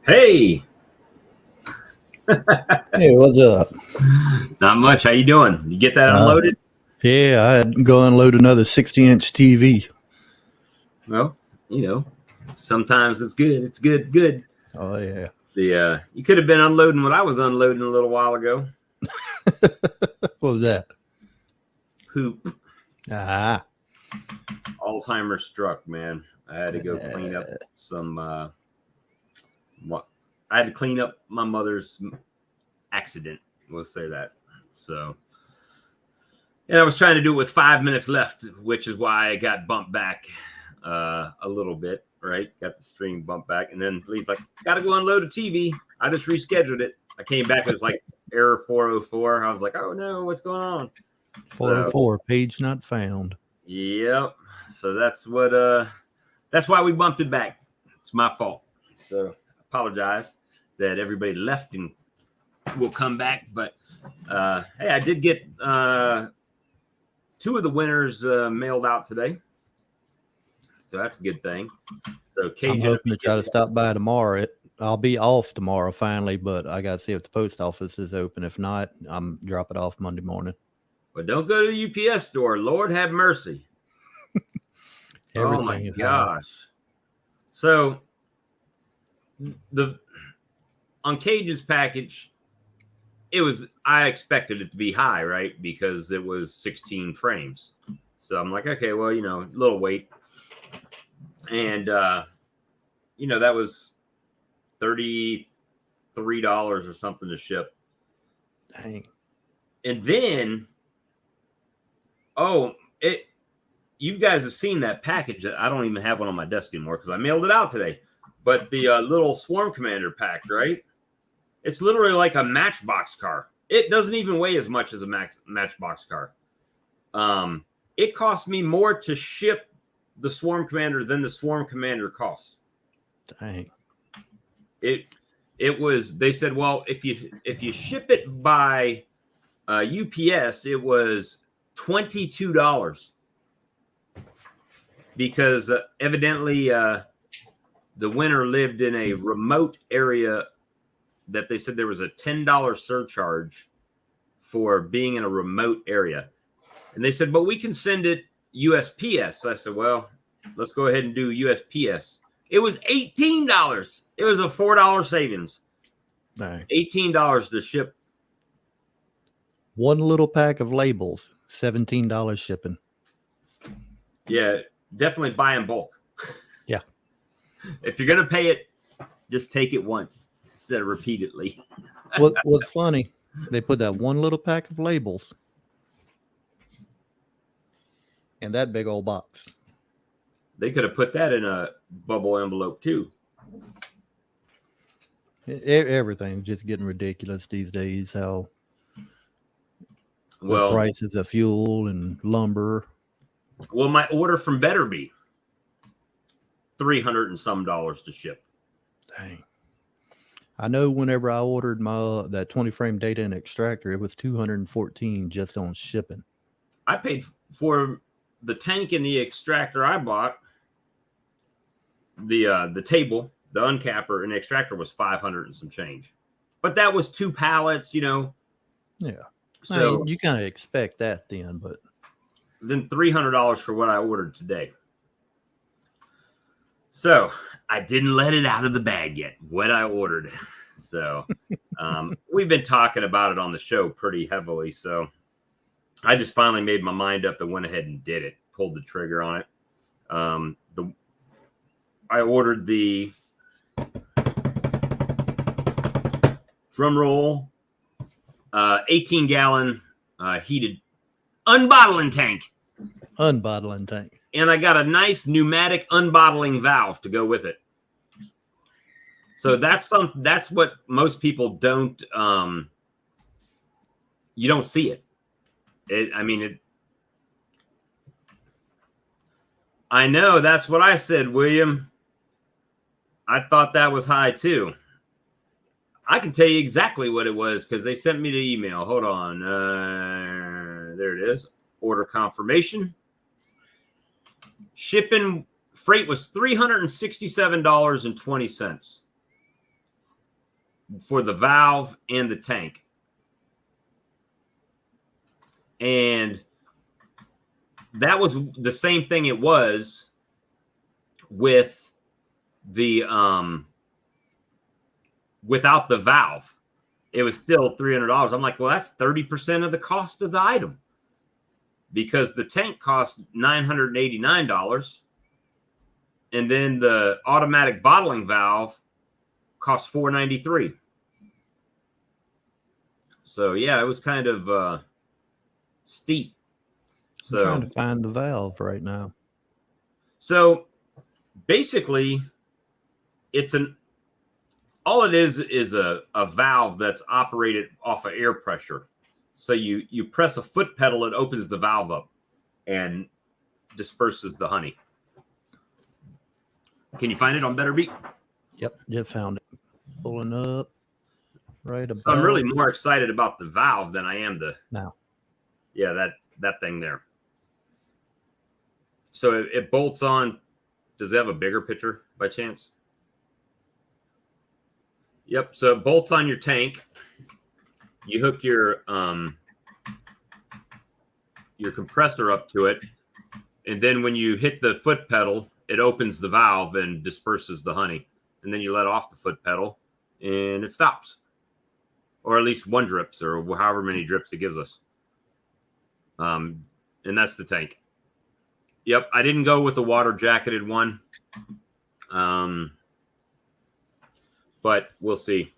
Hey. Hey, what's up? Not much. How you doing? You get that unloaded? Yeah, I had to go unload another 60-inch TV. Well, sometimes it's good. It's good. Oh, yeah. You could have been unloading what I was unloading a little while ago. What was that? Poop. Ah. Alzheimer's struck, man. I had to go clean up some I had to clean up my mother's accident. We'll say that. So, and I was trying to do it with 5 minutes left, which is why I got bumped back a little bit, right? Got the stream bumped back. And then Lee's like, got to go unload a TV. I just rescheduled it. I came back. It was like error 404. I was like, oh, no, what's going on? 404, page not found. Yep. So that's why we bumped it back. It's my fault. So apologize that everybody left and will come back. But hey, I did get 2 of the winners mailed out today. So that's a good thing. So I'm hoping to try to stop by tomorrow. I'll be off tomorrow finally, but I got to see if the post office is open. If not, I'm drop it off Monday morning. But don't go to the UPS store. Lord have mercy. Oh my gosh. So on Cajun's package, I expected it to be high, right? Because it was 16 frames. So I'm like, okay, well, a little weight. And, that was $33 or something to ship. Dang. And then, you guys have seen that package. I don't even have one on my desk anymore because I mailed it out today. But the little Swarm Commander pack, right? It's literally like a Matchbox car. It doesn't even weigh as much as a Matchbox car. It cost me more to ship the Swarm Commander than the Swarm Commander cost. Dang. It was. They said, well, if you ship it by UPS, it was $22 because evidently the winner lived in a remote area that they said there was a $10 surcharge for being in a remote area. And they said, but we can send it USPS. I said, well, let's go ahead and do USPS. It was $18. It was a $4 savings. Dang. $18 to ship. One little pack of labels, $17 shipping. Yeah, definitely buy in bulk. Yeah. If you're going to pay it, just take it once instead of repeatedly. What's funny, They put that one little pack of labels in that big old box. They could have put that in a bubble envelope too. Everything's just getting ridiculous these days. How the Well, prices of fuel and lumber. well, my order from Better Be, $300 and some to ship. Dang. I know whenever I ordered my that 20 frame data and extractor, it was $214 just on shipping. I paid for the tank and the extractor I bought. The table, the uncapper, and the extractor was $500 and some change. But that was 2 pallets, Yeah. So I mean, you kind of expect that then, but then $300 for what I ordered today. So I didn't let it out of the bag yet, what I ordered. So we've been talking about it on the show pretty heavily. So I just finally made my mind up and went ahead and did it, pulled the trigger on it. I ordered the drum roll, 18-gallon heated unbottling tank. unbottling tank. And I got a nice pneumatic unbottling valve to go with it. So that's what most people don't you don't see it. I know, that's what I said, William. I thought that was high too. I can tell you exactly what it was because they sent me the email. Hold on. There it is. Order confirmation. Shipping freight was $367.20 for the valve and the tank. And that was the same thing it was with the without the valve. It was still $300. I'm like, well, that's 30% of the cost of the item because the tank cost $989 and then the automatic bottling valve cost $493. So yeah, it was kind of steep. So I'm trying to find the valve right now. So basically, all it is a valve that's operated off of air pressure. So you press a foot pedal, it opens the valve up and disperses the honey. Can you find it on Better Beat? Yep, just found it. Pulling up right about. So I'm really more excited about the valve than I am now. Yeah, that thing there. So it bolts on. Does it have a bigger picture by chance? Yep. So it bolts on your tank. You hook your compressor up to it, and then when you hit the foot pedal, it opens the valve and disperses the honey. And then you let off the foot pedal, and it stops, or at least one drips, or however many drips it gives us. And that's the tank. Yep, I didn't go with the water jacketed one. But we'll see.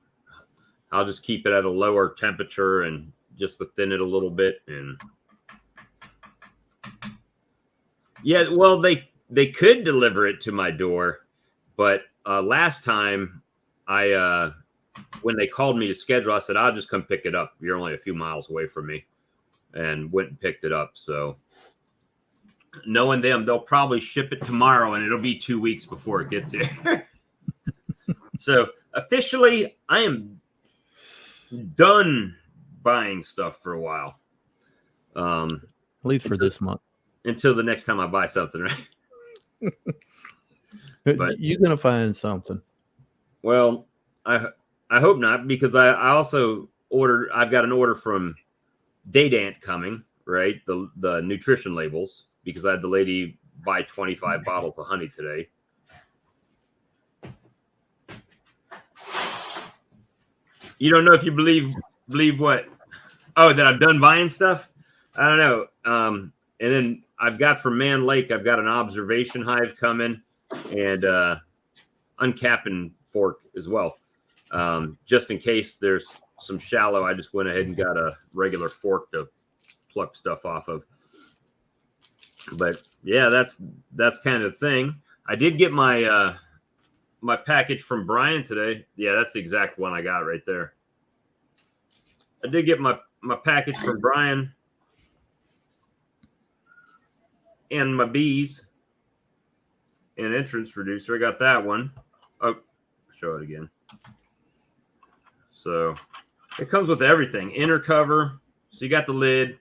I'll just keep it at a lower temperature and just to thin it a little bit. And yeah, well, they could deliver it to my door, but last time when they called me to schedule, I said, I'll just come pick it up. You're only a few miles away from me, and went and picked it up. So knowing them, they'll probably ship it tomorrow and it'll be 2 weeks before it gets here. So officially, I am done buying stuff for a while. At least for this month. Until the next time I buy something, right? But you're going to find something. Well, I hope not, because I also I've got an order from Daydant coming, right? The nutrition labels, because I had the lady buy 25 bottles of honey today. You don't know if you believe what? Oh, that I'm done buying stuff? I don't know. And then I've got from Man Lake, I've got an observation hive coming and uncapping fork as well. Just in case there's some shallow, I just went ahead and got a regular fork to pluck stuff off of. But yeah, that's kind of the thing. I did get my my package from Brian today. Yeah, that's the exact one I got right there. I did get my package from Brian and my bees and entrance reducer. I got that one. Oh, show it again. So it comes with everything. Inner cover. So you got the lid,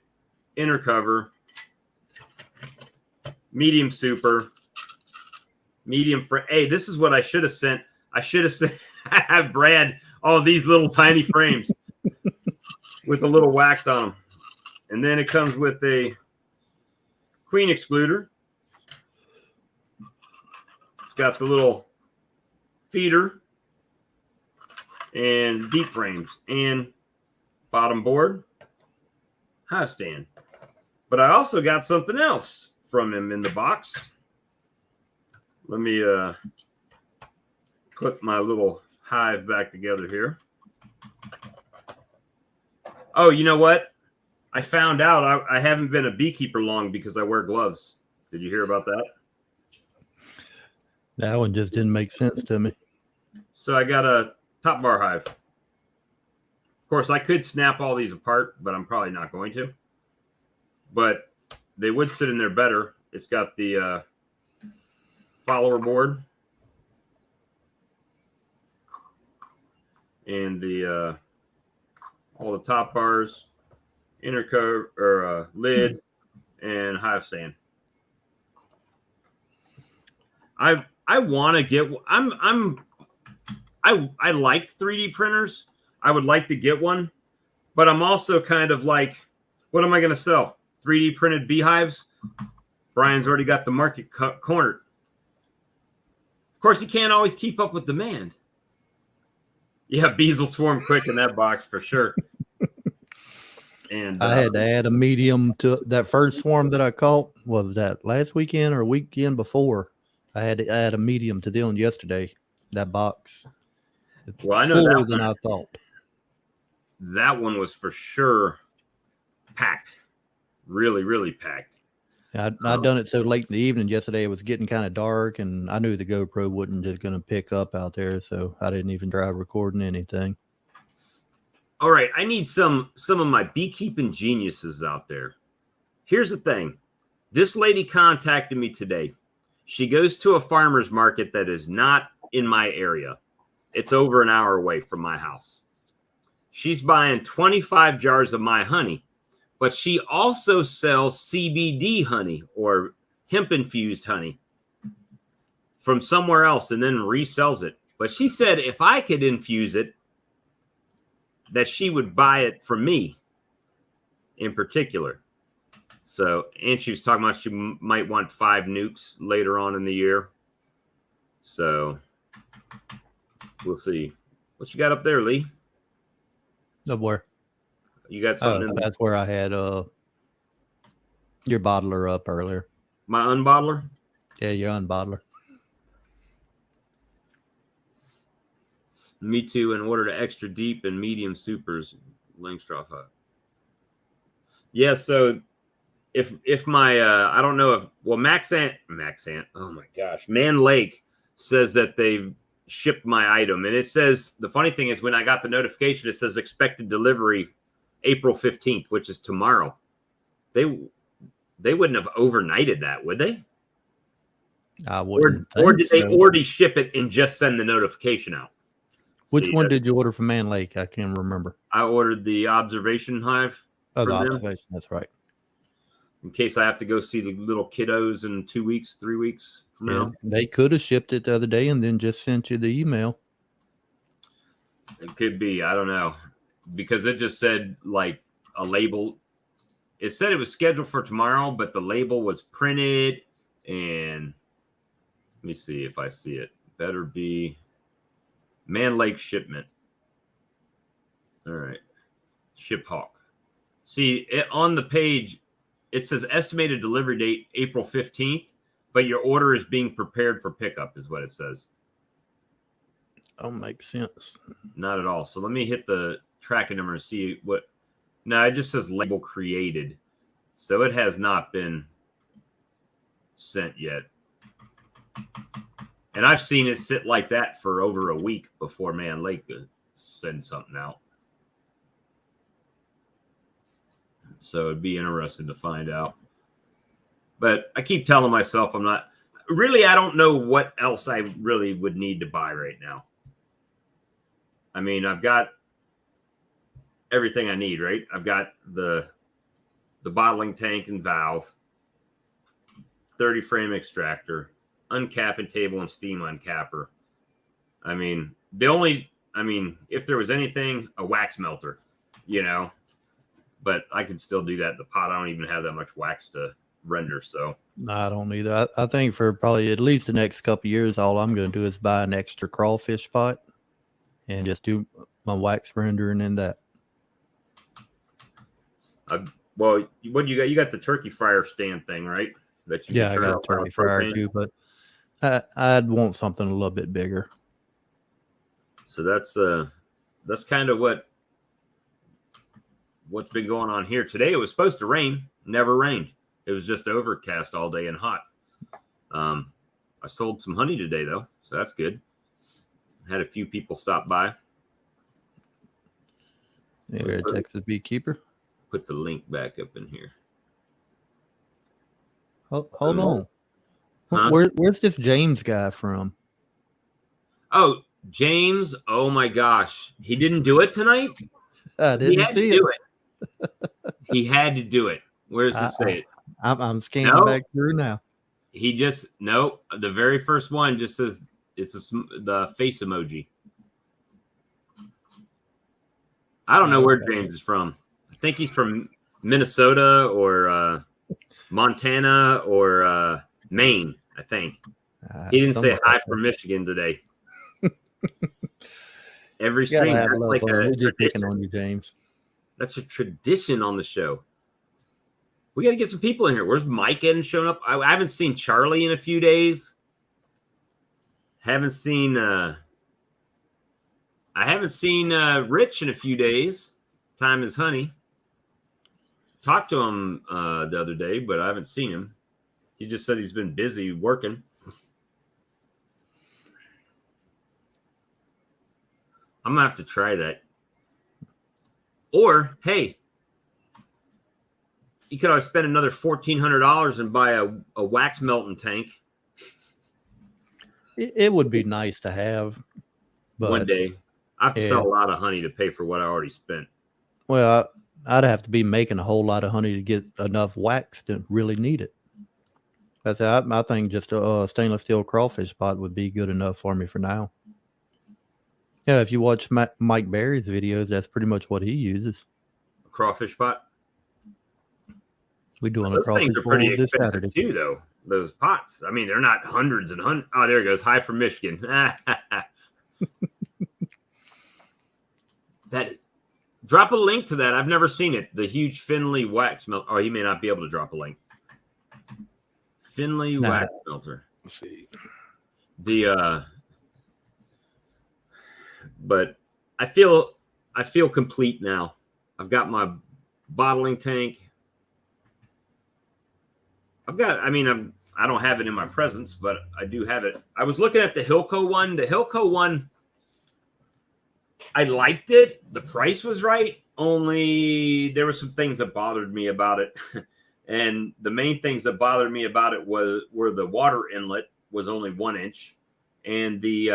inner cover, medium super, medium for. Hey, this is what I should have sent. I should have sent have Brad all these little tiny frames with a little wax on them. And then it comes with a queen excluder. It's got the little feeder and deep frames and bottom board, hive stand. But I also got something else from him in the box. Let me put my little hive back together here. Oh, you know what? I found out I haven't been a beekeeper long because I wear gloves. Did you hear about that? That one just didn't make sense to me. So I got a top bar hive. Of course, I could snap all these apart, but I'm probably not going to. But they would sit in there better. It's got the follower board and the all the top bars, inner cover or lid, and hive stand. I want to get. I like 3D printers. I would like to get one, but I'm also kind of like, what am I going to sell? 3D printed beehives? Brian's already got the market cornered. Of course, you can't always keep up with demand. Yeah, bees will swarm quick in that box for sure. And I had to add a medium to that first swarm that I caught. What was that, last weekend or weekend before? I had to add a medium to them yesterday. That box. It's well, I know fuller that than one, I thought. that one was for sure packed. Really, really packed. I'd done it so late in the evening yesterday. It was getting kind of dark, and I knew the GoPro wasn't just going to pick up out there, so I didn't even try recording anything. All right, I need some of my beekeeping geniuses out there. Here's the thing. This lady contacted me today. She goes to a farmer's market that is not in my area. It's over an hour away from my house. She's buying 25 jars of my honey, but she also sells CBD honey or hemp-infused honey from somewhere else and then resells it. But she said if I could infuse it, that she would buy it from me in particular. So, and she was talking about she might want 5 nukes later on in the year. So, we'll see. What you got up there, Lee? Of where? You got something in there? That's where I had your bottler up earlier. My unbottler? Yeah, your unbottler. Me too, in order to extra deep and medium supers, Langstroth hut. Yeah, so if my I don't know if Maxant, oh my gosh, Man Lake says that they've shipped my item, and it says the funny thing is when I got the notification, it says expected delivery April 15th, which is tomorrow. They wouldn't have overnighted that, would they? I wouldn't. Or did they already ship it and just send the notification out? Which one did you order from Man Lake? I can't remember. I ordered the observation hive. Oh, the observation. That's right. In case I have to go see the little kiddos in 2 weeks, 3 weeks from now. They could have shipped it the other day and then just sent you the email. It could be. I don't know. Because it just said like a label. It said it was scheduled for tomorrow, but the label was printed. And let me see if I see it. Better be Man Lake shipment. All right. Ship Hawk. See, on the page, it says estimated delivery date April 15th, but your order is being prepared for pickup is what it says. Oh, makes sense. Not at all. So let me hit the tracking number and see what. No, it just says label created, so it has not been sent yet. And I've seen it sit like that for over a week before Man Lake sends something out. So it'd be interesting to find out. But I keep telling myself I'm not really. I don't know what else I really would need to buy right now. I mean, I've got everything I need, right? I've got the bottling tank and valve, 30 frame extractor, uncapping table and steam uncapper. I mean, if there was anything, a wax melter, but I could still do that in the pot. I don't even have that much wax to render. So No, I don't either. I think for probably at least the next couple of years, all I'm going to do is buy an extra crawfish pot and just do my wax rendering in that. Well, what you got? You got the turkey fryer stand thing, right? That you I got a turkey fryer too, but I'd want something a little bit bigger. So that's kind of what's been going on here today. It was supposed to rain, never rained. It was just overcast all day and hot. I sold some honey today though, so that's good. Had a few people stop by. You're a Texas Beekeeper. Put the link back up in here. Hold on. Huh? Where's this James guy from? Oh, James. Oh my gosh. He didn't do it tonight? I didn't see it. He had to do it. Where does it say it? I'm scanning back through now. The very first one just says it's the face emoji. I don't know where James is from. I think he's from Minnesota or Montana or Maine, I think. He didn't say hi from Michigan today. Every stream has like a tradition. On you, James. That's a tradition on the show. We got to get some people in here. Where's Mike hadn't shown up? I haven't seen Charlie in a few days. Haven't seen Rich in a few days. Time is honey. Talked to him the other day, but I haven't seen him. He just said he's been busy working. I'm gonna have to try that. Or hey, you could always spend another $1,400 and buy a wax melting tank. It would be nice to have, but one day. I have to sell a lot of honey to pay for what I already spent. Well, I'd have to be making a whole lot of honey to get enough wax to really need it. I think just a stainless steel crawfish pot would be good enough for me for now. Yeah, if you watch Mike Berry's videos, that's pretty much what he uses. A crawfish pot? We're doing a crawfish bowl this Saturday too, though. Those pots. I mean, they're not hundreds and hundreds. Oh, there it goes. Hi from Michigan. Drop a link to that. I've never seen it. The huge Finley wax melter. Oh, he may not be able to drop a link. Finley wax melter. Let's see. But I feel complete now. I've got my bottling tank. I don't have it in my presence, but I do have it. I was looking at the Hilco one. The Hilco one, I liked it. The price was right. Only there were some things that bothered me about it. And the main things that bothered me about it were the water inlet was only 1 inch. And the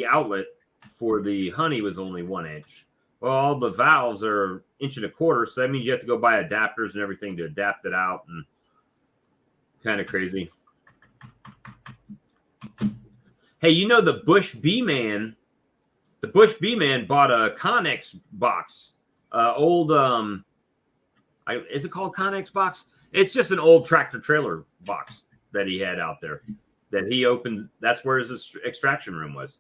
outlet for the honey was only 1 inch. Well, all the valves are 1.25 inches. So that means you have to go buy adapters and everything to adapt it out, and kind of crazy. Hey, the Bush Bee Man bought a Connex box. Is it called Connex box? It's just an old tractor trailer box that he had out there that he opened. That's where his extraction room was.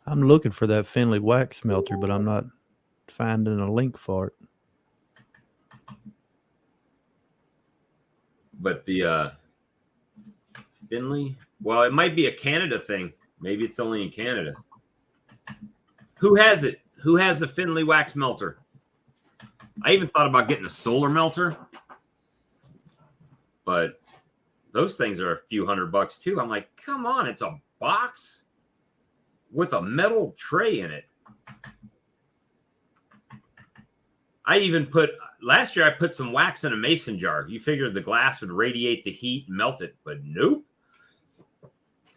I'm looking for that Finley wax melter, but I'm not finding a link for it. But the Finley, well, it might be a Canada thing. Maybe it's only in Canada. Who has it? Who has the Finley wax melter? I even thought about getting a solar melter, but those things are a few $100 too. I'm like, come on, it's a box with a metal tray in it. I even last year I put some wax in a mason jar. You figured the glass would radiate the heat and melt it, but nope.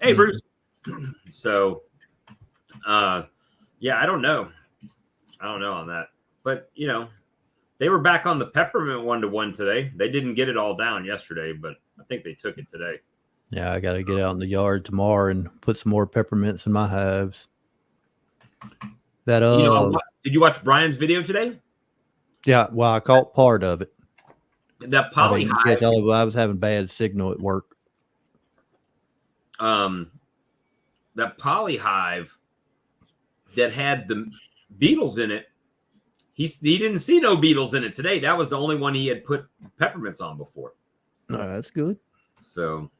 Hey, Bruce. So, yeah, I don't know. I don't know on that. But, you know, they were back on the peppermint 1-to-1 today. They didn't get it all down yesterday, but I think they took it today. Yeah, I got to get out in the yard tomorrow and put some more peppermints in my hives. That You know, did you watch Brian's video today? Yeah, well, I caught part of it. That polyhive. I was having bad signal at work. That polyhive that had the beetles in it. He didn't see no beetles in it today. That was the only one he had put peppermints on before. Oh, that's good. So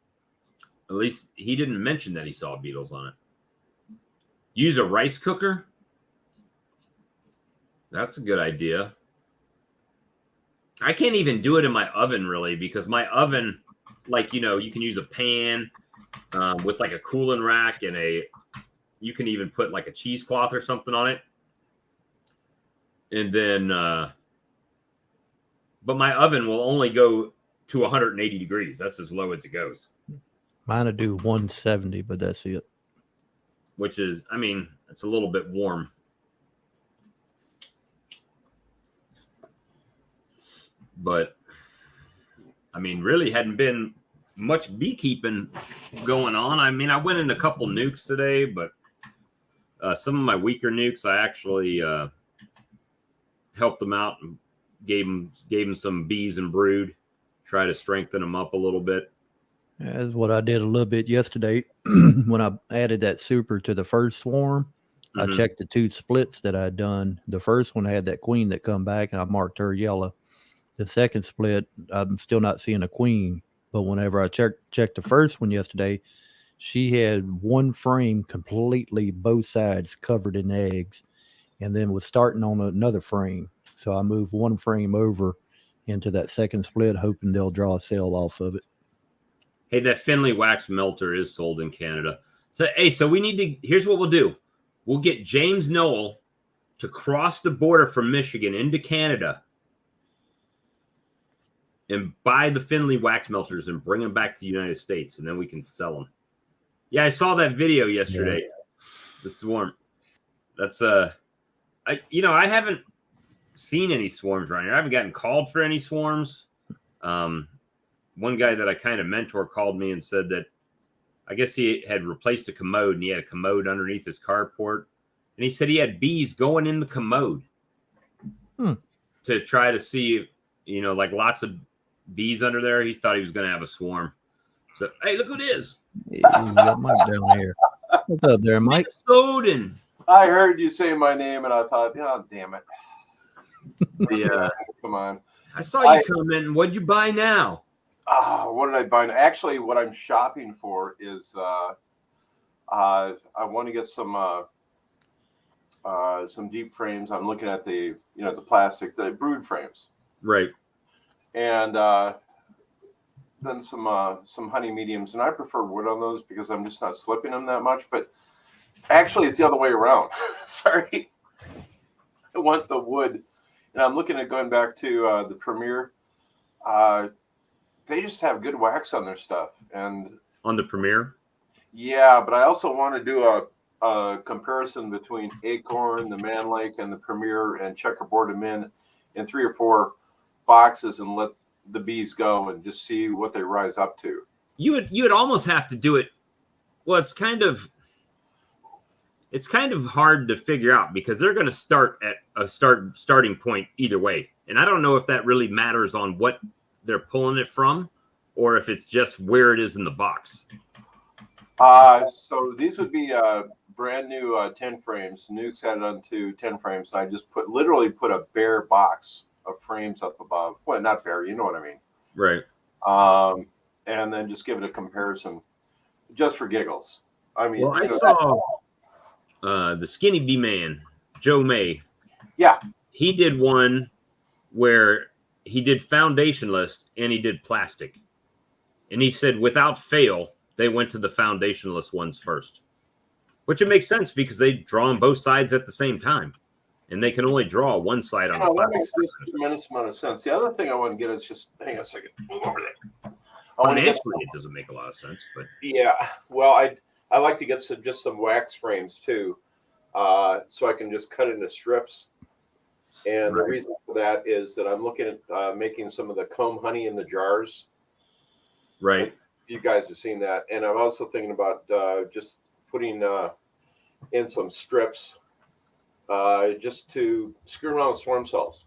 at least he didn't mention that he saw beetles on it. Use a rice cooker. That's a good idea. I can't even do it in my oven really because my oven, like, you know, you can use a pan with like a cooling rack and you can even put like a cheesecloth or something on it. And then, but my oven will only go to 180 degrees. That's as low as it goes. Mine will do 170, but that's it. Which is, I mean, it's a little bit warm. But, I mean, really hadn't been much beekeeping going on. I mean, I went in a couple nukes today, but some of my weaker nukes, I actually helped them out and gave them some bees and brood, try to strengthen them up a little bit. That's what I did a little bit yesterday when I added that super to the first swarm. Mm-hmm. I checked the 2 splits that I'd done. The first one had that queen that come back, and I marked her yellow. The second split, I'm still not seeing a queen. But whenever I checked the first one yesterday, she had one frame completely both sides covered in eggs, and then was starting on another frame. So I moved one frame over into that second split, hoping they'll draw a sale off of it. Hey, that Finley wax melter is sold in Canada. So we need to, here's what we'll do. We'll get James Noel to cross the border from Michigan into Canada and buy the Finley wax melters and bring them back to the United States, and then we can sell them. Yeah, I saw that video yesterday. Yeah. The swarm. That's I haven't seen any swarms around here. I haven't gotten called for any swarms. One guy that I kind of mentor called me and said that I guess he had replaced a commode and he had a commode underneath his carport. And he said he had bees going in the commode to try to see, you know, like lots of bees under there. He thought he was going to have a swarm. So, hey, look who it is. You got Mike down here. What's up there, Mike? Minnesotan. I heard you say my name and I thought, oh, damn it. Yeah. Come on. I saw you come in. What'd you buy now? What did I buy? Actually, what I'm shopping for is I want to get some deep frames. I'm looking at the plastic, the brood frames. Right. And then some honey mediums, and I prefer wood on those because I'm just not slipping them that much. But actually, it's the other way around. Sorry, I want the wood, and I'm looking at going back to the Premier. They just have good wax on their stuff, and on the Premier. Yeah, but I also want to do a comparison between Acorn, the Man Lake, and the Premier, and checkerboard them in 3 or 4 boxes and let the bees go and just see what they rise up to. You would almost have to do it. Well, it's kind of hard to figure out because they're going to start at a starting point either way, and I don't know if that really matters on what they're pulling it from, or if it's just where it is in the box. So these would be brand new 10 frames. Nukes added onto 10 frames. And I just literally put a bare box of frames up above. Well, not bare, you know what I mean. Right. And then just give it a comparison, just for giggles. I mean, well, I saw the Skinny Bee Man Joe May. Yeah. He did one where he did foundationless and he did plastic. And he said without fail, they went to the foundationless ones first. Which it makes sense because they draw on both sides at the same time. And they can only draw one side on the That plastic. makes a tremendous amount of sense. The other thing I want to get is just hang on a second. Move over there. Financially, it doesn't make a lot of sense, but yeah. Well, I like to get some wax frames too, so I can just cut into strips. And the reason for that is that I'm looking at making some of the comb honey in the jars. Right. You guys have seen that, and I'm also thinking about just putting in some strips. Just to screw around with swarm cells.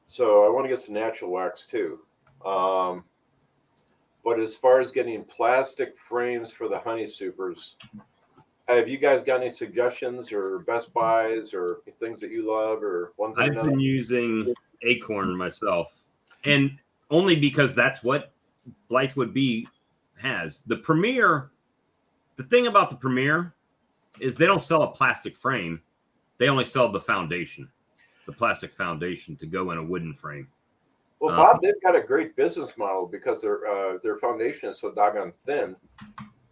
So I want to get some natural wax too. But as far as getting plastic frames for the honey supers, have you guys got any suggestions or best buys or things that you love or one thing? I've been using Acorn myself, and only because that's what Blythewood Bee has. The Premier, the thing about the Premier is they don't sell a plastic frame. They only sell the foundation, the plastic foundation to go in a wooden frame. Well, Bob, they've got a great business model because their foundation is so doggone thin.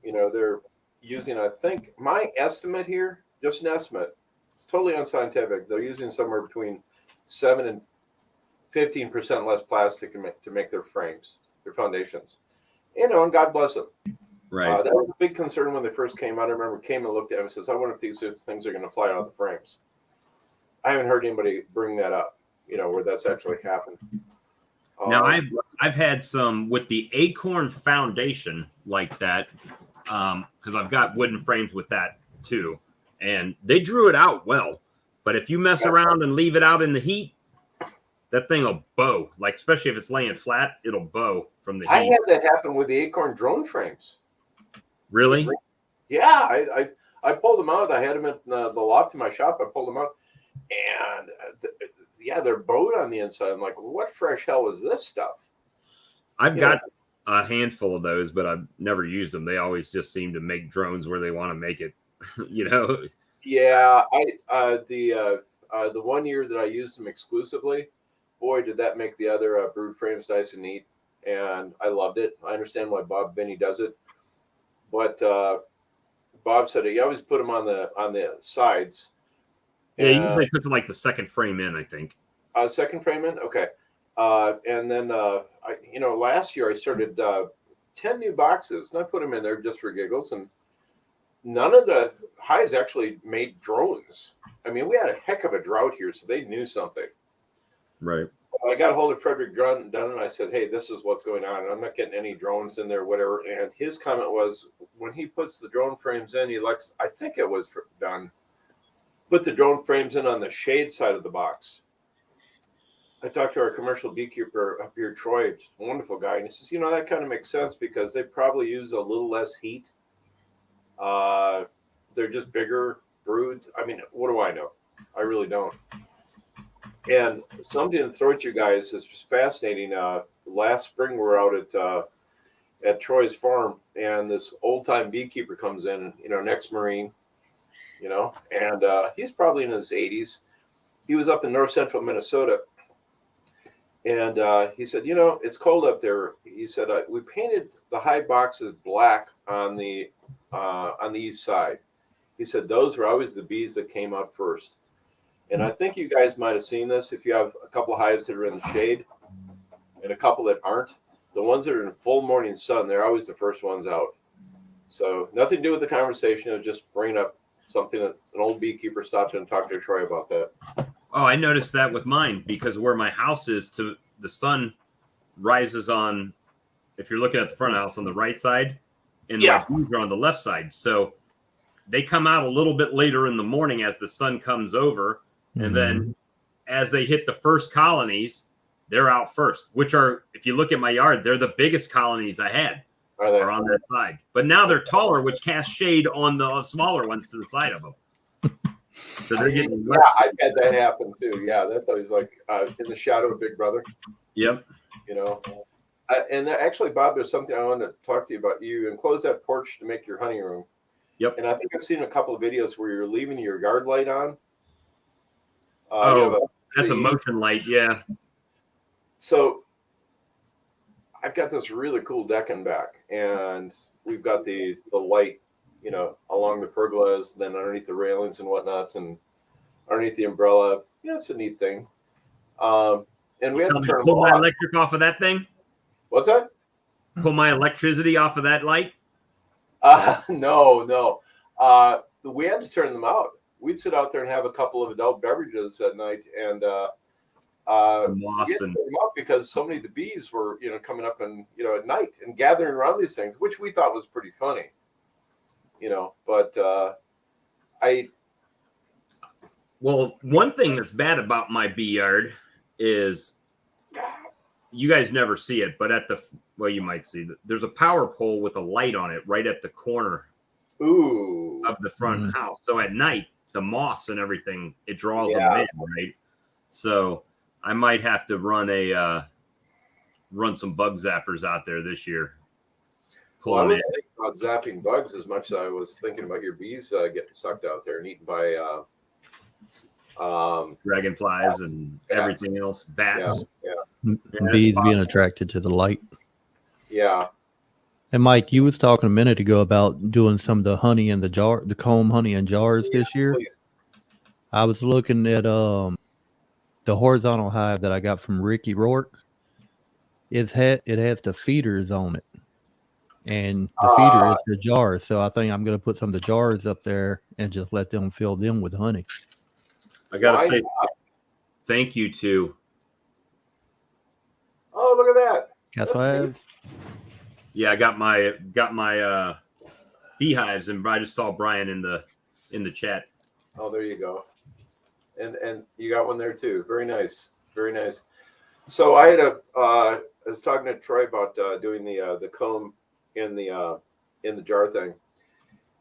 You know, they're using, I think, my estimate here, just an estimate, it's totally unscientific. They're using somewhere between 7 and 15% less plastic to make their frames, their foundations. You know, and God bless them. Right. That was a big concern when they first came out. I remember came and looked at them and says, I wonder if these things are going to fly out of the frames. I haven't heard anybody bring that up, you know, where that's actually happened. Now, I've had some with the Acorn foundation like that, because I've got wooden frames with that too, and they drew it out well. But if you mess around and leave it out in the heat, that thing will bow. Like, especially if it's laying flat, it'll bow from the heat. I had that happen with the Acorn drone frames. Really? Yeah, I pulled them out. I had them at the loft in my shop. I pulled them out, and they're bowed on the inside. I'm like, what fresh hell is this stuff? I've got a handful of those, but I've never used them. They always just seem to make drones where they want to make it, you know? Yeah, the 1 year that I used them exclusively, boy, did that make the other brood frames nice and neat, and I loved it. I understand why Bob Binney does it, but Bob said he always put them on the sides. Yeah, he usually puts like the second frame in, I think. Second frame in, okay. And then last year I started 10 new boxes, and I put them in there just for giggles, and none of the hives actually made drones. I mean, we had a heck of a drought here, so they knew something. Right. I got a hold of Frederick Dunn, and I said, hey, this is what's going on. I'm not getting any drones in there, whatever. And his comment was, when he puts the drone frames in, he likes, I think it was done, put the drone frames in on the shade side of the box. I talked to our commercial beekeeper up here, Troy, just a wonderful guy, and he says, that kind of makes sense because they probably use a little less heat. They're just bigger broods. I mean, what do I know? I really don't. And something to throw at you guys is just fascinating. Last spring, we're out at Troy's farm, and this old-time beekeeper comes in, ex-Marine, and he's probably in his 80s. He was up in north central Minnesota, and he said, it's cold up there. He said, we painted the hive boxes black on the east side. He said, those were always the bees that came out first. And I think you guys might have seen this. If you have a couple of hives that are in the shade and a couple that aren't, the ones that are in full morning sun, they're always the first ones out. So nothing to do with the conversation. It was just bringing up something that an old beekeeper stopped in and talked to Troy about that. Oh, I noticed that with mine because where my house is, the sun rises on, if you're looking at the front of the house, on the right side, and my bees are on the left side. So they come out a little bit later in the morning as the sun comes over. And then as they hit the first colonies, they're out first, which are, if you look at my yard, they're the biggest colonies I had are on that side. But now they're taller, which casts shade on the smaller ones to the side of them. So they're getting I've had that happen too. Yeah, that's always like in the shadow of Big Brother. Yep. And actually, Bob, there's something I wanted to talk to you about. You enclose that porch to make your honey room. Yep. And I think I've seen a couple of videos where you're leaving your yard light on. That's a motion light. Yeah. So I've got this really cool deck in back, and we've got the light, along the pergolas, then underneath the railings and whatnot, and underneath the umbrella. Yeah, it's a neat thing. And we had to turn pull my electric off of that thing. What's that? Pull my electricity off of that light? No. We had to turn them out. We'd sit out there and have a couple of adult beverages at night, and moss we had to turn them out because so many of the bees were, coming up and at night and gathering around these things, which we thought was pretty funny. But Well, one thing that's bad about my bee yard is you guys never see it, but you might see that there's a power pole with a light on it right at the corner of the front house. So at night, the moss and everything, it draws them in, right? So I might have to run some bug zappers out there this year. Well, I was thinking about zapping bugs as much as I was thinking about your bees getting sucked out there and eaten by dragonflies and everything else, bats. Yeah. Bees being attracted to the light. Yeah. And Mike, you was talking a minute ago about doing some of the honey in the jar, the comb honey in jars this year. Please. I was looking at the horizontal hive that I got from Ricky Rourke. It has the feeders on it, and the feeder is the jar. So I think I'm going to put some of the jars up there and just let them fill them with honey. I gotta say, thank you to. Oh, look at that! That's what I have. Yeah, I got my beehives, and I just saw Brian in the chat. Oh, there you go. And you got one there too. Very nice, very nice. So I was talking to Troy about doing the comb in the jar thing.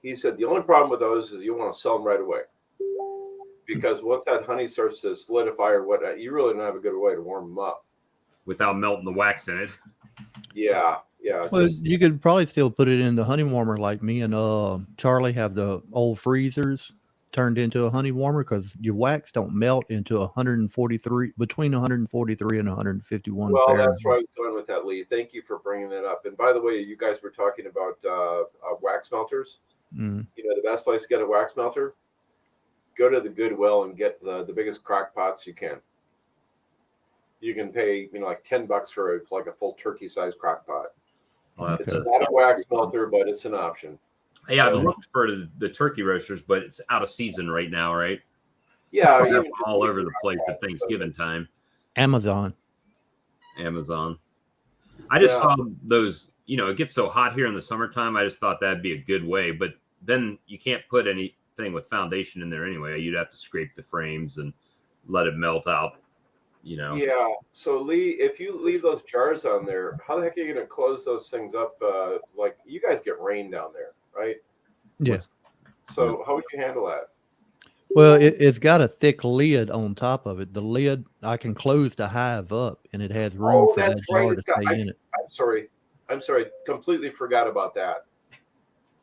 He said the only problem with those is you want to sell them right away, because once that honey starts to solidify or whatnot, you really don't have a good way to warm them up without melting the wax in it. Yeah. Well, you could probably still put it in the honey warmer, like me and Charlie have the old freezers turned into a honey warmer, because your wax don't melt into 143 between 143 and 151. Well, Fahrenheit. that's where I was going with that, Lee. Thank you for bringing that up. And by the way, you guys were talking about wax melters. Mm. The best place to get a wax melter, go to the Goodwill and get the biggest crock pots you can. You can pay like $10 for a full turkey sized crock pot. It's not a wax melter, but it's an option. Yeah, I've looked for the turkey roasters, but it's out of season right now, right? Yeah, all over the place at Thanksgiving time. Amazon. I just saw those. It gets so hot here in the summertime. I just thought that'd be a good way, but then you can't put anything with foundation in there anyway. You'd have to scrape the frames and let it melt out. Yeah. So Lee, if you leave those jars on there, how the heck are you going to close those things up? Like you guys get rain down there, right? Yes. So how would you handle that? Well, it's got a thick lid on top of it. The lid, I can close the hive up, and it has room for that jar to stay in it. I'm sorry. Completely forgot about that.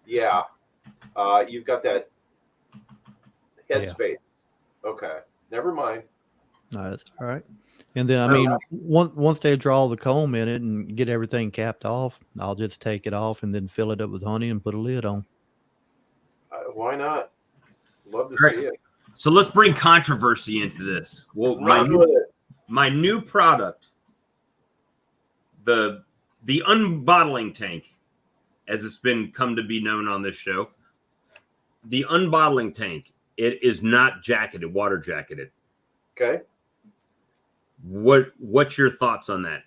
Yeah. You've got that headspace. Okay. Never mind. No, that's all right. And then, once they draw the comb in it and get everything capped off, I'll just take it off and then fill it up with honey and put a lid on. Why not? Love to see it. So let's bring controversy into this. Well, my new product, the unbottling tank, as it's been come to be known on this show, the unbottling tank, it is not jacketed, water jacketed. Okay. What's your thoughts on that?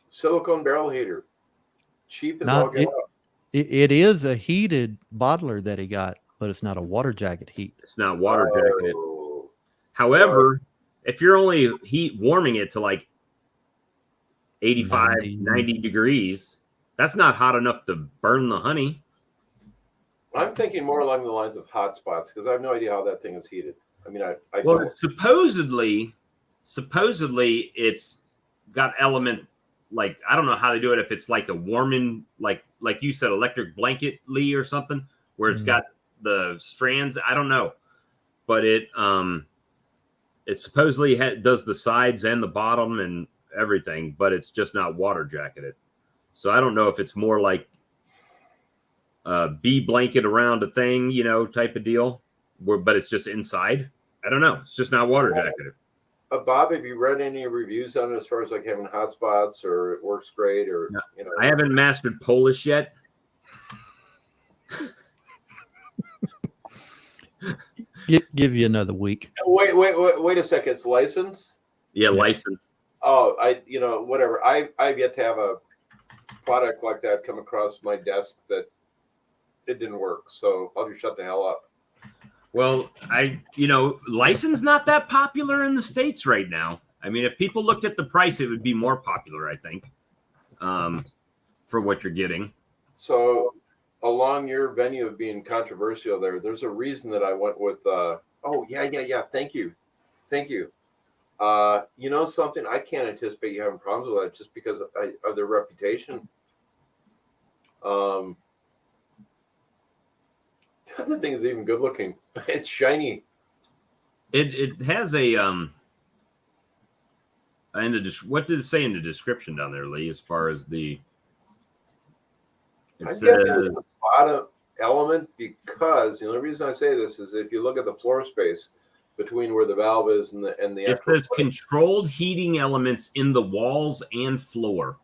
Silicone barrel heater. Cheap as all get out. It is a heated bottler that he got, but it's not a water jacket heat. It's not water jacketed. However, if you're only warming it to like 85, 90 degrees, that's not hot enough to burn the honey. I'm thinking more along the lines of hot spots, because I have no idea how that thing is heated. I mean, well, supposedly it's got element, I don't know how they do it, if it's like a warming, like you said, electric blanket, Lee, or something, where it's got the strands. I don't know, but it supposedly does the sides and the bottom and everything, but it's just not water jacketed. So I don't know if it's more like a bee blanket around a thing, type of deal, but it's just inside. I don't know. It's just not water jacketed. Bob, have you read any reviews on it as far as like having hot spots or it works great or No, I haven't mastered Polish yet. Give you another week. Wait a second. It's licensed? Yeah, licensed. Oh, whatever. I've yet to have a product like that come across my desk that it didn't work. So I'll just shut the hell up. Well, license not that popular in the States right now. I mean, if people looked at the price, it would be more popular, I think, for what you're getting. So along your venue of being controversial there's a reason that I went with, Thank you. Something, I can't anticipate you having problems with that just because of their reputation. The other thing is even good looking. It's shiny. It has a what did it say in the description down there, Lee? As far as it I'm says guessing it's the bottom element, because the only reason I say this is if you look at the floor space between where the valve is and the it says controlled heating elements in the walls and floor.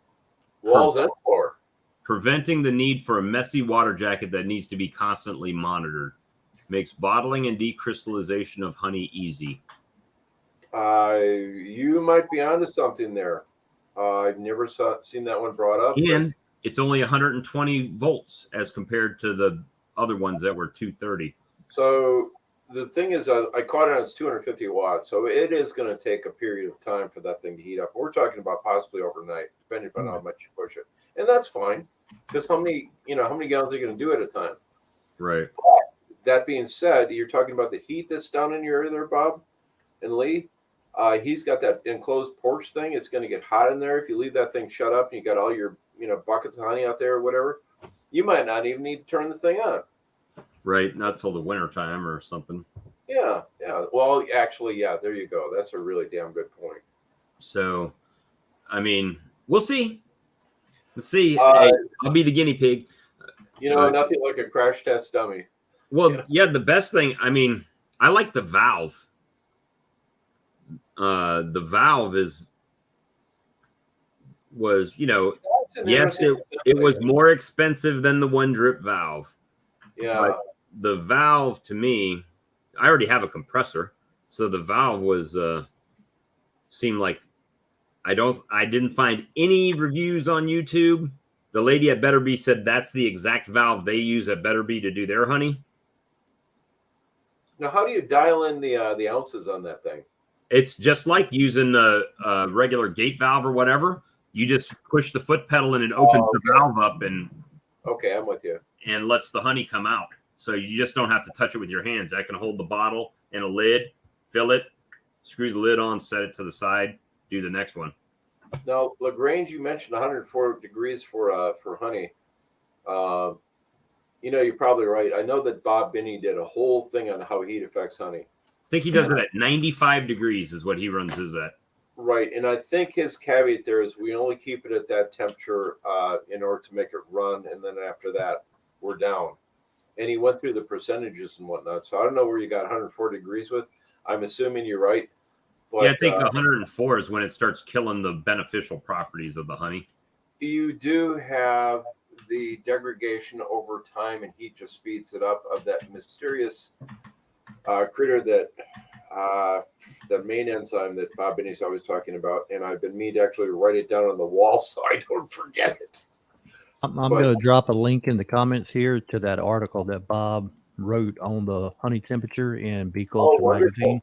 Preventing the need for a messy water jacket that needs to be constantly monitored. Makes bottling and decrystallization of honey easy. You might be onto something there. I've never seen that one brought up. And it's only 120 volts as compared to the other ones that were 230. So the thing is, I caught it on it's 250 watts. So it is going to take a period of time for that thing to heat up. We're talking about possibly overnight, depending upon how much you push it. And that's fine, because how many gallons are you going to do at a time? Right. But that being said, you're talking about the heat that's down in your area there, Bob and Lee. He's got that enclosed porch thing. It's going to get hot in there. If you leave that thing shut up and you got all your buckets of honey out there or whatever, you might not even need to turn the thing on. Right. Not till the winter time or something. Yeah. Well, actually, yeah, there you go. That's a really damn good point. So, I mean, we'll see. We'll see. Hey, I'll be the guinea pig. Nothing like a crash test dummy. Well, yeah, the best thing, I mean, I like the valve. The valve was yes, it was more expensive than the one drip valve. Yeah. But the valve, to me, I already have a compressor, so the valve was seemed like I didn't find any reviews on YouTube. The lady at Better Bee said that's the exact valve they use at Better Bee to do their honey. Now, how do you dial in the ounces on that thing? It's just like using a regular gate valve or whatever. You just push the foot pedal and it opens the valve up and okay, I'm with you. And lets the honey come out. So you just don't have to touch it with your hands. I can hold the bottle and a lid, fill it, screw the lid on, set it to the side, do the next one. Now, LaGrange, you mentioned 104 degrees for honey. You're probably right. I know that Bob Binney did a whole thing on how heat affects honey. I think he does it at 95 degrees is what he runs his at. Right. And I think his caveat there is we only keep it at that temperature in order to make it run. And then after that, we're down. And he went through the percentages and whatnot. So I don't know where you got 104 degrees with. I'm assuming you're right. But, yeah, I think 104 is when it starts killing the beneficial properties of the honey. You do have the degradation over time, and heat just speeds it up, of that mysterious critter that the main enzyme that Bob Binney's always talking about. And I've been meaning to actually write it down on the wall so I don't forget it. I'm going to drop a link in the comments here to that article that Bob wrote on the honey temperature in Bee Culture magazine.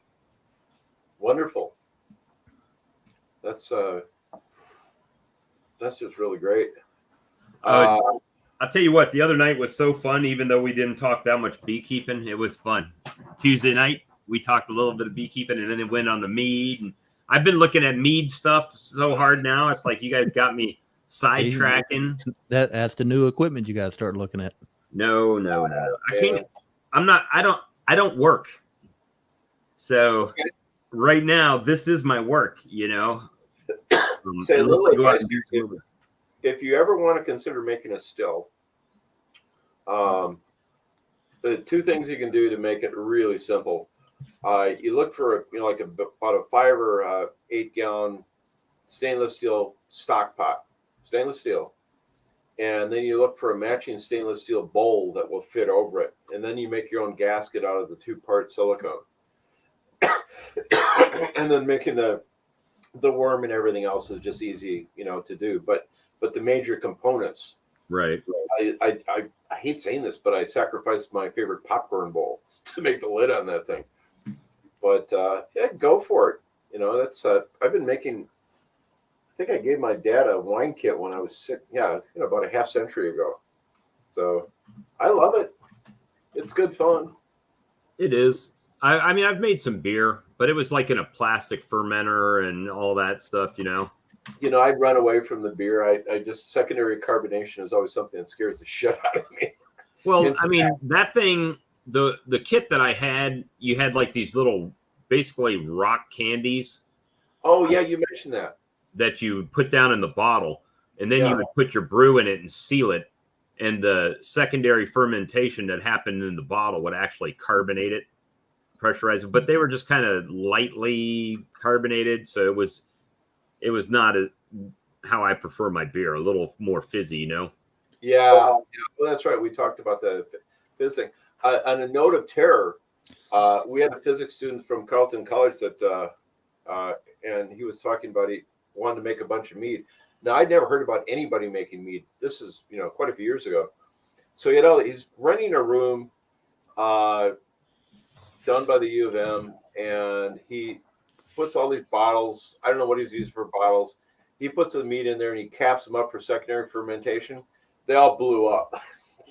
Wonderful. That's just really great. I'll tell you what, the other night was so fun, even though we didn't talk that much beekeeping. It was fun. Tuesday night, we talked a little bit of beekeeping, and then it went on the mead. And I've been looking at mead stuff so hard now. It's like you guys got me sidetracking. That's the new equipment you guys start looking at. No. I man. can't. I don't work. So right now, this is my work. Say a Unless little I go out advice. and do some other- If you ever want to consider making a still, the two things you can do to make it really simple. You look for about a 5 or 8 gallon stainless steel stock pot, stainless steel, and then you look for a matching stainless steel bowl that will fit over it, and then you make your own gasket out of the 2-part silicone, and then making the worm and everything else is just easy, to do. But the major components, Right. I hate saying this, but I sacrificed my favorite popcorn bowl to make the lid on that thing. But yeah, go for it. That's I've been making. I think I gave my dad a wine kit when I was sick. Yeah, about a half century ago. So I love it. It's good fun. It is. I mean, I've made some beer, but it was like in a plastic fermenter and all that stuff. I'd run away from the beer. I just secondary carbonation is always something that scares the shit out of me. Well, I mean, that thing, the kit that I had, you had like these little, basically rock candies. Oh yeah, you mentioned that you put down in the bottle, and then Yeah. you would put your brew in it and seal it. And the secondary fermentation that happened in the bottle would actually carbonate it, pressurize it. But they were just kind of lightly carbonated, so it was not how I prefer my beer, a little more fizzy, Yeah. Well, that's right. We talked about the physics thing. On a note of terror, we had a physics student from Carleton College that, and he was talking about he wanted to make a bunch of mead. Now, I'd never heard about anybody making mead. This is, quite a few years ago. So, he's renting a room done by the U of M, and he puts all these bottles. I don't know what he's using for bottles. He puts the meat in there and he caps them up for secondary fermentation. They all blew up.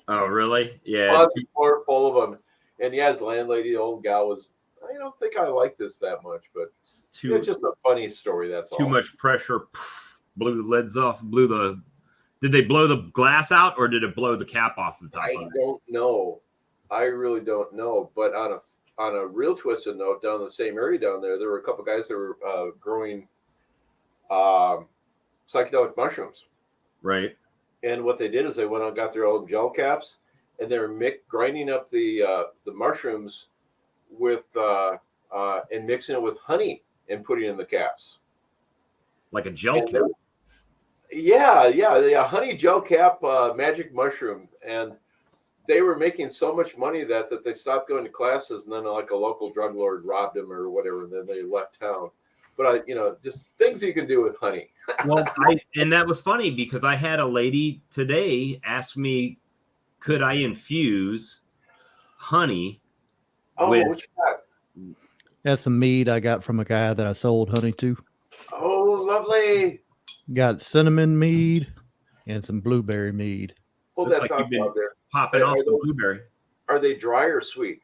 Oh, really? Yeah. Floor full of them. And yeah, his landlady, the old gal, was, I don't think I like this that much, but it's just a funny story. That's all. Too much pressure. Blew the lids off. Did they blow the glass out, or did it blow the cap off the top? I don't know. I really don't know. But on a real twisted note, down in the same area down there were a couple guys that were growing psychedelic mushrooms. Right. And what they did is they went out and got their own gel caps, and they were grinding up the mushrooms with and mixing it with honey and putting it in the caps. Like a gel cap. Yeah, the honey gel cap magic mushroom, and they were making so much money that they stopped going to classes, and then like a local drug lord robbed them or whatever, and then they left town. But just things you can do with honey. Well, and that was funny because I had a lady today ask me, could I infuse honey? What you got? That's some mead I got from a guy that I sold honey to. Oh, lovely. Got cinnamon mead and some blueberry mead. Hold that thought out there. Popping off the blueberry. Are they dry or sweet?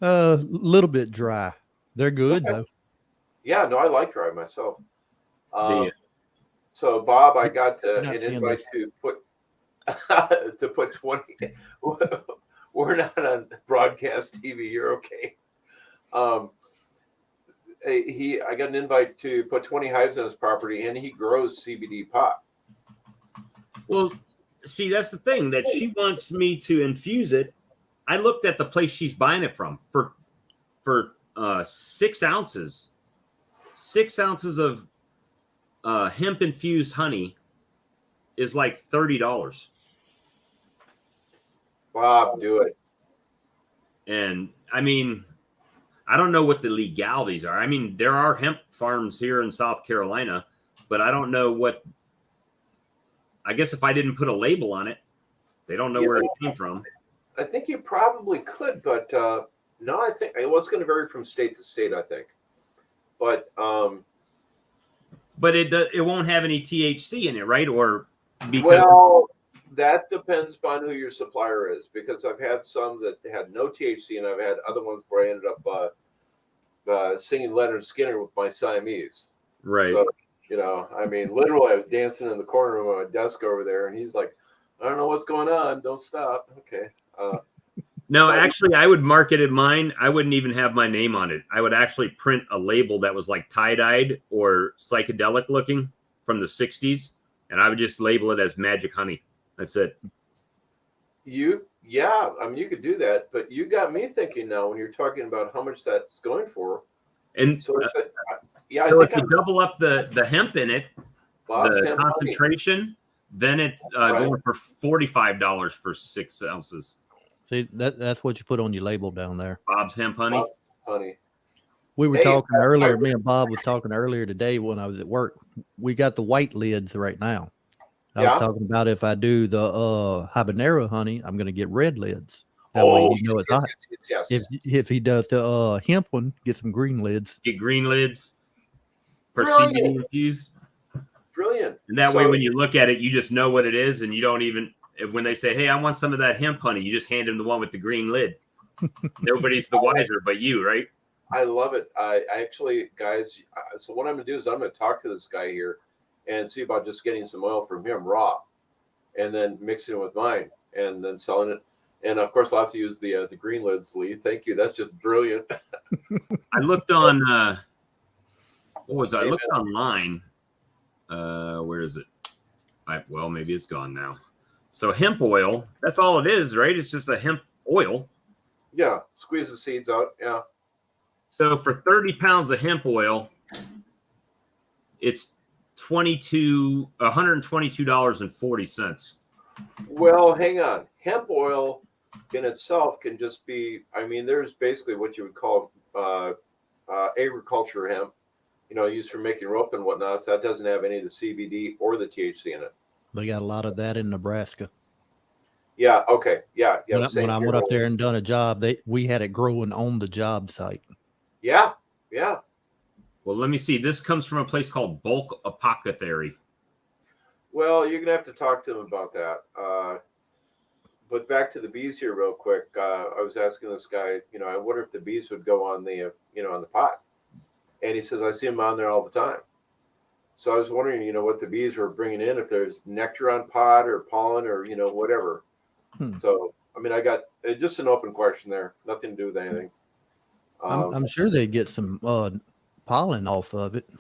A little bit dry. They're good though. Yeah, no, I like dry myself. So Bob, I got an invite to put 20. We're not on broadcast TV. You're okay. I got an invite to put 20 hives on his property, and he grows CBD pot. Well, see, that's the thing that she wants me to infuse it. I looked at the place she's buying it from for 6 ounces. 6 ounces of hemp infused honey is like $30. Bob, do it. And I mean, I don't know what the legalities are. I mean, there are hemp farms here in South Carolina, but I don't know what. I guess if I didn't put a label on it, they don't know where it came from. I think you probably could, but no, I think it was going to vary from state to state, I think. But it won't have any THC in it, right? Or that depends upon who your supplier is, because I've had some that had no THC, and I've had other ones where I ended up singing Leonard Skinner with my Siamese. Right. So, I mean, literally, I was dancing in the corner of my desk over there, and he's like, I don't know what's going on. Don't stop. Okay. No, actually, I would market it mine. I wouldn't even have my name on it. I would actually print a label that was like tie-dyed or psychedelic looking from the 60s, and I would just label it as Magic Honey. That's it. Yeah, I mean, you could do that, but you got me thinking now when you're talking about how much that's going for. And So, so if you double up the hemp in it, Bob's the hemp concentration, then it's going for $45 for 6 ounces. See, that's what you put on your label down there. Bob's hemp honey. Bob's honey. We were talking earlier. Me and Bob was talking earlier today when I was at work. We got the white lids right now. I was talking about if I do the habanero honey, I'm going to get red lids. That way you know it's hot. Yes. If he does the hemp one, get some green lids. Get green lids for CBD infused. Brilliant. And that way, when you look at it, you just know what it is, and you don't even. When they say, "Hey, I want some of that hemp honey," you just hand them the one with the green lid. Nobody's the wiser but you, right? I love it. I actually, guys. So what I'm gonna do is I'm gonna talk to this guy here and see about just getting some oil from him raw, and then mixing it with mine, and then selling it. And of course, I'll have to use the green lids, Lee. Thank you. That's just brilliant. I looked on. What was I looked online? Where is it? Well, maybe it's gone now. So hemp oil. That's all it is, right? It's just a hemp oil. Yeah, squeeze the seeds out. Yeah. So for 30 pounds of hemp oil, it's $122.40. Well, hang on. Hemp oil in itself can just be. I mean, there's basically what you would call agriculture hemp. Used for making rope and whatnot. So that doesn't have any of the CBD or the THC in it. They got a lot of that in Nebraska. Yeah. Okay. Yeah. When I went up there and done a job, we had it growing on the job site. Yeah. Yeah. Well, let me see. This comes from a place called Bulk Apothecary. Well, you're gonna have to talk to him about that. But back to the bees here, real quick. I was asking this guy. I wonder if the bees would go on the on the pot, and he says I see them on there all the time. So I was wondering, what the bees were bringing in, if there's nectar on pot or pollen or, whatever. So, I mean, I got just an open question there. Nothing to do with anything. I'm sure they get some pollen off of it.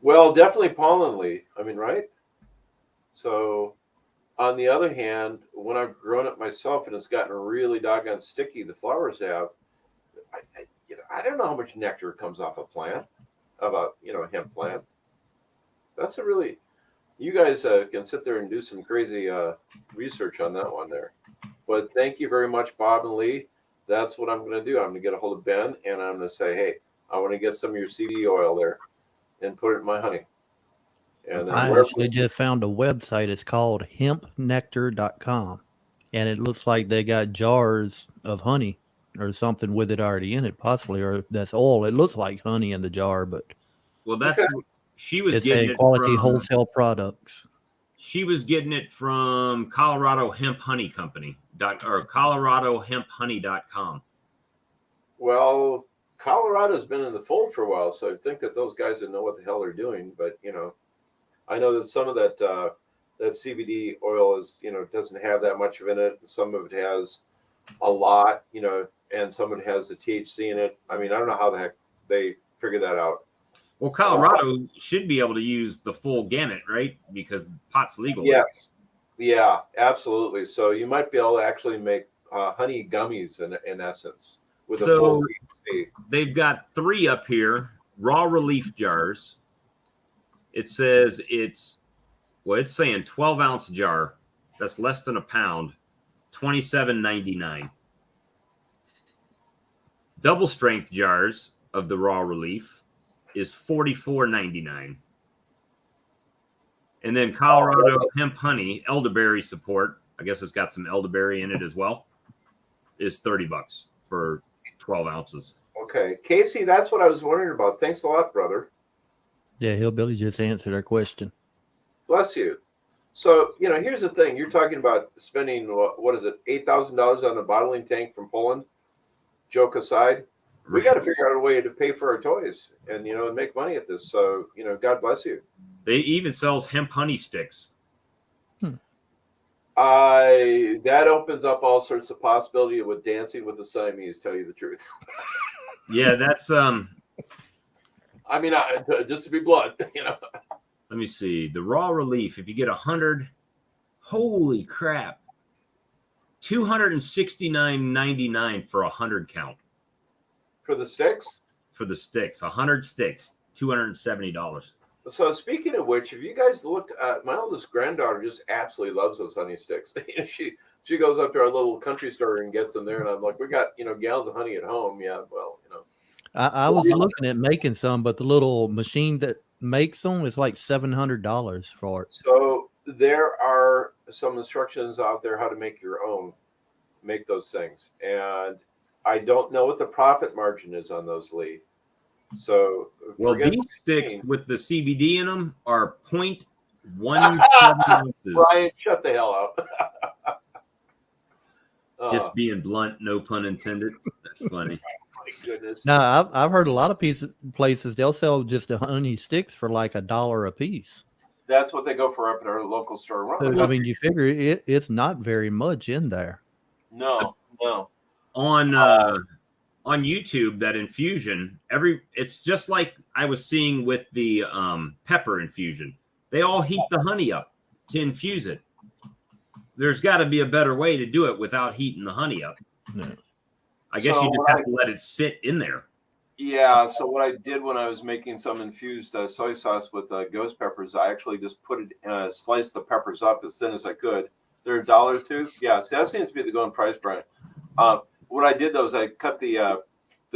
Well, definitely pollen, Lee. I mean, right? So, on the other hand, when I've grown it myself and it's gotten really doggone sticky, the flowers have, I don't know how much nectar comes off a plant, of a hemp plant. That's you guys can sit there and do some crazy research on that one there. But thank you very much, Bob and Lee. That's what I'm going to do. I'm going to get a hold of Ben and I'm going to say, hey, I want to get some of your CBD oil there and put it in my honey. And I actually just found a website. It's called hempnectar.com. And it looks like they got jars of honey or something with it already in it, possibly, or that's oil. It looks like honey in the jar, but that's she was getting it quality wholesale products. She was getting it from Colorado Hemp Honey Company or ColoradoHempHoney.com. Well, Colorado's been in the fold for a while, so I think that those guys would know what the hell they're doing. But I know that some of that CBD oil is doesn't have that much of it in it. Some of it has a lot, and some of it has the THC in it. I mean, I don't know how the heck they figure that out. Well, Colorado should be able to use the full gamut, right? Because pot's legal. Yes. Yeah, absolutely. So you might be able to actually make honey gummies in essence with a full THC. They've got 3 up here, raw relief jars. It says it's saying 12-ounce jar. That's less than a pound, $27.99. Double strength jars of the raw relief is $44.99. And then Colorado Hemp Honey elderberry support, I guess it's got some elderberry in it as well, is $30 for 12 ounces. Okay, Casey, that's what I was wondering about. Thanks a lot, brother. Yeah, Hillbilly just answered our question. Bless you. So, here's the thing. You're talking about spending, what is it, $8,000 on a bottling tank from Poland? Joke aside. We got to figure out a way to pay for our toys and, and make money at this. So, God bless you. They even sells hemp honey sticks. That opens up all sorts of possibility with Dancing with the Siamese. Tell you the truth. Yeah, that's I mean, just to be blunt, let me see. The raw relief, if you get 100, holy crap. $269.99 for 100 count. For the sticks? For the sticks. 100 sticks, $270. So speaking of which, have you guys looked at my oldest granddaughter just absolutely loves those honey sticks. She goes up to our little country store and gets them there, and I'm like, we got gallons of honey at home. Yeah, well, I was looking at making some, but the little machine that makes them is like $700 for it. So there are some instructions out there how to make those things, and I don't know what the profit margin is on those, Lee. So well, these sticks with the CBD in them are 0.17 ounces. Brian, shut the hell up. Just being blunt, no pun intended. That's funny. My goodness. Now, I've heard a lot of places they'll sell just the honey sticks for like $1 a piece. That's what they go for up at our local store. So, I mean, you figure it's not very much in there. No. On YouTube, that infusion, it's just like I was seeing with the pepper infusion. They all heat the honey up to infuse it. There's got to be a better way to do it without heating the honey up. No. I guess you just have to let it sit in there. Yeah. So what I did when I was making some infused soy sauce with ghost peppers, I actually just sliced the peppers up as thin as I could. They're $1 too. Yeah. So that seems to be the going price, Brian. What I did though is I cut the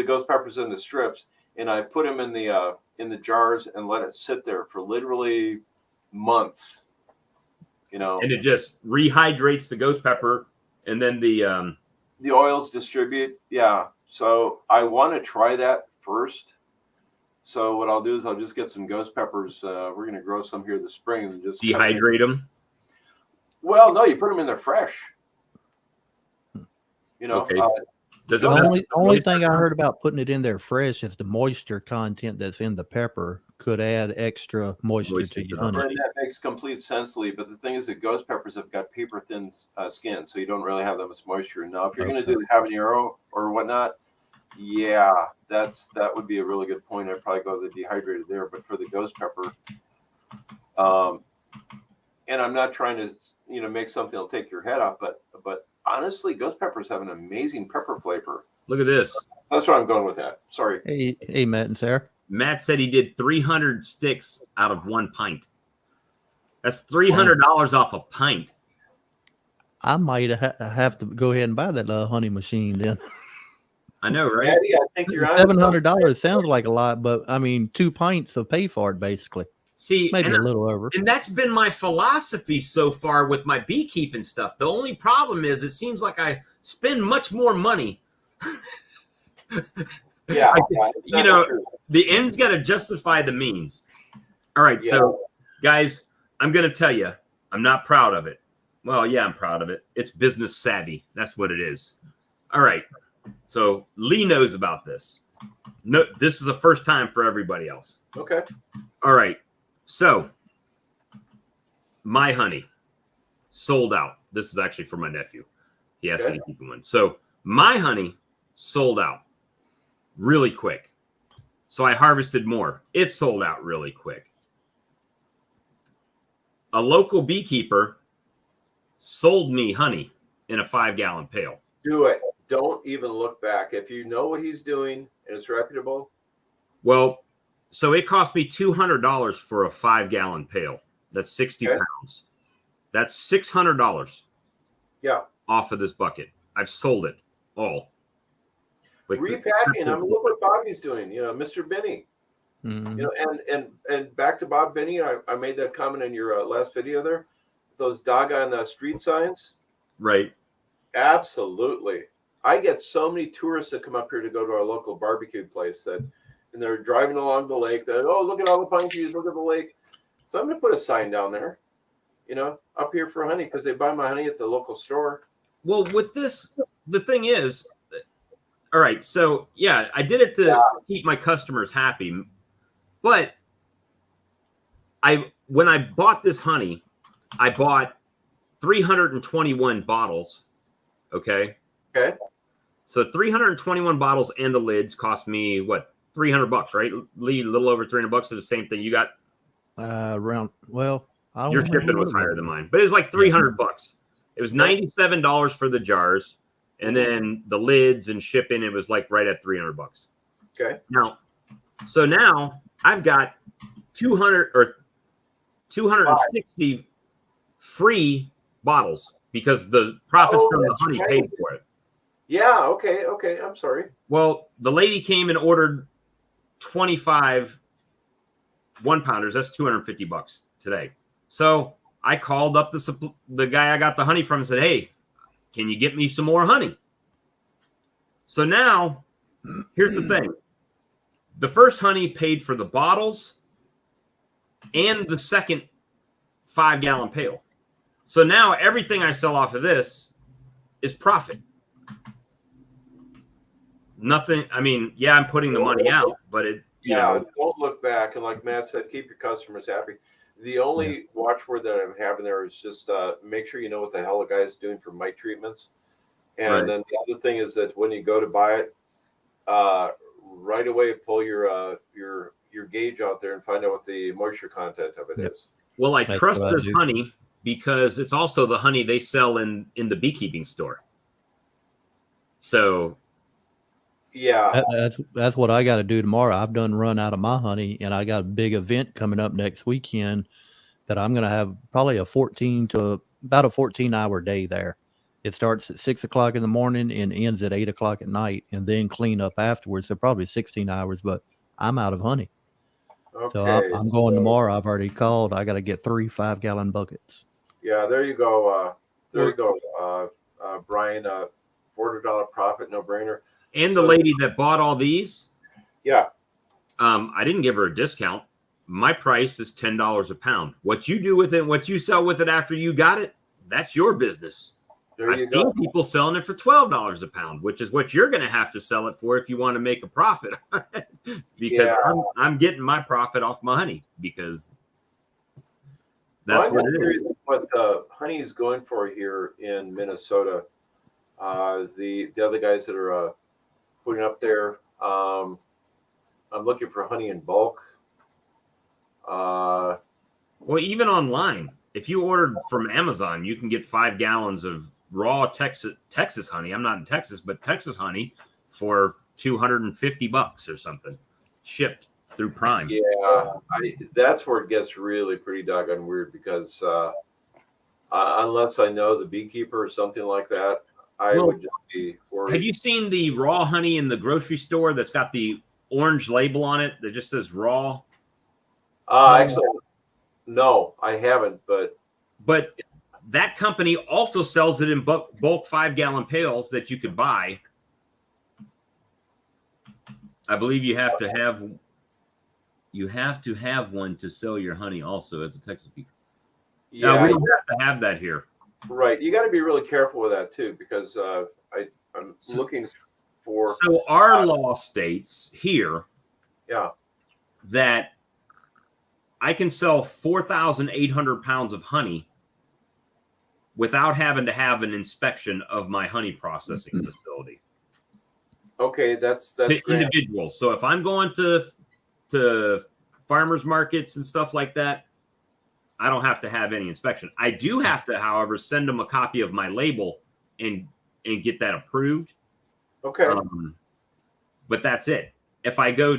ghost peppers into strips and I put them in the jars and let it sit there for literally months. And it just rehydrates the ghost pepper, and then the oils distribute. Yeah. So I want to try that first. So what I'll do is I'll just get some ghost peppers. We're going to grow some here this spring and just dehydrate them. Well, no, you put them in there fresh. Okay. The only thing I heard about putting it in there fresh is the moisture content that's in the pepper could add extra moisture to your honey. And that makes complete sense, Lee. But the thing is that ghost peppers have got paper thin skin, so you don't really have that much moisture. Now, if you're going to do habanero or whatnot, yeah, that would be a really good point. I'd probably go the dehydrated there. But for the ghost pepper, and I'm not trying to make something that'll take your head off, but honestly, ghost peppers have an amazing pepper flavor. Look at this. That's where I'm going with that. Sorry. Hey, Matt and Sarah. Matt said he did 300 sticks out of 1 pint. That's $300 off a pint. I might have to go ahead and buy that honey machine then. I know, right? Eddie, I think you're $700 sounds like a lot, but I mean, 2 pints will pay for it basically. See, maybe a little over. And that's been my philosophy so far with my beekeeping stuff. The only problem is it seems like I spend much more money. Yeah. The end's got to justify the means. All right. Yeah. So, guys, I'm going to tell you, I'm not proud of it. Well, yeah, I'm proud of it. It's business savvy. That's what it is. All right. So Lee knows about this. No, this is the first time for everybody else. Okay. All right. So my honey sold out. This is actually for my nephew. He asked me to keep one. So my honey sold out really quick. So I harvested more. It sold out really quick. A local beekeeper sold me honey in a 5-gallon pail. Do it. Don't even look back. If you know what he's doing and it's reputable. Well, so it cost me $200 for a 5-gallon pail. That's 60 pounds. That's $600. Yeah. Off of this bucket. I've sold it all. But repacking. I mean, look what Bobby's doing. Mr. Benny. Mm-hmm. And back to Bob Benny. I made that comment in your last video there. Those doggone street signs. Right. Absolutely. I get so many tourists that come up here to go to our local barbecue place and they're driving along the lake. Look at all the pine trees. Look at the lake. So I'm going to put a sign down there, up here for honey because they buy my honey at the local store. Well, with this, the thing is, all right. So yeah, I did it to keep my customers happy, but when I bought this honey, I bought 321 bottles. Okay. Okay. So 321 bottles and the lids cost me what, $300, right? Lee, a little over $300 is the same thing you got. Around, well, I don't Your remember shipping what was it higher than mine, but it's like $300. It was Okay. $97 for the jars, and then the lids and shipping, it was like right at $300. Okay. Now, so now I've got 200 or 260 free bottles because the profits from the that's honey right. paid for it. Yeah. Okay. Okay. I'm sorry. Well, the lady came and ordered 25 1-pounders. That's $250 today. So I called up the guy I got the honey from and said, "Hey, can you get me some more honey?" So now, here's the thing. The first honey paid for the bottles and the second 5-gallon pail. So now everything I sell off of this is profit. Nothing. I mean, yeah, I'm putting the money out, but it, don't look back. And like Matt said, keep your customers happy. The only watchword that I'm having there is just make sure you know what the hell the guy's doing for mite treatments. And then the other thing is that when you go to buy it, right away pull your gauge out there and find out what the moisture content of it is. Well, I trust this honey because it's also the honey they sell in the beekeeping store. So yeah, that's what I got to do tomorrow. I've done run out of my honey, and I got a big event coming up next weekend that I'm going to have probably about a 14-hour day there. It starts at 6 o'clock in the morning and ends at 8 o'clock at night, and then clean up afterwards. So probably 16 hours, but I'm out of honey. okay. So I'm going tomorrow. I've already called. I got to get 3 5-gallon buckets. Yeah, there you go. You go, Brian. $400 profit, no brainer. And the lady that bought all these, yeah, I didn't give her a discount. My price is $10 a pound. What you do with it, what you sell with it after you got it, that's your business. I've seen people selling it for $12 a pound, which is what you're going to have to sell it for if you want to make a profit. Because I'm getting my profit off my honey because that's what it is. What honey is going for here in Minnesota, the other guys that are putting up there, I'm looking for honey in bulk. Well, even online, if you ordered from Amazon, you can get 5 gallons of raw Texas honey. I'm not in Texas, but Texas honey for $250 or something, shipped through Prime. Yeah, that's where it gets really pretty doggone weird because unless I know the Beekeeper or something like that, I would just be worried. Have you seen the raw honey in the grocery store that's got the orange label on it that just says raw? Actually, no, I haven't. But that company also sells it in bulk 5-gallon pails that you could buy. I believe you have to have one to sell your honey also as a Texas Beekeeper. Yeah, we don't have to have that here. Right. You got to be really careful with that too, because I'm looking for. So our law states here, that I can sell 4,800 pounds of honey without having to have an inspection of my honey processing facility. Okay, that's to individuals. So if I'm going to farmers markets and stuff like that, I don't have to have any inspection. I do have to, however, send them a copy of my label and get that approved. Okay. But that's it. If I go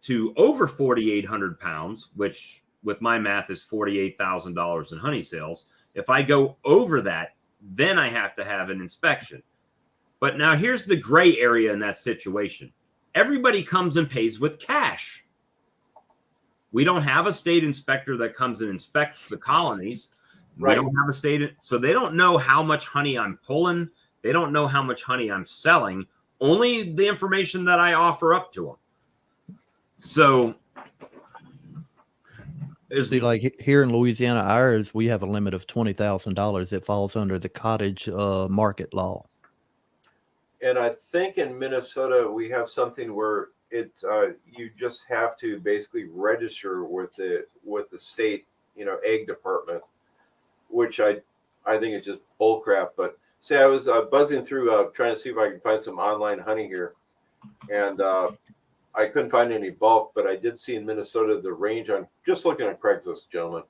to over 4,800 pounds, which with my math is $48,000 in honey sales, if I go over that, then I have to have an inspection. But now here's the gray area in that situation. Everybody comes and pays with cash. We don't have a state inspector that comes and inspects the colonies. Right. We don't have a state, so they don't know how much honey I'm pulling. They don't know how much honey I'm selling. Only the information that I offer up to them. So, see, like here in Louisiana, ours, we have a limit of $20,000 that falls under the cottage market law. And I think in Minnesota we have something where it you just have to basically register with the state, egg department, which I I think it's just bull crap. But see, I was buzzing through trying to see if I can find some online honey here, and I couldn't find any bulk, but I did see in Minnesota the range on just looking at Craigslist, gentlemen.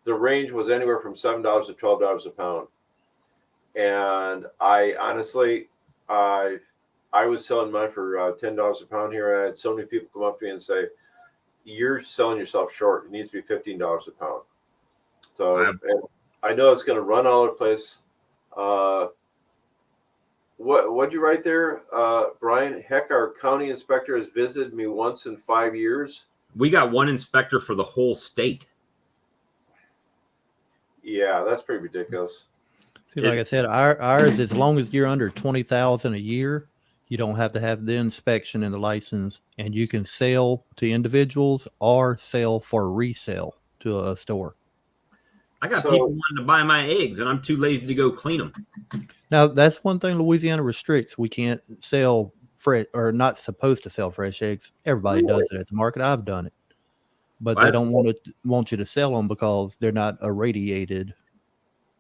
The range was anywhere from $7 to $12 a pound, and I honestly, I was selling mine for $10 a pound here. I had so many people come up to me and say, "You're selling yourself short. It needs to be $15 a pound." So I know it's going to run all over the place. What'd you write there, Brian? Heck, our county inspector has visited me once in 5 years. We got one inspector for the whole state. Yeah, that's pretty ridiculous. See, like I said, ours, as long as you're under 20,000 a year, you don't have to have the inspection and the license, and you can sell to individuals or sell for resale to a store. I got people wanting to buy my eggs, and I'm too lazy to go clean them. Now, that's one thing Louisiana restricts. We can't sell fresh, or not supposed to sell fresh eggs. Everybody does it at the market. I've done it, but they don't want you to sell them because they're not irradiated.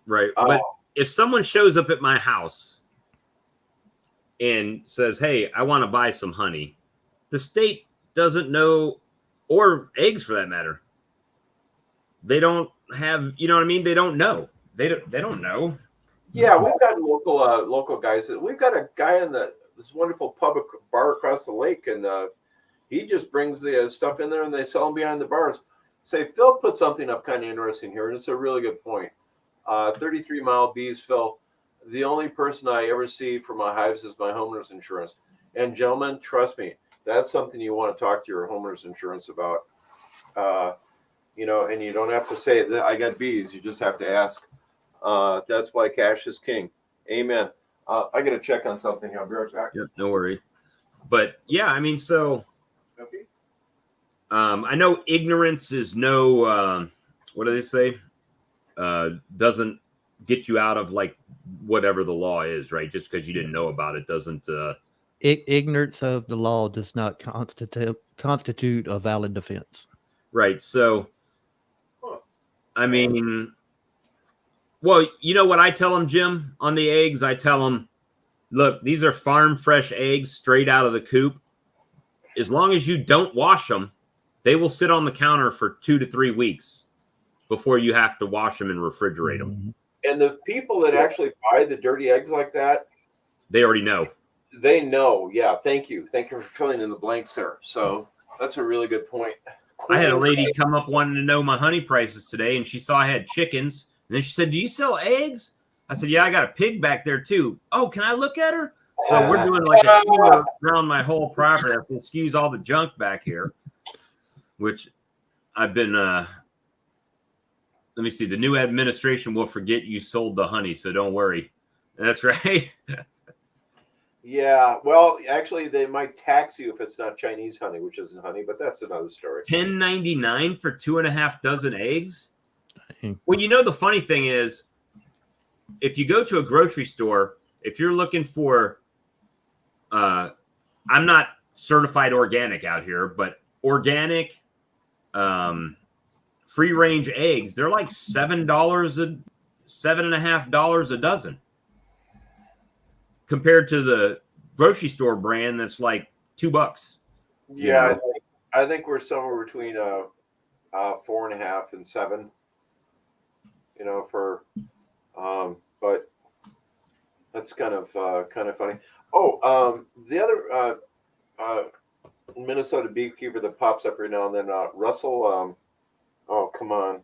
Right. But if someone shows up at my house and says, "Hey, I want to buy some honey," the state doesn't know, or eggs for that matter. They don't have, you know what I mean? They don't know. They don't know. Yeah, we've got local guys. We've got a guy in this wonderful bar across the lake, and he just brings the stuff in there, and they sell them behind the bars. Say, Phil put something up kind of interesting here, and it's a really good point. 33-mile bees, Phil. The only person I ever see for my hives is my homeowner's insurance. And gentlemen, trust me, that's something you want to talk to your homeowner's insurance about. And you don't have to say that I got bees. You just have to ask. That's why cash is king. Amen. I got to check on something here. I'll be right back. Yeah, no worry. But yeah, I mean, so I know ignorance is no, what do they say? Doesn't get you out of like whatever the law is, right? Just because you didn't know about it doesn't. Ignorance of the law does not constitute a valid defense. Right. So, I mean, well, you know what I tell them, Jim, on the eggs? I tell them, look, these are farm fresh eggs straight out of the coop. As long as you don't wash them, they will sit on the counter for 2 to 3 weeks before you have to wash them and refrigerate them. And the people that actually buy the dirty eggs like that, they already know. They know. Yeah. Thank you. Thank you for filling in the blanks there. So that's a really good point. I had a lady come up wanting to know my honey prices today, and she saw I had chickens. And then she said, "Do you sell eggs?" I said, "Yeah, I got a pig back there too." "Oh, can I look at her?" So we're doing like a tour around my whole property. I have to excuse all the junk back here, which I've been, let me see. The new administration will forget you sold the honey, so don't worry. That's right. Yeah, well, actually, they might tax you if it's not Chinese honey, which isn't honey, but that's another story. $10.99 for 2.5 dozen eggs. Well, you know, the funny thing is, if you go to a grocery store, if you're looking for, I'm not certified organic out here, but organic, free range eggs, they're like $7.50 a dozen. Compared to the grocery store brand, that's like $2. Yeah, I think we're somewhere between 4.5 and 7. But that's kind of funny. Oh, the other Minnesota beekeeper that pops up every now and then, Russell. Oh, come on,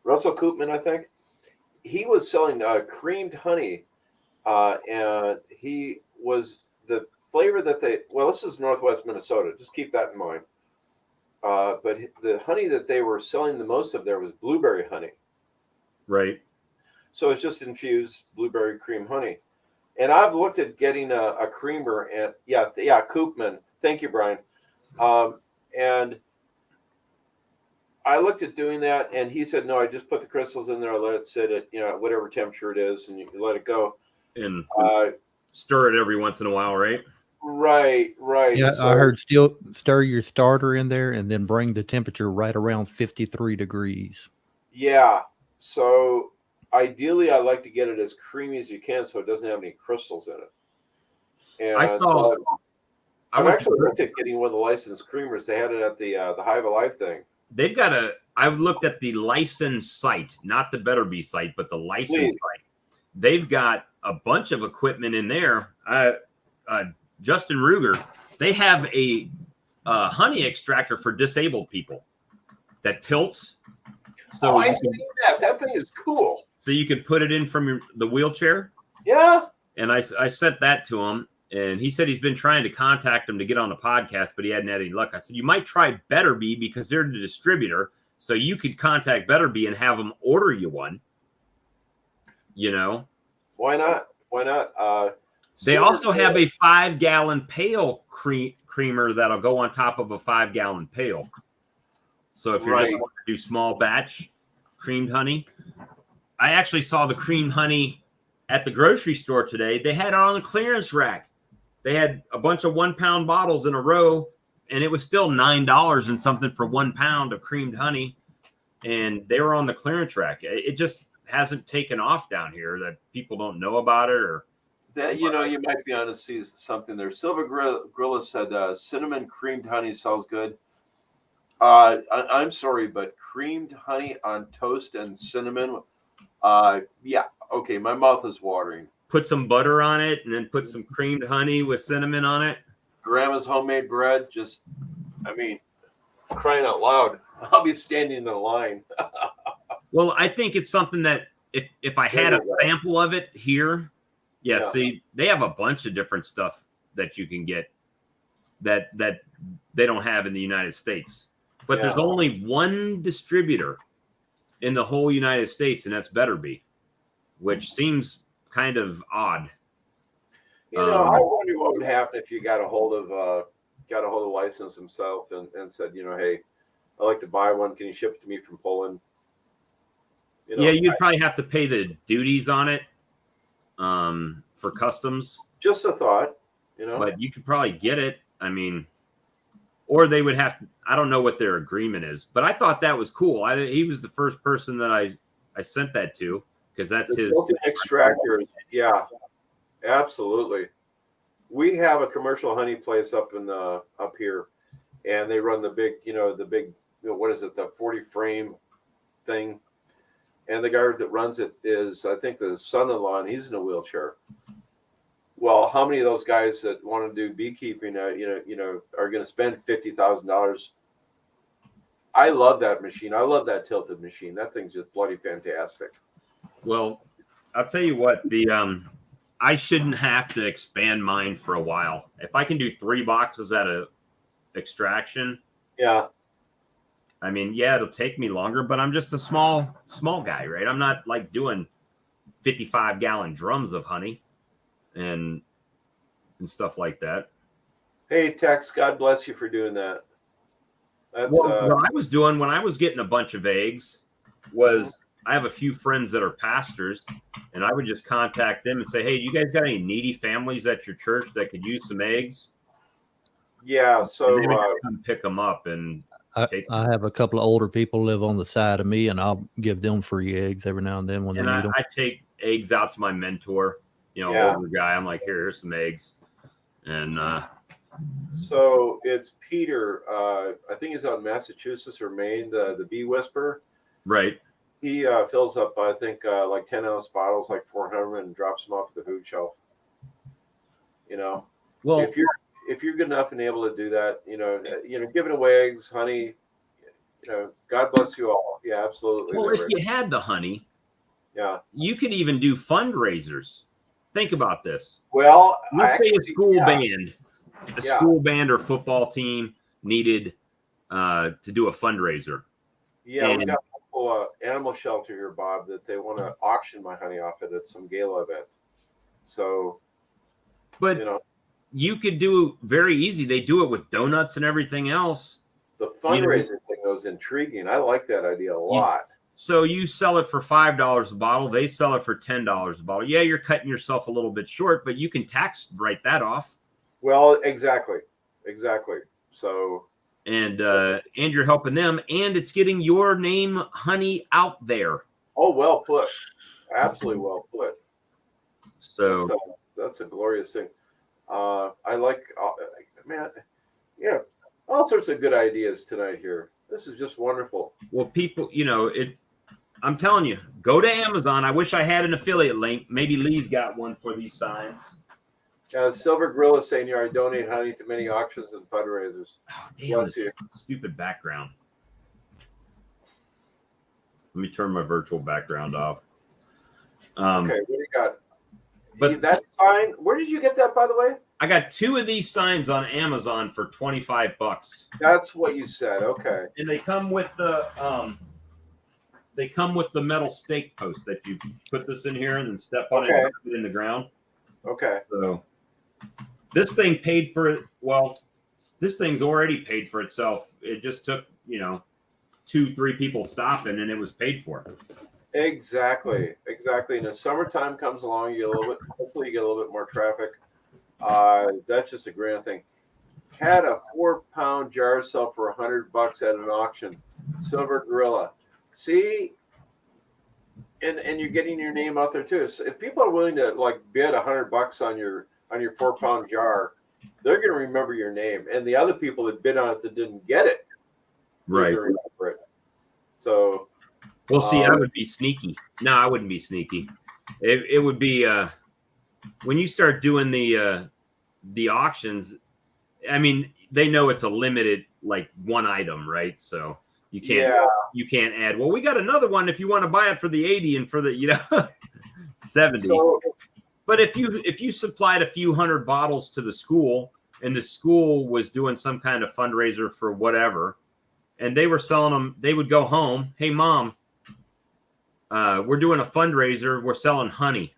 Russell Koopman, I think he was selling creamed honey. And he was the flavor that this is Northwest Minnesota. Just keep that in mind. But the honey that they were selling the most of there was blueberry honey. Right. So it's just infused blueberry cream honey. And I've looked at getting a creamer, and yeah, Koopman. Thank you, Brian. And I looked at doing that, and he said, no, I just put the crystals in there. I let it sit at, whatever temperature it is, and you let it go. And stir it every once in a while, right? Right. Yeah, so, I heard stir your starter in there and then bring the temperature right around 53 degrees. Yeah. So ideally, I like to get it as creamy as you can, so it doesn't have any crystals in it. And I saw. so I I've went actually to, looked at getting one of the licensed creamers. They had it at the Hive Alive thing. they've got a. I looked at the licensed site, not the Better Be site, but the licensed site. They've got a bunch of equipment in there. Justin Ruger, they have a honey extractor for disabled people that tilts. So I see that. That thing is cool. So you can put it in from the wheelchair. Yeah. And I sent that to him, and he said he's been trying to contact him to get on the podcast, but he hadn't had any luck. I said, you might try Better Be because they're the distributor. So you could contact Better Be and have them order you one. You know? Why not? Why not? They also have a 5-gallon pail creamer that'll go on top of a 5-gallon pail. So if you're just wanting to do small batch creamed honey, I actually saw the creamed honey at the grocery store today. They had it on the clearance rack. They had a bunch of 1-pound bottles in a row, and it was still $9 and something for 1 pound of creamed honey. And they were on the clearance rack. It just hasn't taken off down here that people don't know about it, or that, you might be on to see something there. Silver Grilla said cinnamon creamed honey sounds good. I'm sorry, but creamed honey on toast and cinnamon. Yeah, okay, my mouth is watering. Put some butter on it and then put some creamed honey with cinnamon on it. Grandma's homemade bread, crying out loud. I'll be standing in a line. Well, I think it's something that if I had a sample of it here, see, they have a bunch of different stuff that you can get that they don't have in the United States. But there's only one distributor in the whole United States, and that's Better Be, which seems kind of odd. I wonder what would happen if you got a hold of license himself and said, hey, I'd like to buy one. Can you ship it to me from Poland? You'd probably have to pay the duties on it for customs. Just a thought, But you could probably get it. I mean, or they would have to, I don't know what their agreement is, but I thought that was cool. He was the first person that I sent that to, because that's his extractor. Yeah, absolutely. We have a commercial honey place up here, and they run the big, what is it, the 40 frame thing. And the guy that runs it is, I think, the son-in-law, and he's in a wheelchair. Well, how many of those guys that want to do beekeeping, are going to spend $50,000? I love that machine. I love that tilted machine. That thing's just bloody fantastic. Well, I'll tell you what, I shouldn't have to expand mine for a while. If I can do 3 boxes at a extraction, I mean, it'll take me longer, but I'm just a small guy, right? I'm not like doing 55-gallon drums of honey and stuff like that. Hey, Tex, God bless you for doing that. That's what I was doing when I was getting a bunch of eggs was, I have a few friends that are pastors, and I would just contact them and say, hey, you guys got any needy families at your church that could use some eggs? Yeah, so they would come pick them up and take them. I have a couple of older people live on the side of me, and I'll give them free eggs every now and then when they need them. I take eggs out to my mentor, older guy. I'm like, here's some eggs. And so it's Peter. I think he's out in Massachusetts or Maine, the Bee Whisperer. Right. He fills up, I think, like 10-ounce bottles, like 400, and drops them off the food shelf. Well, if you're good enough and able to do that, giving away eggs, honey, God bless you all. Yeah, absolutely. Well, if you had the honey, you could even do fundraisers. Think about this. Well, let's say a school band or football team needed to do a fundraiser. Yeah, we got a animal shelter here, Bob, that they want to auction my honey off at some gala event. So, but you could do very easy. They do it with donuts and everything else. The fundraising thing was intriguing. I like that idea a lot. So you sell it for $5 a bottle. They sell it for $10 a bottle. Yeah, you're cutting yourself a little bit short, but you can tax write that off. Well, exactly. So, and you're helping them, and it's getting your name, honey, out there. Oh, well put. Absolutely well put. So That's a glorious thing. I like, man, yeah, all sorts of good ideas tonight here. This is just wonderful. well, people, I'm telling you, go to Amazon. I wish I had an affiliate link. Maybe Lee's got one for these signs. Silver Grill is saying here, I donate honey to many auctions and fundraisers. Oh, damn, Bless you. stupid background. Let me turn my virtual background off. Okay, what do you got? But that sign, where did you get that, by the way? I got 2 of these signs on Amazon for $25. That's what you said. Okay. And they come with the metal stake post that you put this in here and then step on it and put it in the ground. Okay. So this thing paid for it. Well, this thing's already paid for itself. It just took, 2-3 people stopping and it was paid for. Exactly. And as summertime comes along, hopefully you get a little bit more traffic. That's just a grand thing. Had a 4-pound jar sell for $100 at an auction. Silver Gorilla. See, and you're getting your name out there too. So if people are willing to bid $100 on your 4-pound jar, they're going to remember your name. And the other people that bid on it that didn't get it, right? Remember it. So, well, see, I would be sneaky. No, I wouldn't be sneaky. It would be when you start doing the auctions. I mean, they know it's a limited one item, right? So you can't add. Well, we got another one if you want to buy it for the 80 and for the 70. So, but if you supplied a few hundred bottles to the school and the school was doing some kind of fundraiser for whatever, and they were selling them, they would go home. Hey, Mom, we're doing a fundraiser. We're selling honey.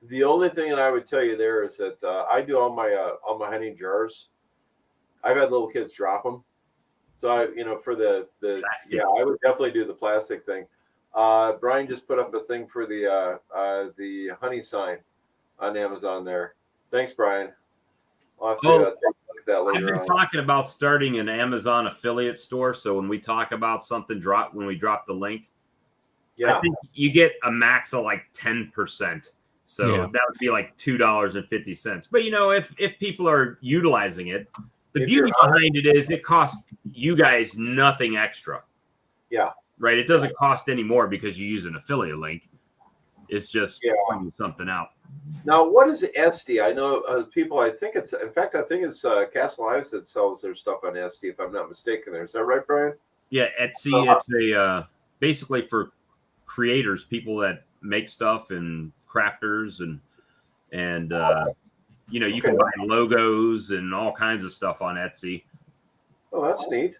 The only thing that I would tell you there is that I do all my honey jars. I've had little kids drop them, so I for the plastic. I would definitely do the plastic thing. Brian just put up a thing for the honey sign on Amazon there. Thanks, Brian. I'll have to take a look at that later on. I've been talking about starting an Amazon affiliate store, so when we talk about something when we drop the link, I think you get a max of 10%. So that would be $2.50. But if people are utilizing it, the beauty behind it is it costs you guys nothing extra. Yeah. Right. It doesn't cost any more because you use an affiliate link. It's just pointing something out. Now, what is SD? I know people. I think it's Castle Ives that sells their stuff on SD. If I'm not mistaken, there is that right, Brian? Yeah, Etsy. It's a basically for creators, people that make stuff and crafters and you can buy logos and all kinds of stuff on Etsy. Oh, that's neat.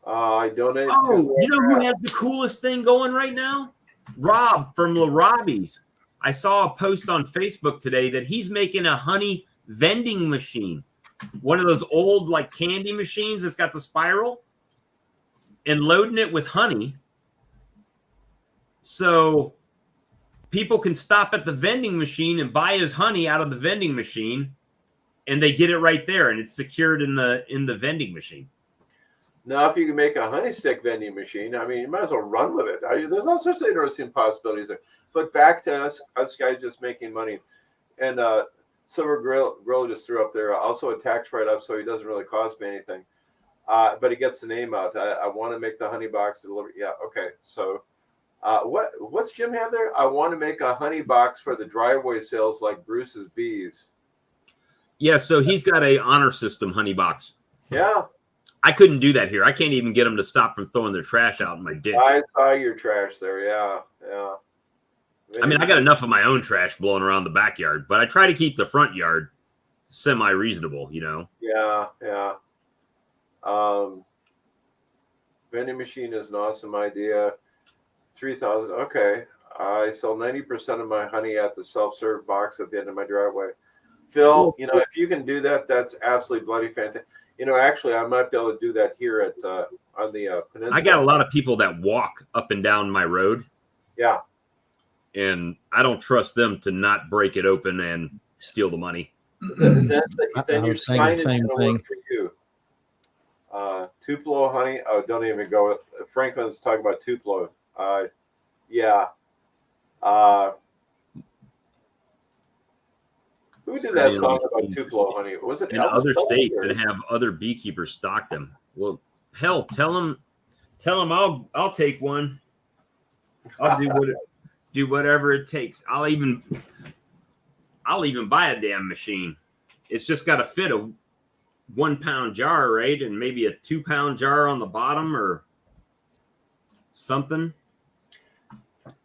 I donate. You know who has the coolest thing going right now? Rob from La Robbie's. I saw a post on Facebook today that he's making a honey vending machine. One of those old candy machines that's got the spiral, and loading it with honey. So people can stop at the vending machine and buy his honey out of the vending machine, and they get it right there, and it's secured in the vending machine. Now, if you can make a honey stick vending machine, I mean, you might as well run with it. There's all sorts of interesting possibilities there. But back to us guys just making money. And Silver Grill just threw up there also a tax write-up, so he doesn't really cost me anything. But he gets the name out. I want to make the honey box delivery. Yeah, okay. So what's Jim have there? I want to make a honey box for the driveway sales like Bruce's Bees. Yeah, so he's got a honor system honey box. Yeah. I couldn't do that here. I can't even get them to stop from throwing their trash out in my ditch. I saw your trash there. Yeah. I mean, I got enough of my own trash blowing around the backyard, but I try to keep the front yard semi-reasonable, Yeah. Vending machine is an awesome idea. 3,000. Okay. I sell 90% of my honey at the self-serve box at the end of my driveway. Phil, if you can do that, that's absolutely bloody fantastic. Actually, I might be able to do that here on the peninsula. I got a lot of people that walk up and down my road. Yeah. And I don't trust them to not break it open and steal the money. Then your sign is same going to thing work for you. Tupelo honey. Oh, don't even go with Franklin's talking about Tupelo. Yeah. Uh, who did that song about Tupelo honey? Was it in Elvis other Presley states or- and have other beekeepers stock them? Well, hell, tell them I'll take one. I'll do whatever it takes. I'll even buy a damn machine. It's just got to fit a 1 pound jar, right? And maybe a 2 pound jar on the bottom or something.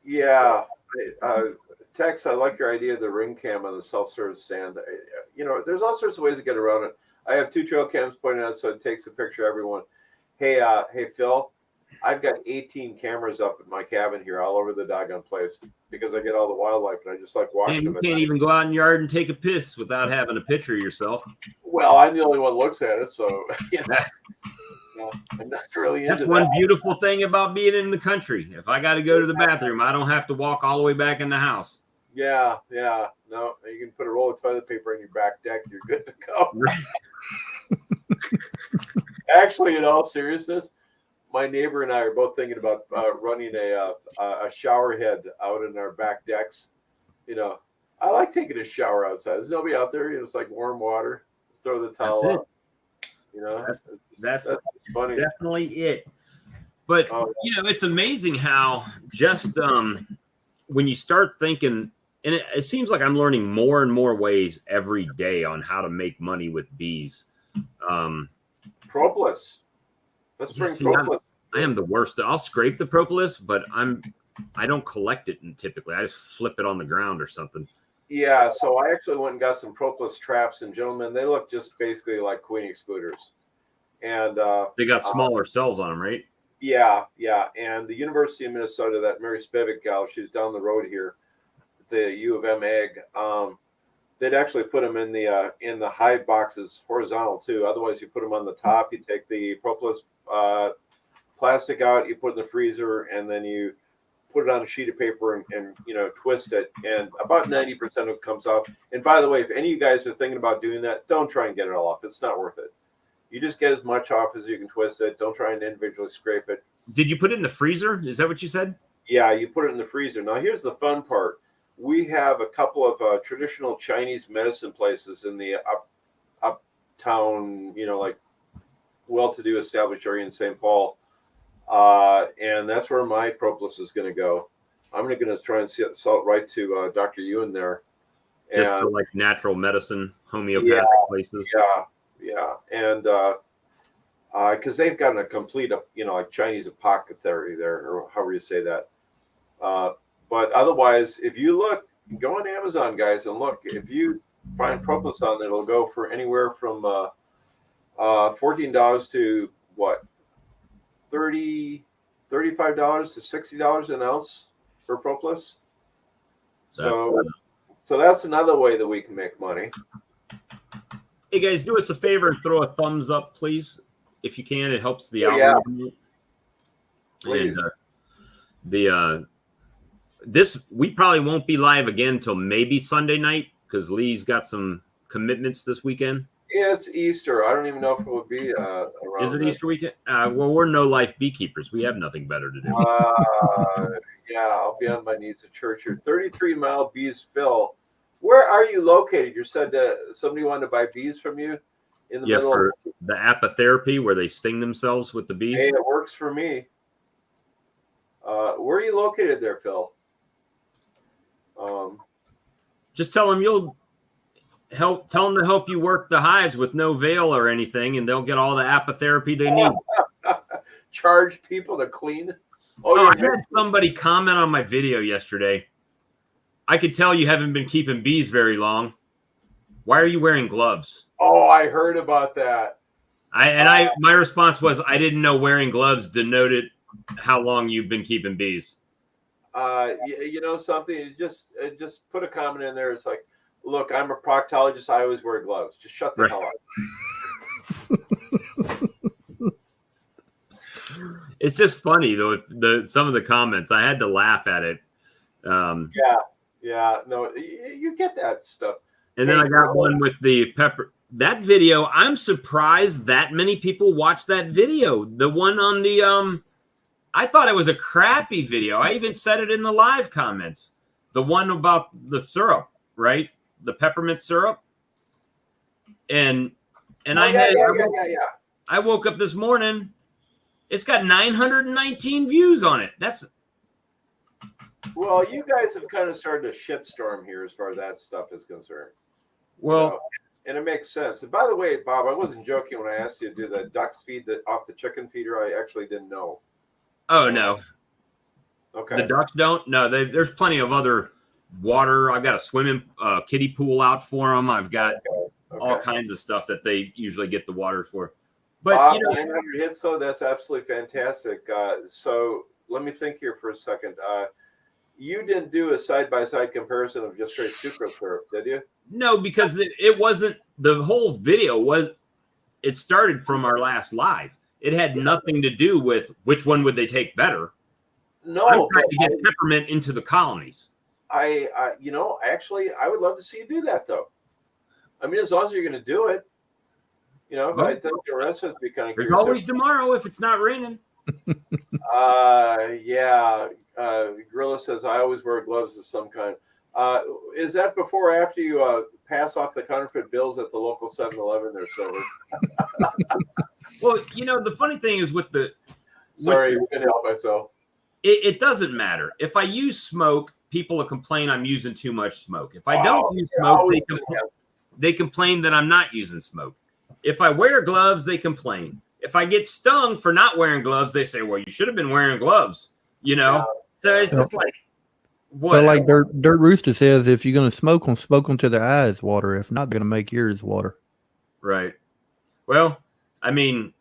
Yeah. Tex, I like your idea of the ring cam on the self-serve stand. You know, there's all sorts of ways to get around it. I have 2 trail cams pointed out, so it takes a picture of everyone. Hey, Phil, I've got 18 cameras up at my cabin here all over the doggone place because I get all the wildlife and I just like watching And you them. can't even go out in the yard and take a piss without having a picture of yourself. Well, I'm the only one who looks at it, so you know, I'm not really into That's one that. beautiful thing about being in the country. If I got to go to the bathroom, I don't have to walk all the way back in the house. Yeah. No, you can put a roll of toilet paper on your back deck. You're good to go. Actually, in all seriousness, my neighbor and I are both thinking about running a shower head out in our back decks. You know, I like taking a shower outside. There's nobody out there. It's like warm water. Throw the towel out. You know, that's funny. Definitely it. But you know, it's amazing how just when you start thinking, and it seems like I'm learning more and more ways every day on how to make money with bees. Propolis. Let's bring propolis. I am the worst. I'll scrape the propolis, but I don't collect it typically. I just flip it on the ground or something. Yeah, so I actually went and got some propolis traps, and gentlemen, they look just basically like queen excluders. And they got smaller cells on them, right? Yeah. And the University of Minnesota, that Mary Spivak gal, she's down the road here, the U of M Ag. They'd actually put them in the hive boxes horizontal too. Otherwise, you put them on the top. You take the propolis plastic out, you put it in the freezer, and then you put it on a sheet of paper and you know, twist it, and about 90% of it comes off. And by the way, if any of you guys are thinking about doing that, don't try and get it all off. It's not worth it. You just get as much off as you can twist it. Don't try and individually scrape it. Did you put it in the freezer? Is that what you said? Yeah, you put it in the freezer. Now, here's the fun part. We have a couple of traditional Chinese medicine places in the uptown, you know, like well-to-do established area in St. Paul. And that's where my propolis is going to go. I'm going to try and sell it right to Dr. Ewan there. Just to like natural medicine, homeopathic places. Yeah. And because they've got a complete, you know, like Chinese apothecary there, or however you say that. But otherwise, if you look, go on Amazon, guys, and look. If you find propolis on there, it'll go for anywhere from $14 to what? $35 to $60 an ounce for propolis. So that's another way that we can make money. Hey guys, do us a favor and throw a thumbs up, please, if you can. It helps the algorithm. Please. And we probably won't be live again until maybe Sunday night because Lee's got some commitments this weekend. Yeah, it's Easter. I don't even know if it would be around. Is it Easter weekend? Well, we're no life beekeepers. We have nothing better to do. Yeah, I'll be on my knees at church here. 33 Mile Bees, Phil. Where are you located? You said somebody wanted to buy bees from you in the middle for the apitherapy where they sting themselves with the bees. Hey, it works for me. Where are you located there, Phil? Just tell them you'll tell them to help you work the hives with no veil or anything, and they'll get all the apitherapy they need. Charge people to clean. I had somebody comment on my video yesterday. I could tell you haven't been keeping bees very long. Why are you wearing gloves? Oh, I heard about that. My response was I didn't know wearing gloves denoted how long you've been keeping bees. You know something? Just put a comment in there. It's like, look, I'm a proctologist. I always wear gloves. Just shut the hell up. It's just funny though. Some of the comments, I had to laugh at it. Yeah. No, you get that stuff. And then I got one with the pepper. That video, I'm surprised that many people watched that video. The one on the I thought it was a crappy video. I even said it in the live comments. the one about the syrup, right? The peppermint syrup. And I woke up this morning. It's got 919 views on it. That's Well, you guys have kind of started a shitstorm here as far as that stuff is concerned. well, You know, and it makes sense. And by the way, Bob, I wasn't joking when I asked you to do the ducks feed off the chicken feeder. I actually didn't know. oh no, Okay. the ducks don't. No, there's plenty of other water. I've got a swimming kiddie pool out for them. I've got all kinds of stuff that they usually get the water for. But Bob, you know, 900 hits, though, that's absolutely fantastic. So let me think here for a second. You didn't do a side-by-side comparison of just straight sucrose syrup, did you? no, because it wasn't the whole video was. It started from our last live. It had nothing to do with which one would they take better. No, I'm trying to get peppermint into the colonies. Actually, I would love to see you do that, though. I mean, as long as you're going to do it, but I think the rest of it would be kind of There's curious. always tomorrow if it's not raining. Gorilla says, I always wear gloves of some kind. Is that before or after you pass off the counterfeit bills at the local 7-Eleven there, Silver? Well, the funny thing is with the... Sorry, I couldn't help myself. It doesn't matter. If I use smoke, people will complain I'm using too much smoke. If I don't use smoke, they complain that I'm not using smoke. If I wear gloves, they complain. If I get stung for not wearing gloves, they say, well, you should have been wearing gloves, So it's just like, what? So like Dirt Rooster says, if you're going to smoke them to their eyes water. If not, they're going to make yours water. Right. Well, I mean,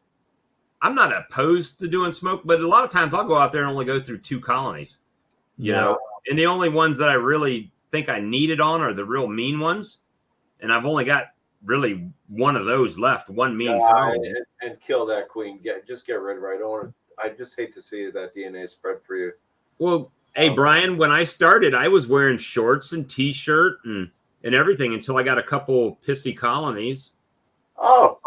I'm not opposed to doing smoke, but a lot of times I'll go out there and only go through 2 colonies, and the only ones that I really think I need it on are the real mean ones. And I've only got really one of those left, one mean colony. And kill that queen. Just get rid of her. I just hate to see that DNA spread for you. Well, hey, Brian, when I started, I was wearing shorts and T-shirt and everything until I got a couple pissy colonies. Oh,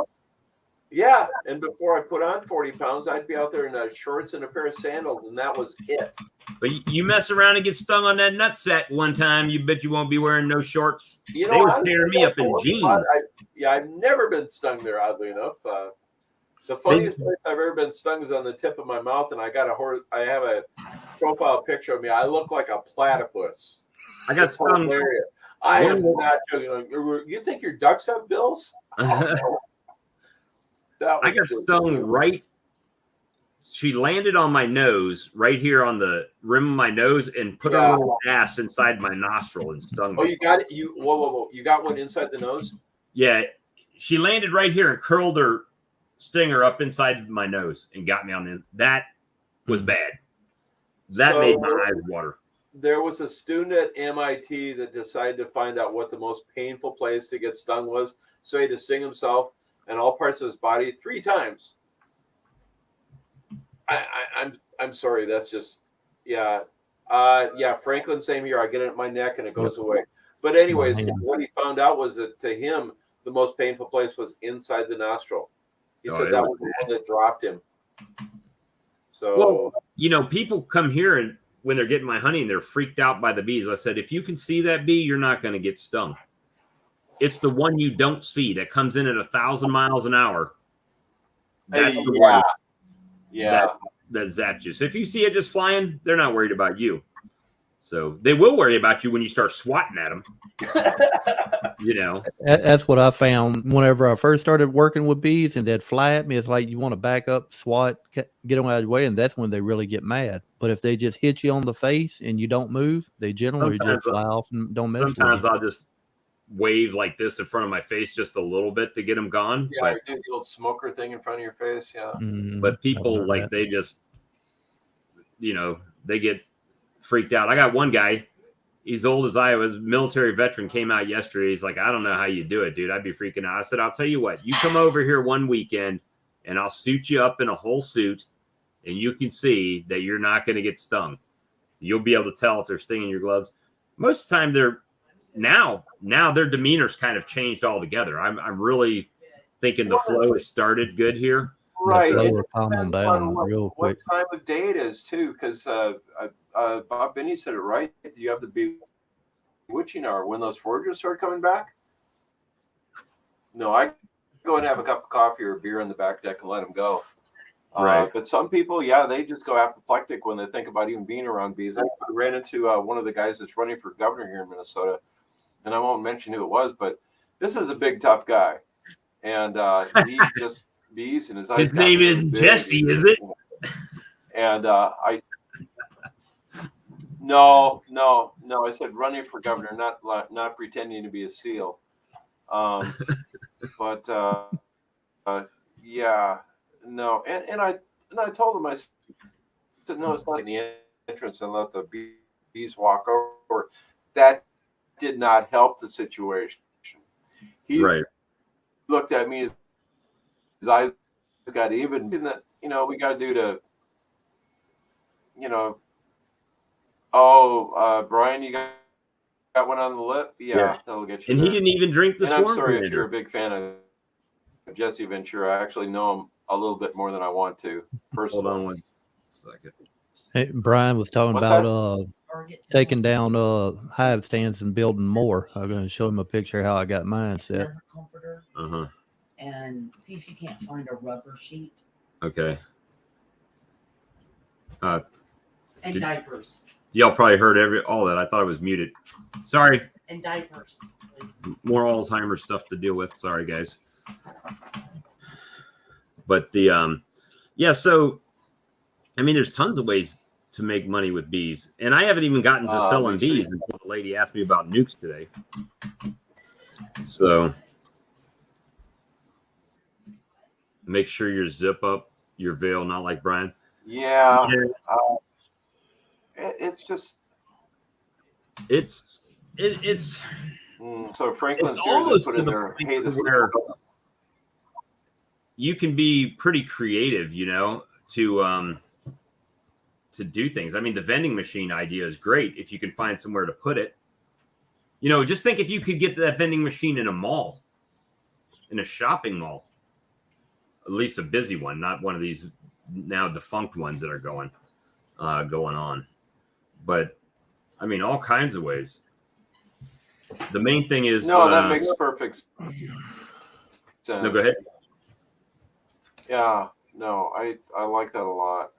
yeah. And before I put on 40 pounds, I'd be out there in shorts and a pair of sandals, and that was it. But you mess around and get stung on that nutsack one time, you bet you won't be wearing no shorts. They were tearing me up in jeans. I've never been stung there, oddly enough. The funniest place I've ever been stung is on the tip of my mouth, and I have a profile picture of me. I look like a platypus. I got stung. Hilarious. I am not joking. You think your ducks have bills? I got stung right. She landed on my nose, right here on the rim of my nose, and put her little ass inside my nostril and stung me. Oh, you got it? Whoa. You got one inside the nose? Yeah. She landed right here and curled her stinger up inside my nose and got me on this. That was bad. That made my eyes water. There was a student at MIT that decided to find out what the most painful place to get stung was. So he had to sting himself and all parts of his body 3 times. I'm sorry. That's just, Franklin, same here. I get it at my neck and it goes away. But anyways, what he found out was that to him, the most painful place was inside the nostril. He said that was the one that dropped him. So, well, people come here and when they're getting my honey and they're freaked out by the bees. I said, if you can see that bee, you're not going to get stung. It's the one you don't see that comes in at 1,000 miles an hour. That's the one. Yeah. That zaps you. So if you see it just flying, they're not worried about you. So they will worry about you when you start swatting at them. That's what I found whenever I first started working with bees, and they'd fly at me. It's like you want to back up, swat, get them out of the way, and that's when they really get mad. But if they just hit you on the face and you don't move, they generally just fly off and don't mess with you. Sometimes I'll just wave like this in front of my face just a little bit to get them gone. Yeah, I do the old smoker thing in front of your face. Yeah. But people they just, they get freaked out. I got one guy, he's old as I was, military veteran, came out yesterday. He's like, I don't know how you do it, dude. I'd be freaking out. I said, I'll tell you what, you come over here one weekend and I'll suit you up in a whole suit and you can see that you're not going to get stung. You'll be able to tell if they're stinging your gloves. Most of the time now their demeanor's kind of changed altogether. I'm really thinking the flow has started good here. Right. It depends on what time of day it is too, because Bob Binney said it right. You have to be witching hour when those foragers start coming back. No, I go and have a cup of coffee or beer on the back deck and let them go. Right. But some people, yeah, they just go apoplectic when they think about even being around bees. I ran into one of the guys that's running for governor here in Minnesota, and I won't mention who it was, but this is a big, tough guy. And he just bees, and his eyes. His name really is big. Jesse, is it? And no. I said running for governor, not pretending to be a SEAL. But yeah, no. And I told him, I said, no, it's not in the entrance, and let the bees walk over. That did not help the situation. He looked at me, his eyes got even. That, we got to do to, Brian, you got one on the lip? Yeah. That'll get you. And there. He didn't even drink the And Storm I'm sorry Commander. if you're a big fan of Jesse Ventura. I actually know him a little bit more than I want to personally. Hold on one second. Hey, Brian was talking What's about taking down hive stands and building more. I'm going to show him a picture of how I got mine set. Comforter. And see if you can't find a rubber sheet. Okay. And diapers. Y'all probably heard all that. I thought I was muted. Sorry. And diapers. Please. More Alzheimer's stuff to deal with. Sorry, guys. But so I mean, there's tons of ways to make money with bees, and I haven't even gotten to selling bees until the lady asked me about nukes today. So make sure you zip up your veil, not like Brian. Yeah. It's just it's so Franklin almost put to in the there. point Hey, this where you can be pretty creative, to do things. I mean, the vending machine idea is great if you can find somewhere to put it. Just think if you could get that vending machine in a mall, in a shopping mall, at least a busy one, not one of these now defunct ones that are going on. But I mean, all kinds of ways. The main thing is that makes perfect sense. No, go ahead. Yeah, no, I like that a lot.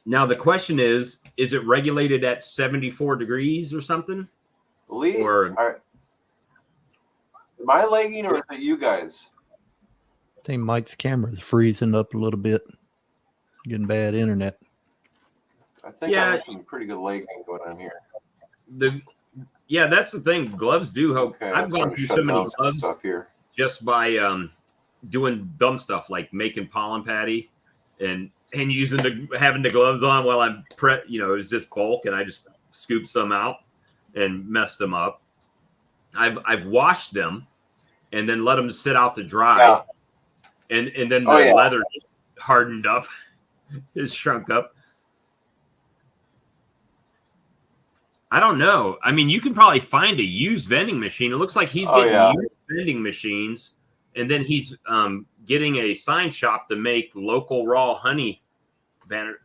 Now the question is it regulated at 74 degrees or something? Lee, am I lagging or is it you guys? I think Mike's camera is freezing up a little bit, getting bad internet. I think I have some pretty good lagging going on here. That's the thing. Gloves do help. Okay, I've gone through so many gloves stuff here just by doing dumb stuff like making pollen patty and having the gloves on while I'm it was just bulk, and I just scooped some out and messed them up. I've washed them and then let them sit out to dry, and then the leather just hardened up, it shrunk up. I don't know. I mean, you can probably find a used vending machine. It looks like he's getting used vending machines, and then he's getting a sign shop to make local raw honey banner.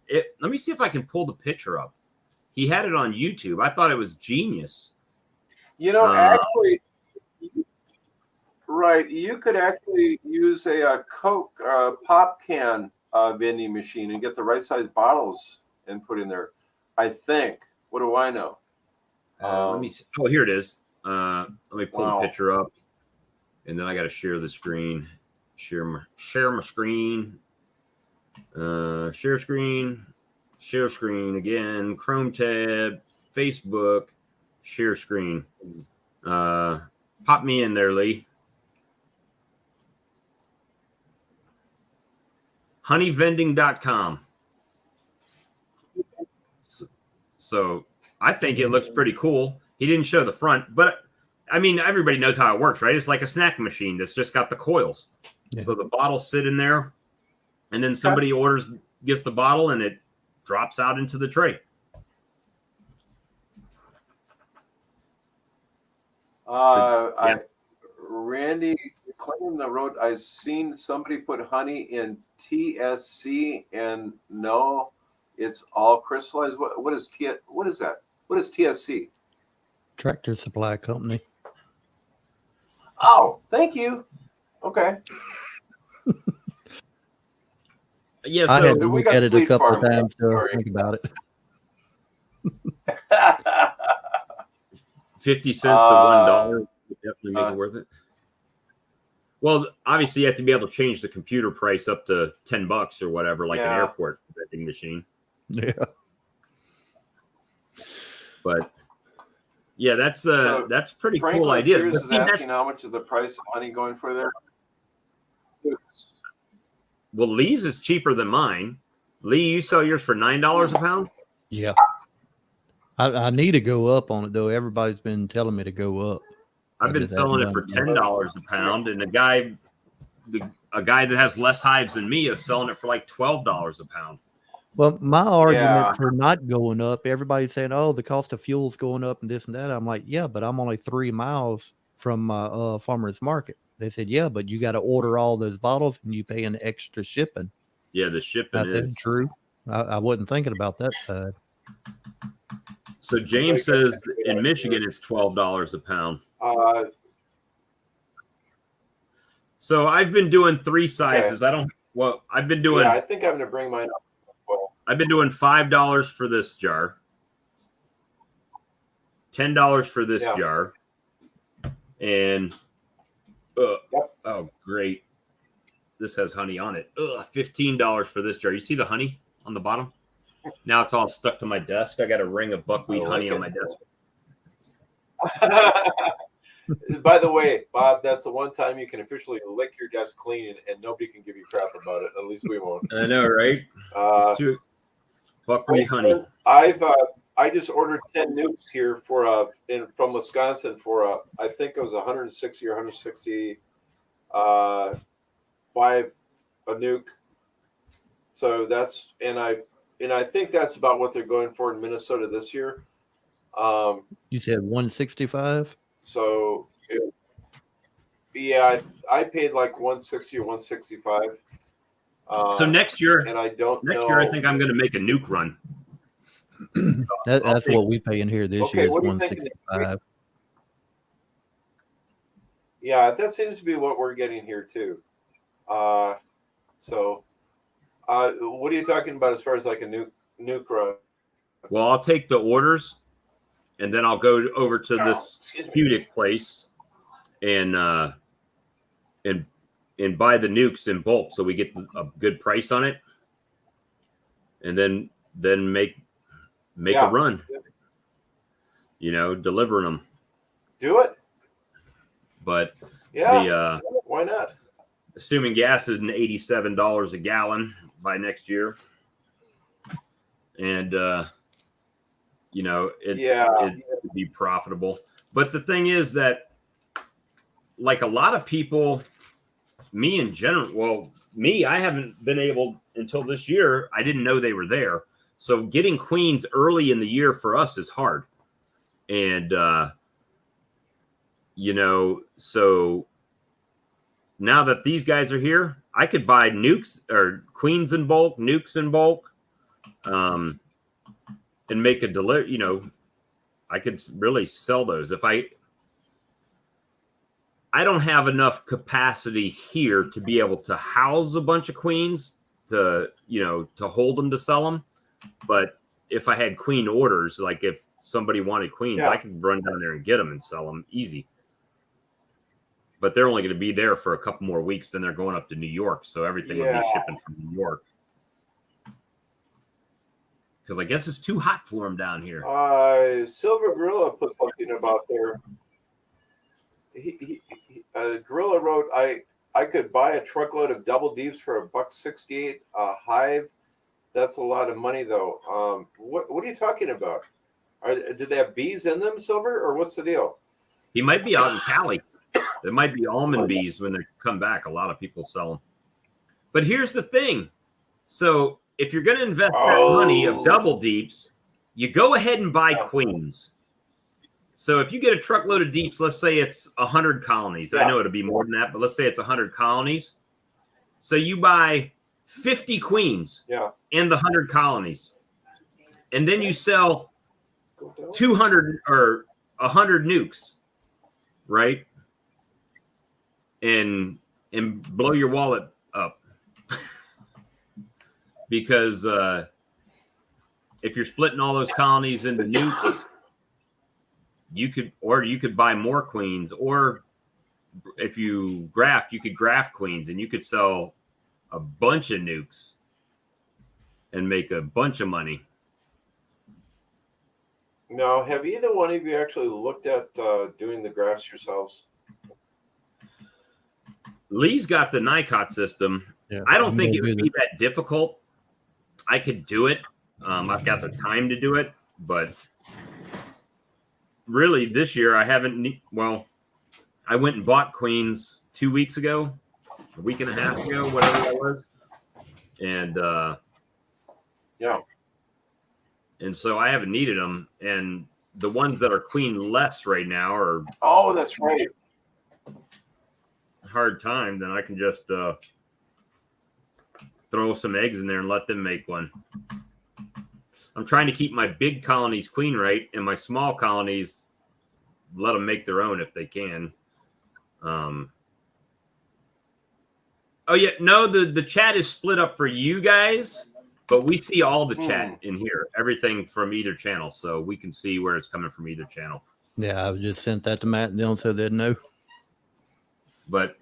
Let me see if I can pull the picture up. He had it on YouTube. I thought it was genius. Actually, right. You could actually use a Coke pop can vending machine and get the right size bottles and put in there. I think. What do I know? Let me see. Oh, here it is. Let me pull the picture up, and then I got to share the screen. Share my screen. Share screen again. Chrome tab, Facebook, share screen. Pop me in there, Lee. Honeyvending.com. So I think it looks pretty cool. He didn't show the front, but I mean, everybody knows how it works, right? It's like a snack machine that's just got the coils. Yeah. So the bottles sit in there, and then somebody gets the bottle, and it drops out into the tray. Randy Clinton wrote, I've seen somebody put honey in TSC, and no, it's all crystallized. What is that? What is TSC? Tractor Supply Company. Oh, thank you. Okay. Yeah, I had so to we look got at it a Fleet couple of Farm. times to Sorry. think about it. 50 cents to $1 would definitely make it worth it. Well, obviously you have to be able to change the computer price up to $10 or whatever, like an Yeah. airport vending machine. Yeah. But yeah, that's So, that's a pretty Franklin cool idea. Sears But is see, that's- asking how much is the price of honey going for there? well, Lee's is cheaper than mine. Lee, you sell yours for $9 a pound? Yeah. I need to go up on it though. Everybody's been telling me to go up. I've been just selling it haven't for done it. $10 a pound, and a guy that has less hives than me is selling it for like $12 a pound. Well, my argument Yeah. for not going up, everybody's saying, "Oh, the cost of fuel's going up and this and that." I'm like, "Yeah, but I'm only 3 miles from my farmer's market." They said, "Yeah, but you got to order all those bottles and you pay an extra shipping." Yeah, the shipping I said, is "True." I wasn't thinking about that side. so. James says in Michigan it's $12 a pound. So I've been doing 3 sizes. Okay. I've been doing. Yeah, I think I'm going to bring mine up. Well, I've been doing $5 for this jar, $10 for this Yeah. jar, and Yep. oh great, this has honey on it. $15 for this jar. You see the honey on the bottom? Now it's all stuck to my desk. I got a ring of buckwheat I like honey it. on my desk. By the way, Bob, that's the one time you can officially lick your desk clean and nobody can give you crap about it. At least we won't. I know, right? It's too buckwheat honey. I just ordered 10 nukes here from Wisconsin for I think it was 160 or 165 a nuke. So that's I think that's about what they're going for in Minnesota this year. You said 165? So yeah, I paid like 160 or 165. So next year, and I don't know. next year I think I'm going to make a nuke run. That's what we pay in here this Okay, year is what do you think of the- 165. Yeah, that seems to be what we're getting here too. What are you talking about as far as like a nuke run? Well, I'll take the orders, and then I'll go over to this Pudic place and buy the nukes in bulk, so we get a good price on it, and then make a run. You know, delivering them. Do it. But yeah, why not? Assuming gas is $87 a gallon by next year, and you know, it would be profitable. But the thing is that, like a lot of people, me in general, I haven't been able until this year. I didn't know they were there. So getting queens early in the year for us is hard. And, you know, so now that these guys are here, I could buy nukes or queens in bulk, nukes in bulk, and make a delivery. You know, I could really sell those. If I don't have enough capacity here to be able to house a bunch of queens to hold them to sell them. But if I had queen orders, like if somebody wanted queens, I could run down there and get them and sell them easy. But they're only going to be there for a couple more weeks. Then they're going up to New York. So everything will be shipping from New York. Because I guess it's too hot for them down here. Silver Gorilla put something about there. Gorilla wrote, I could buy a truckload of double deeps for $1.68 a hive. That's a lot of money, though. What are you talking about? Did they have bees in them, Silver, or what's the deal? He might be out in Cali. There might be almond bees when they come back. A lot of people sell them. But here's the thing. So if you're going to invest that money of double deeps, you go ahead and buy queens. So if you get a truckload of deeps, let's say it's 100 colonies. I know it'll be more than that, but let's say it's 100 colonies. So you buy 50 queens and the 100 colonies. And then you sell 200 or 100 nukes, right? And blow your wallet up. Because if you're splitting all those colonies into nukes, you could buy more queens, or if you graft, you could graft queens, and you could sell a bunch of nukes and make a bunch of money. Now, have either one of you actually looked at doing the graphs yourselves? Lee's got the NICOT system. Yeah, I don't I'm think gonna it would do be that difficult. I could do it. I've got the time to do it, but really this year I haven't. Well, I went and bought queens 2 weeks ago, a week and a half ago, whatever that was, and Yeah. and so I haven't needed them. And the ones that are queen less right now are Oh, that's right. hard time. Then I can just throw some eggs in there and let them make one. I'm trying to keep my big colonies queen right, and my small colonies let them make their own if they can. Oh yeah, no, the chat is split up for you guys, but we see all the chat in here, everything from either channel, so we can see where it's coming from either channel. Yeah, I just sent that to Matt and Dylan so they'd know. But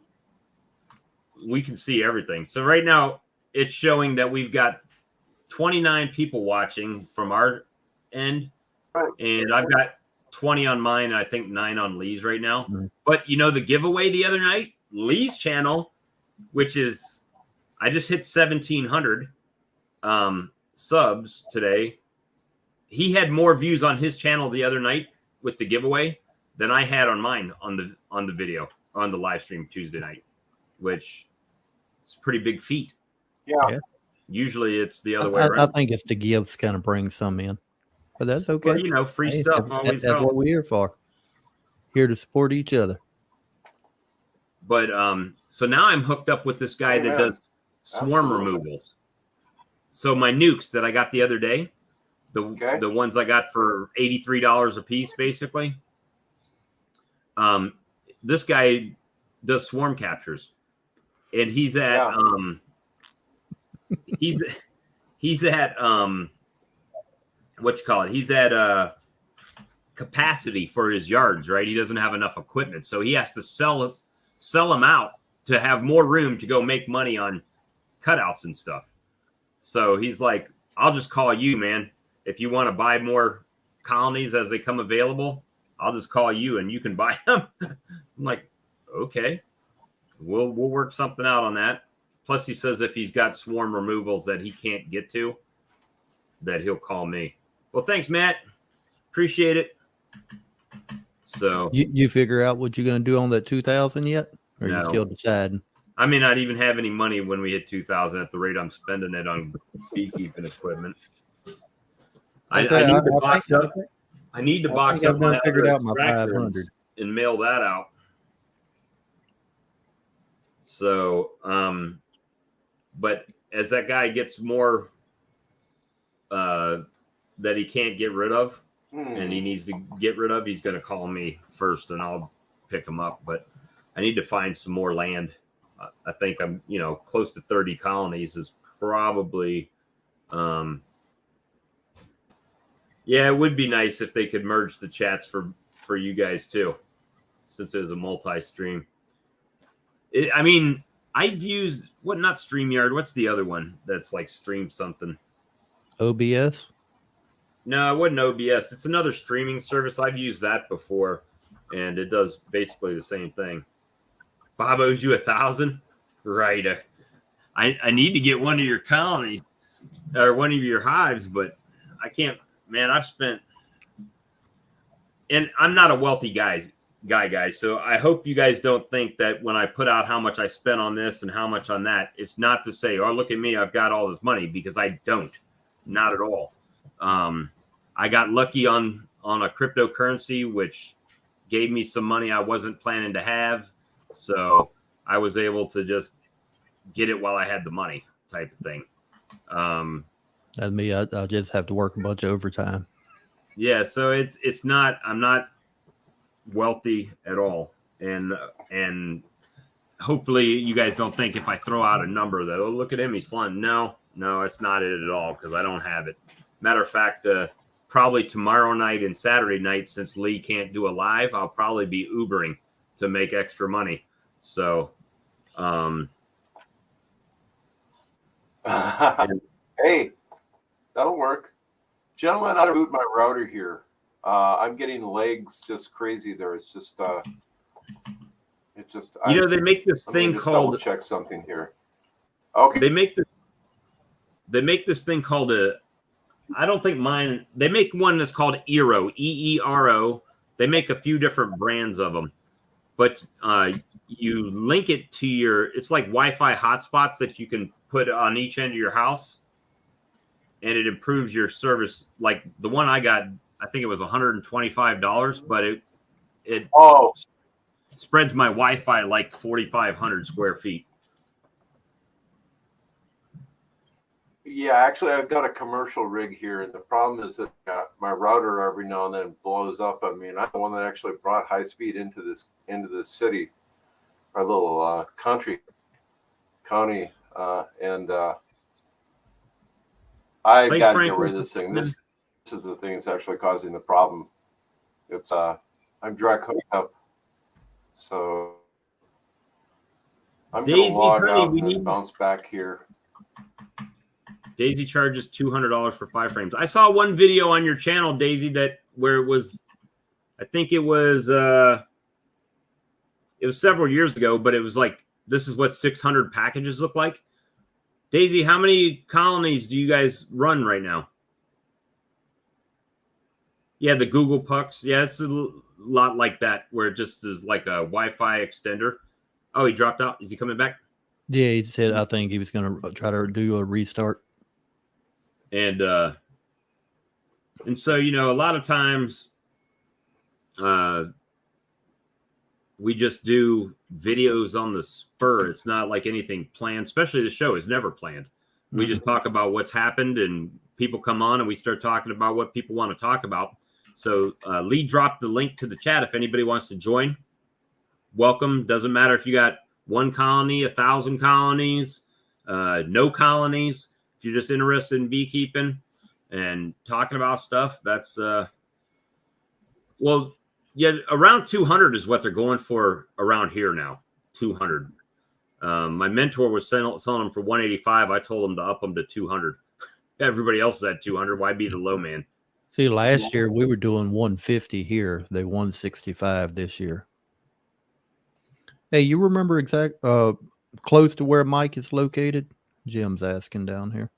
we can see everything. So right now it's showing that we've got 29 people watching from our end, and I've got 20 on mine. I think 9 on Lee's right now. Mm-hmm. But you know, the giveaway the other night, Lee's channel, which is, I just hit 1,700 subs today. He had more views on his channel the other night with the giveaway than I had on mine on the video on the live stream Tuesday night, which is a pretty big feat. Yeah. Usually it's the other way around. I think it's the gifts kind of bring some in, but that's okay. Well, you know, free stuff always that's helps. what we're here for. Here to support each other. But so now I'm hooked up with this guy that does swarm removals. So my nukes that I got the other day, the ones I got for $83 a piece, basically. This guy does swarm captures, and he's at he's at what you call it? He's at capacity for his yards, right? He doesn't have enough equipment, so he has to sell them out to have more room to go make money on cutouts and stuff. So he's like, I'll just call you, man. If you want to buy more colonies as they come available, I'll just call you and you can buy them. I'm like, okay, we'll work something out on that. Plus he says if he's got swarm removals that he can't get to, that he'll call me. Well, thanks, Matt. Appreciate it. So you figure out what you're going to do on that 2,000 yet? Or are no. you still deciding? I may not even have any money when we hit 2,000 at the rate I'm spending it on beekeeping equipment. I need to box up. I need to box up my figured out my 500 and mail that out. So, but as that guy gets more that he can't get rid of and he needs to get rid of, he's going to call me first and I'll pick him up. But I need to find some more land. I think I'm, close to 30 colonies is probably, yeah, it would be nice if they could merge the chats for you guys too, since it was a multi-stream. I mean, I've used not StreamYard. What's the other one that's like stream something? OBS? No, it wasn't OBS. It's another streaming service. I've used that before, and it does basically the same thing. Bob owes you 1,000, right? I need to get one of your colonies or one of your hives, but I can't. Man, I've spent, and I'm not a wealthy guy, guys. So I hope you guys don't think that when I put out how much I spent on this and how much on that, it's not to say, oh, look at me, I've got all this money, because I don't, not at all. I got lucky on a cryptocurrency, which gave me some money I wasn't planning to have. So I was able to just get it while I had the money, type of thing. That's me. I'll just have to work a bunch of overtime. Yeah, so it's not. I'm not wealthy at all. And hopefully you guys don't think if I throw out a number that, oh, look at him, he's flying. No, it's not it at all, because I don't have it. Matter of fact, probably tomorrow night and Saturday night, since Lee can't do a live, I'll probably be Ubering to make extra money. So, hey, that'll work. Gentlemen, I boot my router here. I'm getting legs just crazy there. It's just, they make this thing called, check something here. Okay. They make this thing called I don't think mine, they make one that's called Eero, EERO. They make a few different brands of them, but you link it to it's like Wi-Fi hotspots that you can put on each end of your house, and it improves your service. Like the one I got, I think it was $125, but it spreads my Wi-Fi like 4,500 square feet. Yeah, actually, I've got a commercial rig here, and the problem is that my router every now and then blows up. I mean, I'm the one that actually brought high speed into this city, our little county, and I got to get rid of this thing. This is the thing that's actually causing the problem. It's I'm direct hooked up, so I'm going to log out and then bounce back here. Daisy charges $200 for 5 frames. I saw one video on your channel, Daisy, where it was, I think it was several years ago, but it was like, this is what 600 packages look like. Daisy, how many colonies do you guys run right now? Yeah, the Google Pucks. Yeah, it's a lot like that, where it just is like a Wi-Fi extender. Oh, he dropped out. Is he coming back? Yeah, he said I think he was going to try to do a restart. And so, a lot of times we just do videos on the spur. It's not like anything planned, especially the show is never planned. We just talk about what's happened, and people come on and we start talking about what people want to talk about. So Lee dropped the link to the chat. If anybody wants to join, welcome. Doesn't matter if you got 1 colony, 1,000 colonies, no colonies. If you're just interested in beekeeping and talking about stuff, that's around 200 is what they're going for around here now. 200. My mentor was selling them for 185. I told him to up them to 200. Everybody else is at 200. Why be the low man? See, last year we were doing 150 here. They 165 this year. Hey, you remember close to where Mike is located? Jim's asking down here.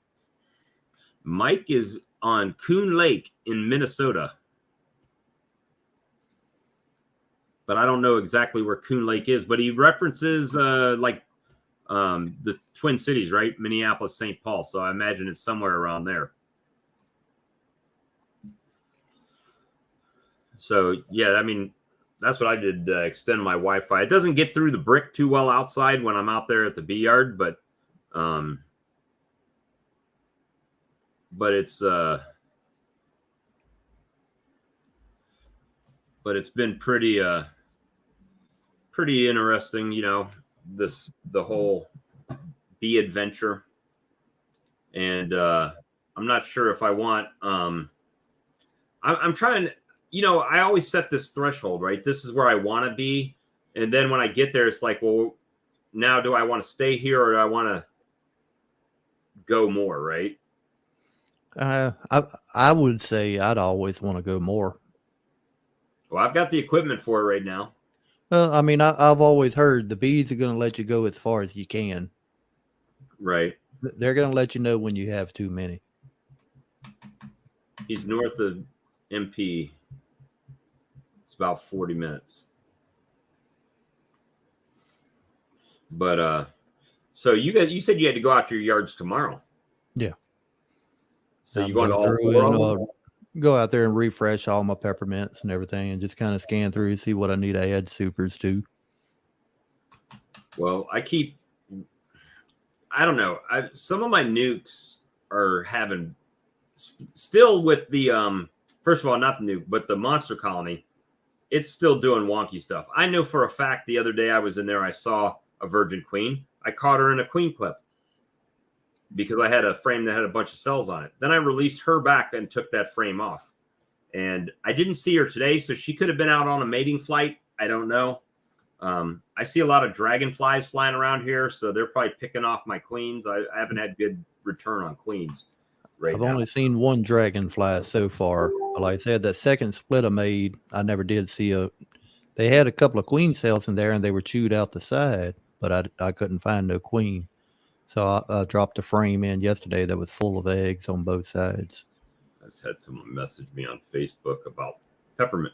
Mike is on Coon Lake in Minnesota. But I don't know exactly where Coon Lake is. But he references the Twin Cities, right? Minneapolis, St. Paul. So I imagine it's somewhere around there. So, yeah, I mean, that's what I did to extend my Wi-Fi. It doesn't get through the brick too well outside when I'm out there at the bee yard, but it's been pretty interesting, the whole bee adventure. And I'm not sure if I want I'm trying, I always set this threshold, right? This is where I want to be. And then when I get there, it's like, well, now do I want to stay here or do I want to go more, right? I would say I'd always want to go more. Well, I've got the equipment for it right now. I mean, I've always heard the bees are going to let you go as far as you can. Right. They're going to let you know when you have too many. He's north of MP. It's about 40 minutes. But so you said you had to go out to your yards tomorrow. Yeah. So you're going to all 4 of them? Go out there and refresh all my peppermints and everything and just kind of scan through and see what I need to add supers to. Well, I don't know. Some of my nukes are having still with the, first of all, not the nuke, but the monster colony. it's still doing wonky stuff. I know for a fact the other day I was in there, I saw a virgin queen. I caught her in a queen clip because I had a frame that had a bunch of cells on it. Then I released her back and took that frame off. And I didn't see her today, so she could have been out on a mating flight. I don't know. I see a lot of dragonflies flying around here, so they're probably picking off my queens. I haven't had good return on queens right I've now. only seen one dragonfly so far. Like I said, that second split I made, I never did see a. They had a couple of queen cells in there, and they were chewed out the side, but I couldn't find no queen. So I dropped a frame in yesterday that was full of eggs on both sides. I just had someone message me on Facebook about peppermint.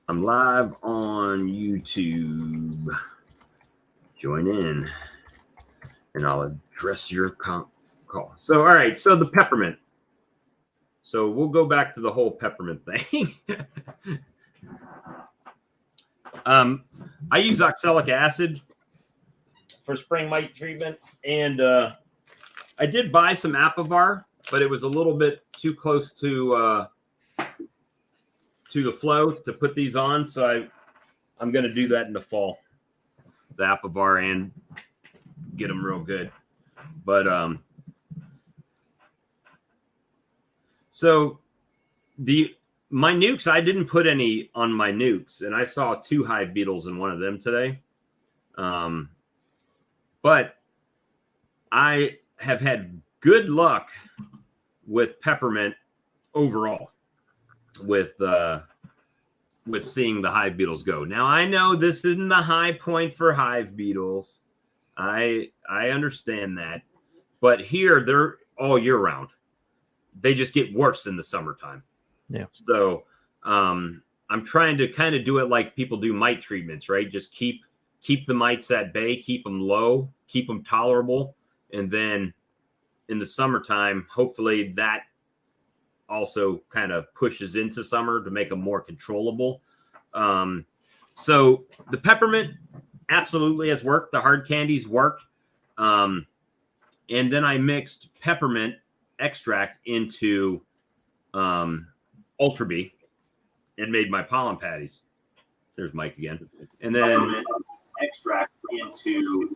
I'm live on YouTube. Join in, and I'll address your call. So, all right. So the peppermint. So we'll go back to the whole peppermint thing. I use oxalic acid for spring mite treatment, and I did buy some Apivar, but it was a little bit too close to the flow to put these on. So I'm going to do that in the fall, the Apivar, and get them real good. But so my nukes, I didn't put any on my nukes, and I saw 2 hive beetles in one of them today. But I have had good luck with peppermint overall with seeing the hive beetles go. Now, I know this isn't the high point for hive beetles. I understand that. But here, they're all year round. They just get worse in the summertime. Yeah. So I'm trying to kind of do it like people do mite treatments, right? Just keep the mites at bay, keep them low, keep them tolerable. And then in the summertime, hopefully that also kind of pushes into summer to make them more controllable. So the peppermint absolutely has worked. The hard candies worked. And then I mixed peppermint extract into Ultra Bee and made my pollen patties. There's Mike again. And then extract into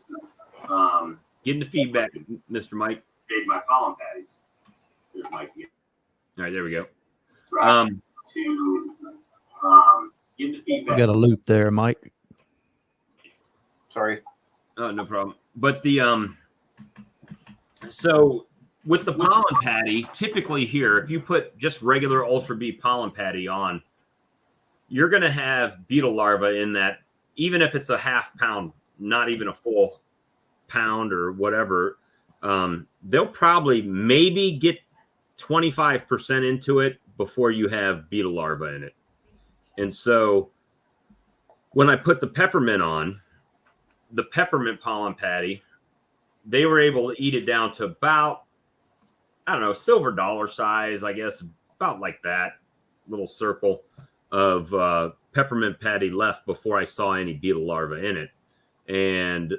getting the feedback, Mr. Mike. Made my pollen patties. There's Mike again. All right, there we go. Getting the feedback. You got a loop there, Mike. Sorry. Oh, no problem. But the so with the pollen patty, typically here, if you put just regular Ultra Bee pollen patty on, you're going to have beetle larvae in that, even if it's a half pound, not even a full pound or whatever. They'll probably maybe get 25% into it before you have beetle larvae in it. And so when I put the peppermint on, the peppermint pollen patty, they were able to eat it down to about, I don't know, silver dollar size, I guess, about like that little circle of peppermint patty left before I saw any beetle larvae in it. And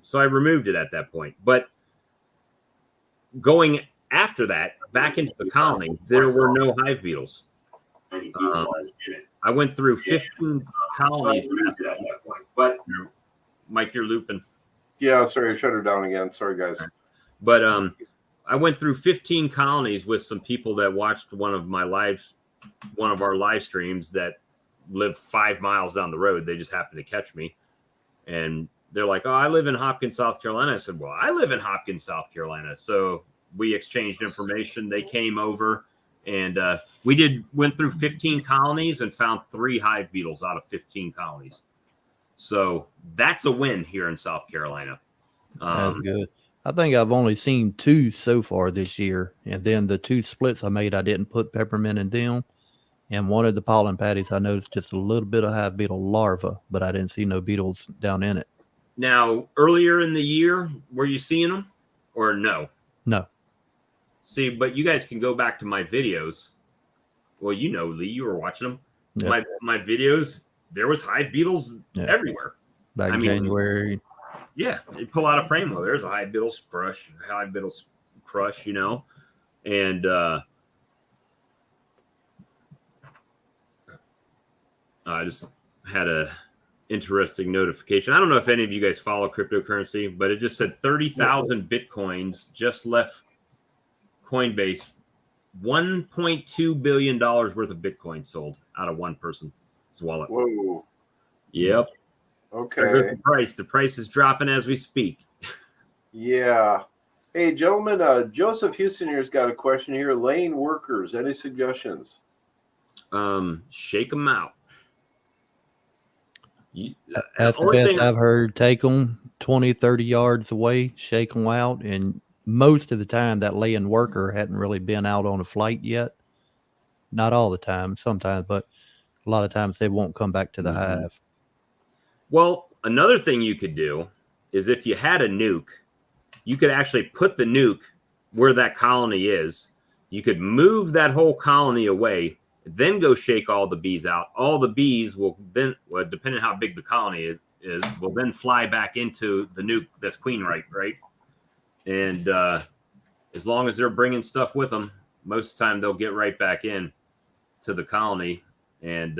so I removed it at that point. But going after that, back into the colony, there were no hive beetles. I went through 15 colonies after that point. But Mike, you're looping. Yeah, sorry, I shut her down again. Sorry, guys. But I went through 15 colonies with some people that watched one of our live streams that live 5 miles down the road. They just happened to catch me. And they're like, oh, I live in Hopkins, South Carolina. I said, well, I live in Hopkins, South Carolina. So we exchanged information. They came over and went through 15 colonies and found 3 hive beetles out of 15 colonies. So that's a win here in South Carolina. That's good. I think I've only seen 2 so far this year. And then the 2 splits I made, I didn't put peppermint in them. And one of the pollen patties, I noticed just a little bit of hive beetle larva, but I didn't see no beetles down in it. Now, earlier in the year, were you seeing them or no? No. See, but you guys can go back to my videos. Well, you know, Lee, you were watching them. Yep. My videos, there was hive beetles everywhere. Back in January. Yeah, you pull out a frame. Well, there's a hive beetle crush, you know. And I just had a interesting notification. I don't know if any of you guys follow cryptocurrency, but it just said 30,000 Bitcoins just left Coinbase. $1.2 billion worth of Bitcoin sold out of one person's wallet. Whoa. Yep. There goes Okay. the price. The price is dropping as we speak. Yeah. Hey, gentlemen, Joseph Houston here's got a question here. Lane workers, any suggestions? Shake them out. That's the only best thing- I've heard. Take them 20, 30 yards away, shake them out. And most of the time, that laying worker hadn't really been out on a flight yet. Not all the time, sometimes, but a lot of times they won't come back to the hive. Well, another thing you could do is if you had a nuke, you could actually put the nuke where that colony is. You could move that whole colony away, then go shake all the bees out. All the bees will then, well, depending on how big the colony is, will then fly back into the nuke that's queen right? And as long as they're bringing stuff with them, most of the time they'll get right back in to the colony, and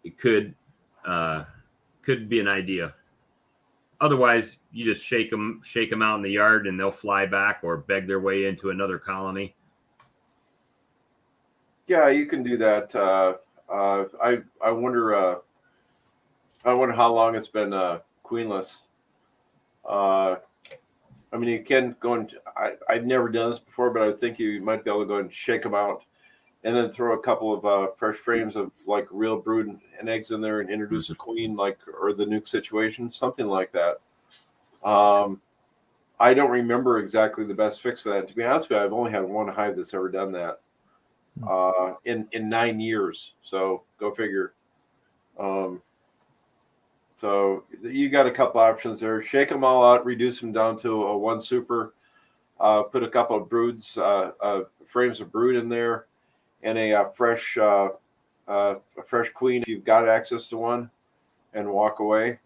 it could be an idea. Otherwise, you just shake them out in the yard, and they'll fly back or beg their way into another colony. Yeah, you can do that. I wonder how long it's been queenless. I mean, you can go and I've never done this before, but I think you might be able to go and shake them out, and then throw a couple of fresh frames of like real brood and eggs in there, and introduce a queen, like, or the nuke situation, something like that. I don't remember exactly the best fix for that. To be honest with you, I've only had one hive that's ever done that in 9 years. So go figure. So you got a couple options there. Shake them all out, reduce them down to a one super, put a couple of broods, frames of brood in there, and a fresh queen if you've got access to one, and walk away.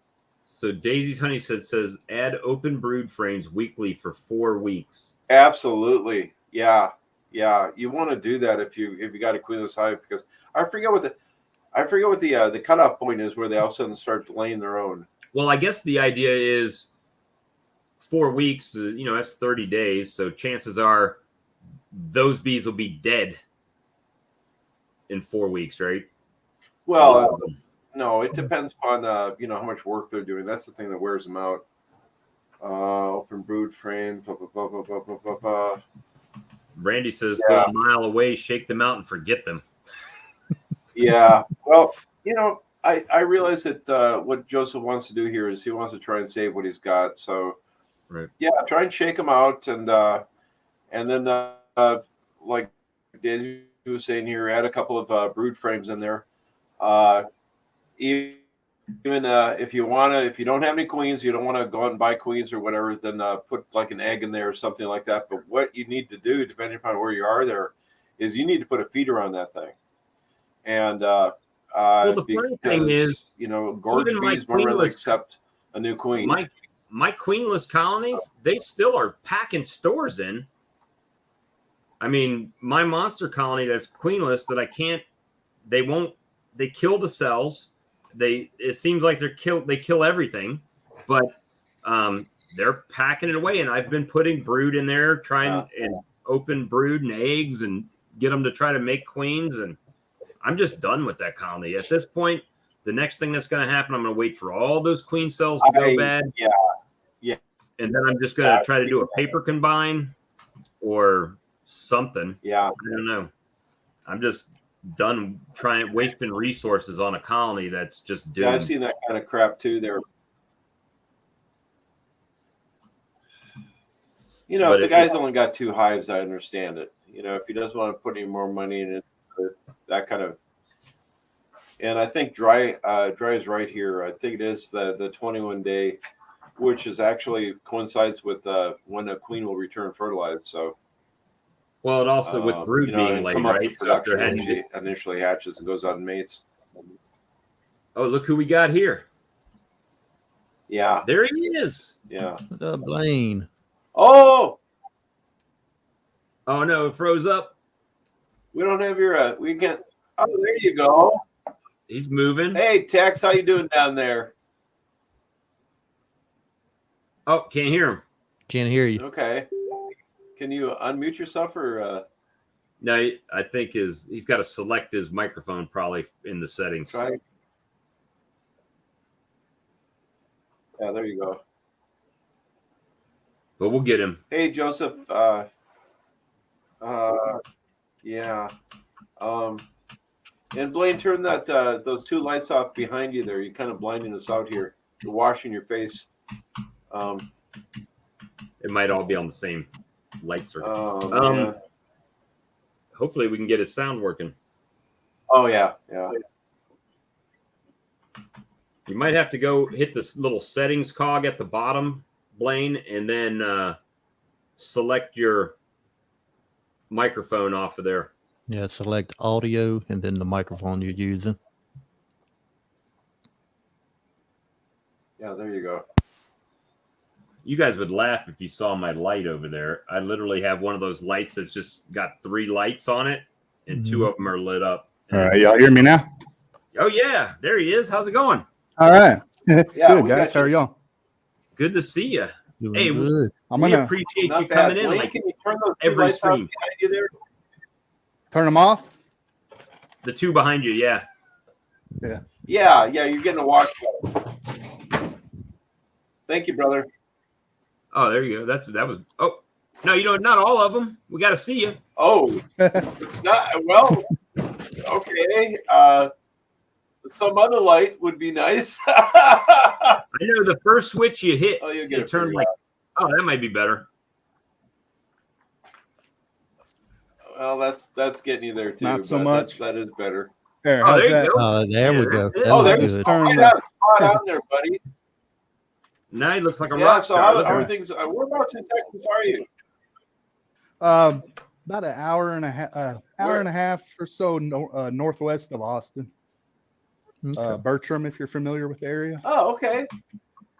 So Daisy's Honey says add open brood frames weekly for 4 weeks. Absolutely, yeah. You want to do that if you got a queenless hive, because I forget what the cutoff point is where they all of a sudden start laying their own. Well, I guess the idea is 4 weeks. That's 30 days. So chances are those bees will be dead in 4 weeks, right? Well, no, it depends upon how much work they're doing. That's the thing that wears them out. Open brood frame. Blah, blah, blah, blah, blah, blah, blah. Randy says go a mile away, shake them out, and forget them. Yeah. Well, I realize that what Joseph wants to do here is he wants to try and save what he's got. So, right. Yeah, try and shake them out, and then like Daisy was saying here, add a couple of brood frames in there. Even if you don't have any queens, you don't want to go out and buy queens or whatever, then put like an egg in there or something like that. But what you need to do, depending upon where you are there, is you need to put a feeder on that thing. And the funny thing is, gorge bees more readily accept a new queen. My queenless colonies, they still are packing stores in. I mean, my monster colony that's queenless that I can't, they kill the cells. It seems like they kill everything, but they're packing it away. And I've been putting brood in there, trying and open brood and eggs and get them to try to make queens. And I'm just done with that colony at this point. The next thing that's going to happen, I'm going to wait for all those queen cells to go bad. Yeah. And then I'm just going to try to do a paper combine or something. Yeah. I don't know. I'm just done wasting resources on a colony that's just doomed. Yeah, I've seen that kind of crap too there. If the guy's only got 2 hives, I understand it. If he doesn't want to put any more money in it, that kind of. And I think dry is right here. I think it is the 21 day, which is actually coincides with when a queen will return fertilized. So. Well, it also with brood being laid, right? So she initially hatches and goes out and mates. Oh, look who we got here. Yeah. There he is. Yeah. The Blaine. Oh no, it froze up. We don't have your we can't. Oh, there you go. He's moving. Hey, Tex, how you doing down there? Oh, can't hear him. Can't hear you. Okay. Can you unmute yourself or No, I think he's got to select his microphone probably in the settings. try? Yeah, there you go. But we'll get him. Hey, Joseph. Yeah. And Blaine, turn that those two lights off behind you there. You're kind of blinding us out here. You're washing your face. It might all be on the same light circuit. Yeah. Hopefully we can get his sound working. Oh yeah, yeah. You might have to go hit this little settings cog at the bottom, Blaine, and then select your microphone off of there. Yeah, select audio and then the microphone you're using. Yeah, there you go. You guys would laugh if you saw my light over there. I literally have one of those lights that's just got 3 lights on it, and 2 of them are lit up. All right, y'all hear me now? Oh yeah, there he is. How's it going? All right. Yeah, Good, we guys. got How are you. y'all? Good to see you. Doing Hey, good. We appreciate you Not bad. coming in. Blaine, Like can you turn those two every lights out stream. behind you there? Turn them off? The 2 behind you, yeah. Yeah, you're getting a wash. Thank you, brother. Oh, there you go. That was. Oh, no, not all of them. We got to see you. Oh, well, okay. Some other light would be nice. I know the first switch you hit, Oh, you'll get it it turned figured like. out. Oh, that might be better. Well, that's getting you there too. Not so but much. that is better. There, Oh, how's there you that? go. There Yeah, we go. that's it. That Oh, looks there's good. Turn right the- on, spot on there, buddy. Now he looks like a Yeah. rock So star. how Look at are him. things? Whereabouts in Texas are you? About an hour and a half, Where? and a half or so northwest of Austin. Okay. Bertram, if you're familiar with the area, Oh, okay.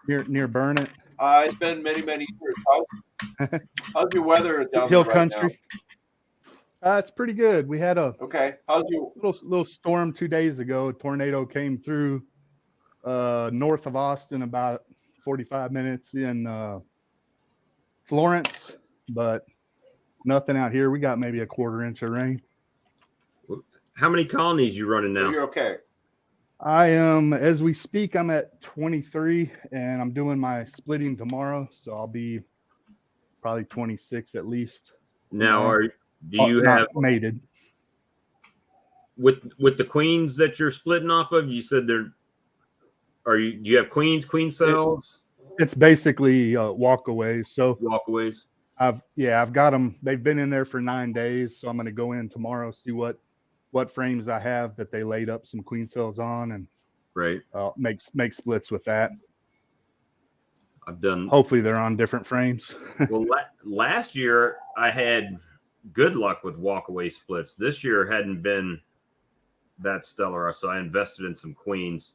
near Burnett, It's been many years. How's your weather down Hill there right Country. It's pretty good. We had a now? Okay. How's your? little storm 2 days ago. A tornado came through north of Austin, about 45 minutes in Florence, but nothing out here. We got maybe a 1/4 inch of rain. How many colonies you running So now? you're okay. I am, as we speak, I'm at 23, and I'm doing my splitting tomorrow, so I'll be probably 26 at least. Now, do you Not have mated? with the queens that you're splitting off of? You said do you have queen cells, It's basically walkaways. So walkaways? I've got them. They've been in there for 9 days, so I'm going to go in tomorrow, see what frames I have that they laid up some queen cells on, and Right. make splits with that. I've done. Hopefully they're on different frames. Well, last year I had good luck with walkaway splits. This year hadn't been that stellar, so I invested in some queens,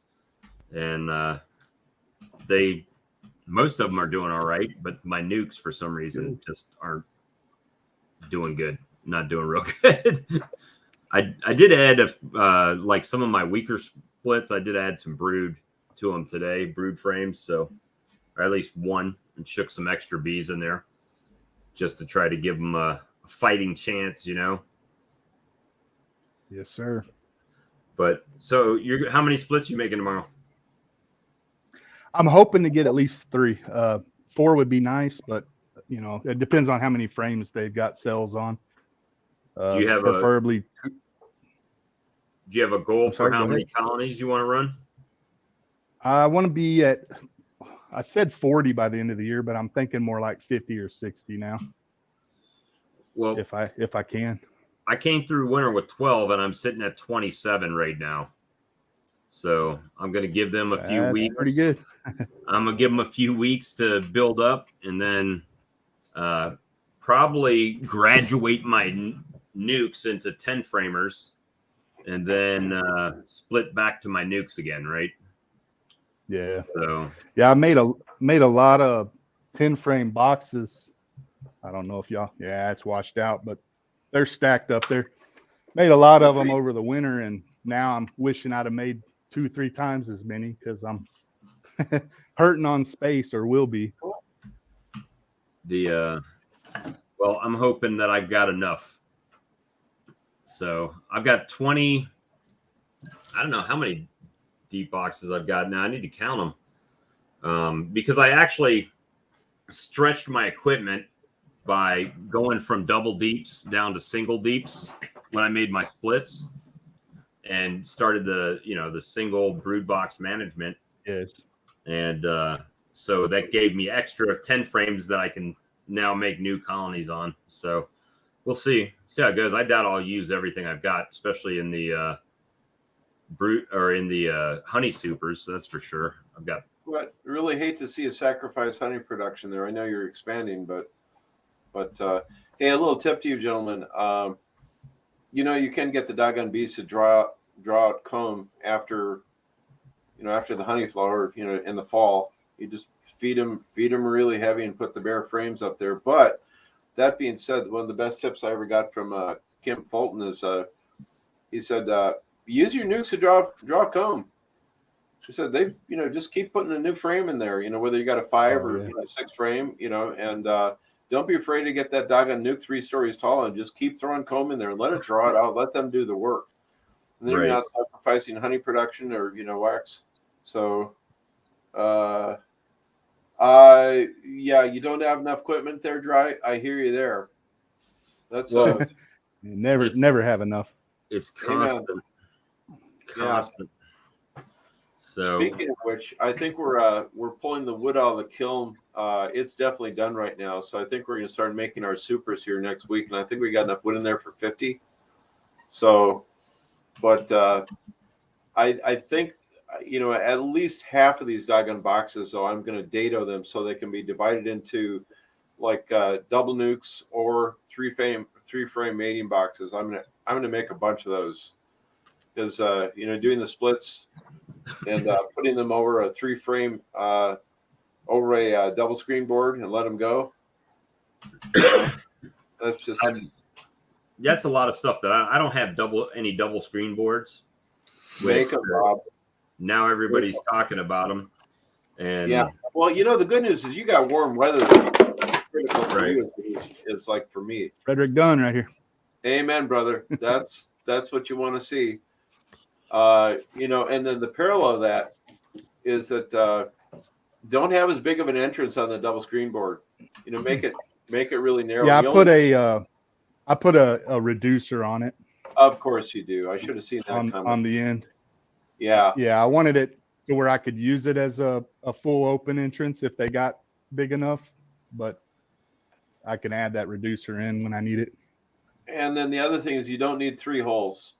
and most of them are doing all right, but my nukes for some reason just aren't doing good. Not doing real good. I did add like some of my weaker splits. I did add some brood to them today, brood frames, so or at least one, and shook some extra bees in there just to try to give them a fighting chance, Yes, sir. But so how many splits you making tomorrow? I'm hoping to get at least 3. 4 would be nice, but it depends on how many frames they've got cells on. Do you have preferably? Do you have a goal sorry, for how go many ahead. colonies you want to run? I want to be at. I said 40 by the end of the year, but I'm thinking more like 50 or 60 now. Well, if I can. I came through winter with 12, and I'm sitting at 27 right now. So I'm going to give them a few weeks. Pretty good. I'm going to give them a few weeks to build up, and then probably graduate my nukes into 10 framers, and then split back to my nukes again, right? Yeah. So yeah, I made a lot of 10 frame boxes. I don't know if it's washed out, but they're stacked up there. Made a lot of them over the winter, and now I'm wishing I'd have made 2-3 times as many because I'm hurting on space, or will be. Well, I'm hoping that I've got enough. So I've got 20. I don't know how many deep boxes I've got now. I need to count them because I actually stretched my equipment by going from double deeps down to single deeps when I made my splits and started the single brood box management. Yes. And so that gave me extra 10 frames that I can now make new colonies on. So we'll see how it goes. I doubt I'll use everything I've got, especially in the brood or in the honey supers. That's for sure. I've got. But really hate to see a sacrifice honey production there. I know you're expanding, but hey, a little tip to you, gentlemen. You can get the doggone bees to draw out comb after the honey flower, in the fall. You just feed them really heavy and put the bare frames up there. But that being said, one of the best tips I ever got from Kim Fulton is he said, use your nukes to draw comb. He said they, just keep putting a new frame in there, whether you got a 5 or 6 frame, and don't be afraid to get that doggone nuke 3 stories tall and just keep throwing comb in there and let it draw it out. Let them do the work. And then you're not sacrificing honey production or, wax. So, you don't have enough equipment there, Dry. I hear you there. That's never have enough. It's constant. Constant. So speaking of which, I think we're pulling the wood out of the kiln. It's definitely done right now. So I think we're going to start making our supers here next week, and I think we got enough wood in there for 50. So, but I think at least half of these doggone boxes, so I'm going to dado them so they can be divided into like double nukes or three frame mating boxes. I'm gonna make a bunch of those because doing the splits and putting them over a 3 frame over a double screen board and let them go. That's just that's a lot of stuff that I don't have any double screen boards. Make them, Rob. Now everybody's talking about them. And yeah, well, the good news is you got warm weather. Critical for you is like for me. Frederick Dunn right here. Amen, brother. That's what you want to see. And then the parallel of that is that don't have as big of an entrance on the double screen board. Make it really narrow. Yeah, I put a reducer on it. Of course you do. I should have seen that on the end. Yeah. Yeah, I wanted it to where I could use it as a full open entrance if they got big enough, but I can add that reducer in when I need it. And then the other thing is you don't need 3 holes.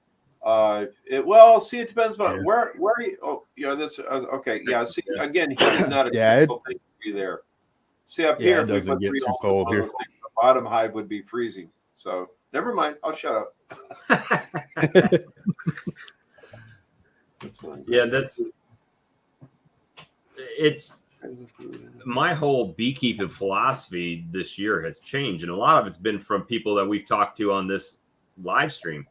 It depends on where you. Oh, that's okay. Yeah. See, again, he's not a critical thing to be there. See up here, it doesn't get too cold here. The bottom hive would be freezing. So never mind. I'll shut up. It's my whole beekeeping philosophy this year has changed, and a lot of it's been from people that we've talked to on this live stream.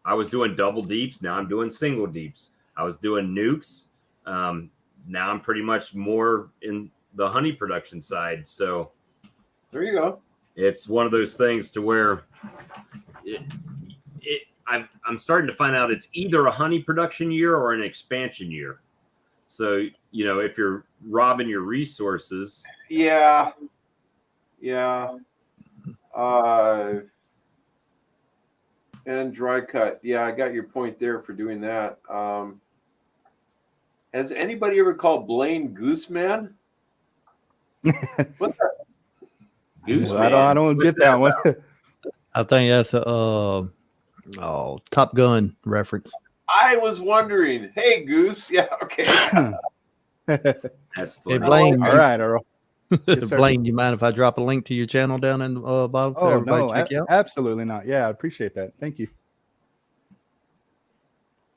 I was doing double deeps. Now I'm doing single deeps. I was doing nukes. Now I'm pretty much more in the honey production side. So there you go. It's one of those things to where I'm starting to find out it's either a honey production year or an expansion year. So, if you're robbing your resources. Yeah. And dry cut. Yeah, I got your point there for doing that. Has anybody ever called Blaine Gooseman? What the? Gooseman? I don't get that one. I think that's a Top Gun reference. I was wondering. Hey, Goose. Yeah, okay. That's funny. Hey, Blaine, all right, Earl. Yes, Blaine, you mind if I drop a link to your channel down in the bottom so everybody check you out? Absolutely not. Yeah, I appreciate that. Thank you.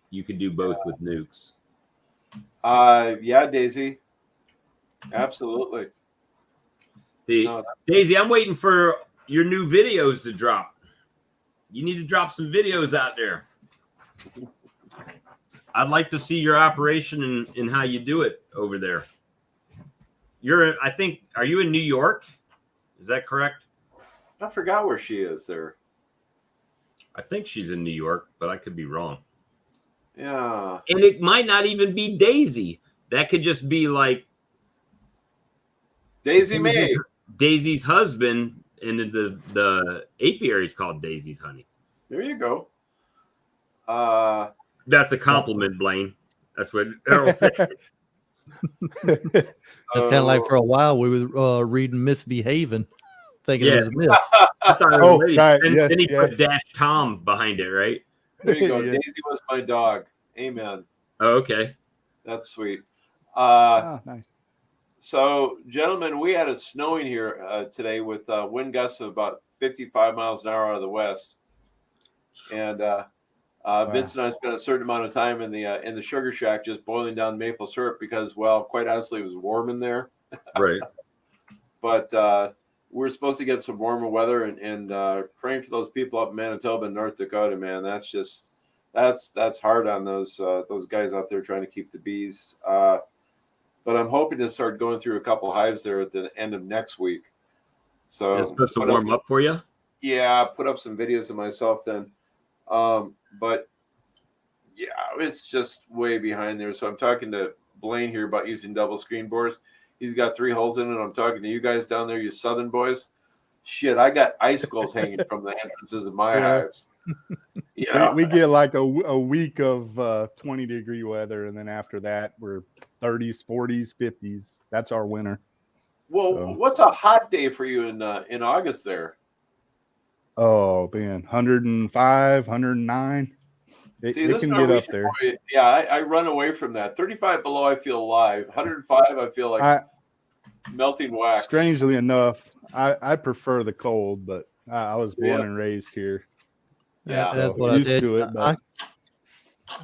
You can do both with nukes. Yeah, Daisy. Absolutely. Daisy, I'm waiting for your new videos to drop. You need to drop some videos out there. I'd like to see your operation and how you do it over there. Are you in New York? Is that correct? I forgot where she is there. I think she's in New York, but I could be wrong. Yeah. And it might not even be Daisy. That could just be like Daisy May. Daisy's husband, and the apiary is called Daisy's Honey. There you go. That's a compliment, Blaine. That's what Errol said. That's kind of like for a while we were reading Misbehaving, thinking it was a miss. I thought it was lady. right. And Yes, then he yes. put Dash Tom behind it, right? There you go. Yeah. Daisy was my dog. Amen. Oh, okay. That's sweet. Oh, nice. So, gentlemen, we had it snowing here today with wind gusts of about 55 miles an hour out of the west. And Vince and I spent a certain amount of time in the sugar shack just boiling down maple syrup because, well, quite honestly, it was warm in there. Right. But we're supposed to get some warmer weather and praying for those people up in Manitoba and North Dakota, man. That's just that's hard on those guys out there trying to keep the bees. But I'm hoping to start going through a couple hives there at the end of next week. So It's supposed to warm up for you? Yeah, put up some videos of myself then. But yeah, it's just way behind there. So I'm talking to Blaine here about using double screen boards. He's got 3 holes in it. I'm talking to you guys down there, you Southern boys. Shit, I got icicles hanging from the entrances of my hives. Yeah, We get like a week of 20-degree weather, and then after that, we're 30s, 40s, 50s. That's our winter. Well, So. what's a hot day for you in August there? Oh, man, 105, 109. It can get up there. Boy, yeah, I run away from that. 35 below, I feel alive. 105, I feel like melting wax. Strangely enough, I prefer the cold, but I was born and raised here. Yeah, That's so what I used said. to it, but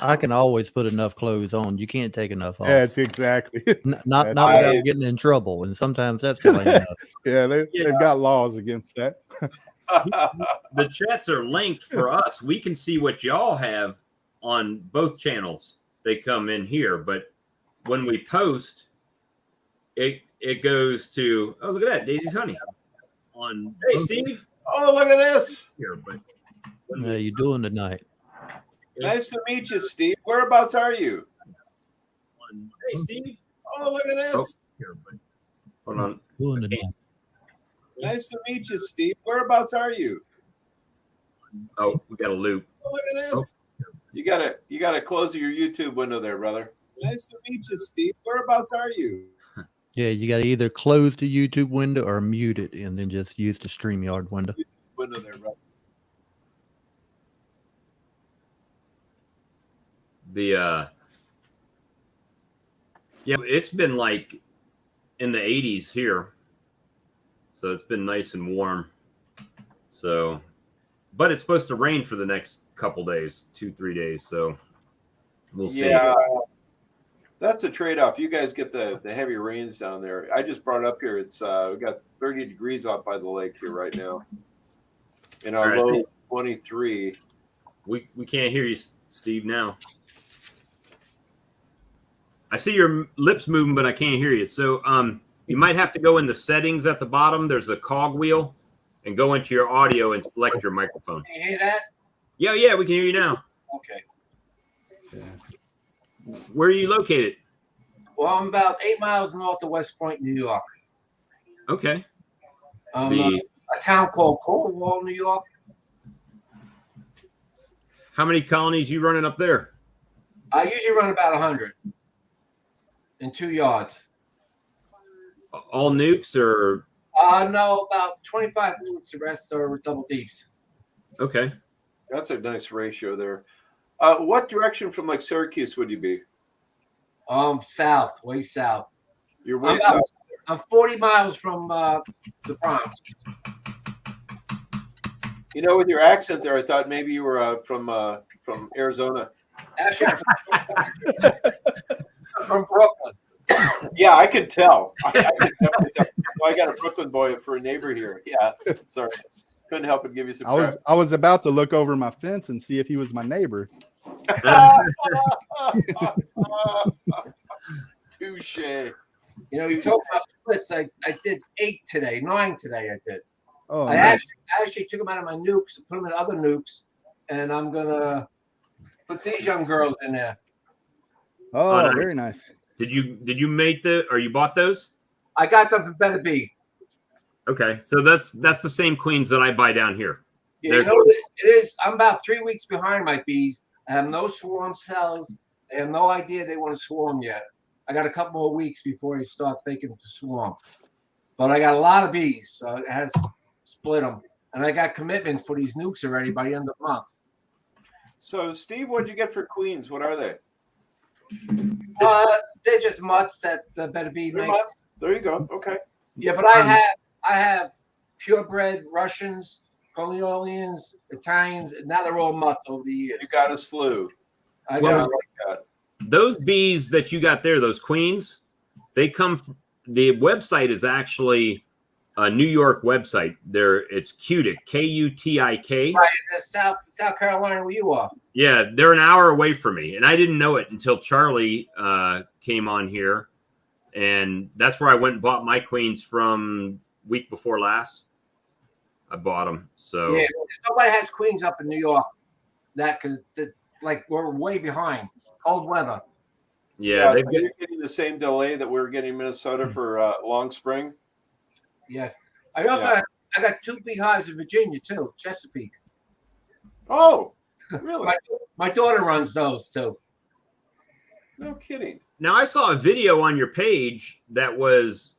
I can always put enough clothes on. You can't take enough off. yeah, it's exactly. Not without getting in trouble, and sometimes that's plain enough. Yeah, they've got laws against that. The chats are linked for us. We can see what y'all have on both channels. They come in here, but when we post, it goes to look at that, Daisy's Honey. Hey Steve. Oh, look at this. Here, but How you doing tonight? Nice to meet you, Steve. Whereabouts are you? Hey Steve. Oh, look at this. Here, but hold on. Doing tonight. Nice to meet you, Steve. Whereabouts are you? Oh, we got a loop. Oh, look at this. You gotta close your YouTube window there, brother. Nice to meet you, Steve. Whereabouts are you? Yeah, you got to either close the YouTube window or mute it, and then just use the StreamYard window. Window there, brother. It's been like in the 80s here, so it's been nice and warm. So, but it's supposed to rain for the next couple days, 2-3 days. So we'll see. Yeah, that's a trade-off. You guys get the heavy rains down there. I just brought it up here. It's we got 30 degrees out by the lake here right now, and our low 23. We can't hear you, Steve. Now I see your lips moving, but I can't hear you. So you might have to go in the settings at the bottom. There's a cog wheel, and go into your audio and select your microphone. Can you hear that? Yeah, we can hear you now. Okay. Where are you located? Well, I'm about 8 miles north of West Point, New York. Okay. A town called Cornwall, New York. How many colonies you running up there? I usually run about 100 in 2 yards. All nukes or? No, about 25 minutes. The rest are double deeps. Okay. That's a nice ratio there. What direction from like Syracuse would you be? South, way south. You're way south. I'm 40 miles from the Bronx. You know, with your accent there, I thought maybe you were from Arizona. Actually, I'm from Brooklyn. Yeah, I can tell. I can definitely tell. Well, I got a Brooklyn boy for a neighbor here. Yeah, sorry. Couldn't help but give you some credit. I was about to look over my fence and see if he was my neighbor. Touche. You know, you talk about splits. I did 9 today. I did. Oh, I nice. actually took them out of my nukes and put them in other nukes, and I'm gonna put these young girls in there. Oh, nice. very nice. Did you make or you bought those? I got them for Better Be. Okay, so that's the same queens that I buy down here. Yeah, you know what it is. I'm about 3 weeks behind my bees. I have no swarm cells. They have no idea they want to swarm yet. I got a couple more weeks before they start thinking to swarm. But I got a lot of bees, so I had to split them. And I got commitments for these nukes already by the end of the month. So, Steve, what'd you get for queens? What are they? They're just mutts that Better Be They're make. mutts. There you go. Okay. Yeah, but I have purebred Russians, Colonials, Italians, and now they're all mutts over the years. You got a slew. I Well, got that. Those bees that you got there, those queens, they come. The website is actually a New York website. It's Cutic, Kutik. right in South Carolina where you are. Yeah, they're an hour away from me, and I didn't know it until Charlie came on here, and that's where I went and bought my queens from week before last. I bought them. So yeah, nobody has queens up in New York. That because like we're way behind. Cold weather. yeah, So you're getting the same delay that we were getting in Minnesota for long spring. Yes, I got 2 beehives in Virginia too, Chesapeake. Oh, really? My daughter runs those too. No kidding. Now I saw a video on your page that was.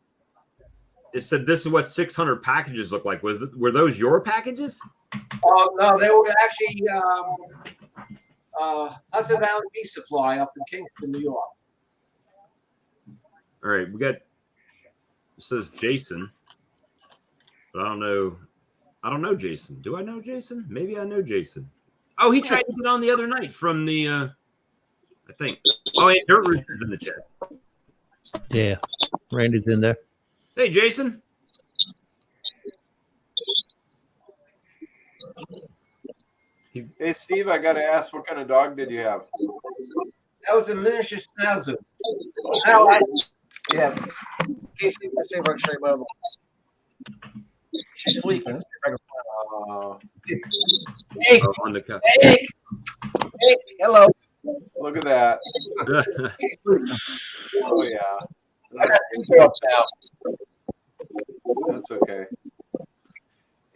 It said this is what 600 packages look like. Were those your packages? Oh no, they were actually Hudson Valley Bee Supply up in Kingston, New York. All right, we got. It says Jason, but I don't know Jason. Do I know Jason? Maybe I know Jason. Oh, he tried to get on the other night from the. I think. Oh, yeah, Dirt Rooster's in the chat. Yeah, Randy's in there. Hey, Jason. Hey, Steve, I got to ask, what kind of dog did you have? That was a miniature schnauzer. Yeah. Can't see if I say Berkshire Mobile. She's sleeping. Let's see if I can find her. Hey, On the cup. hey, hello. Look at that. She's sleeping. Oh, yeah. I got 2 dogs now. That's okay.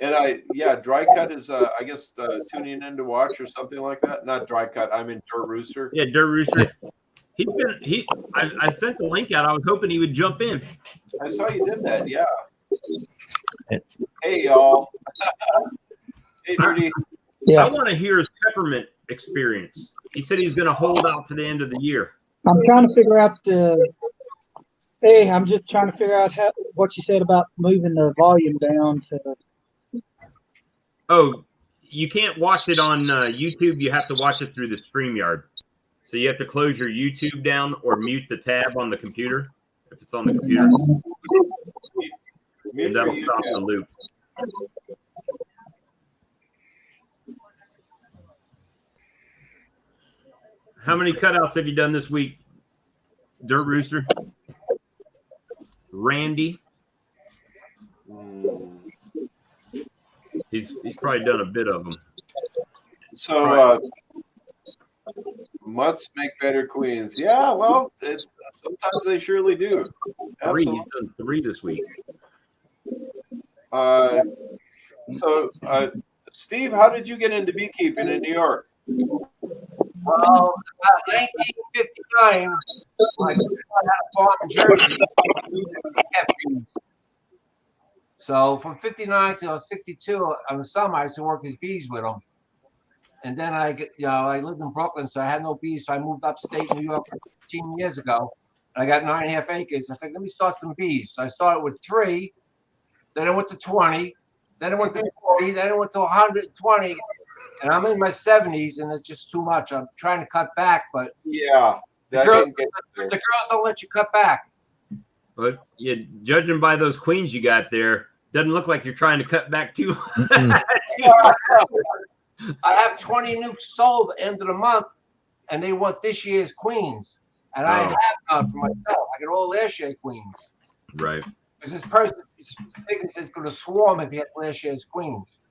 And Dry Cut is, I guess, tuning in to watch or something like that. Not Dry Cut. I'm in Dirt Rooster. Yeah, Dirt Rooster. I sent the link out. I was hoping he would jump in. I saw you did that. Yeah. Hey, y'all. Hey, Rudy. I want to hear his peppermint experience. He said he's going to hold out to the end of the year. I'm trying to figure out I'm just trying to figure out what you said about moving the volume down to. Oh, you can't watch it on YouTube. You have to watch it through the StreamYard. So you have to close your YouTube down or mute the tab on the computer if it's on the computer. And that'll stop the loop. How many cutouts have you done this week, Dirt Rooster? Randy? He's probably done a bit of them. So, mutts make better queens. Yeah, well, sometimes they surely do. 3. He's done 3 this week. Steve, how did you get into beekeeping in New York? Well, about 1959, I had a farm in Jersey. So from 59 to 62, in the summer, I used to work these bees with them. And then I lived in Brooklyn, so I had no bees. So I moved upstate New York 15 years ago. I got 9.5 acres. I think, let me start some bees. So I started with 3, then I went to 20, then I went to 40, then I went to 120. And I'm in my 70s, and it's just too much. I'm trying to cut back, but yeah, the girls don't let you cut back. But yeah, judging by those queens you got there, doesn't look like you're trying to cut back too. I have 20 nukes sold at the end of the month, and they want this year's queens, and I have none for myself. I got all last year's queens. Right. Because this person is thinking it's going to swarm if he gets last year's queens.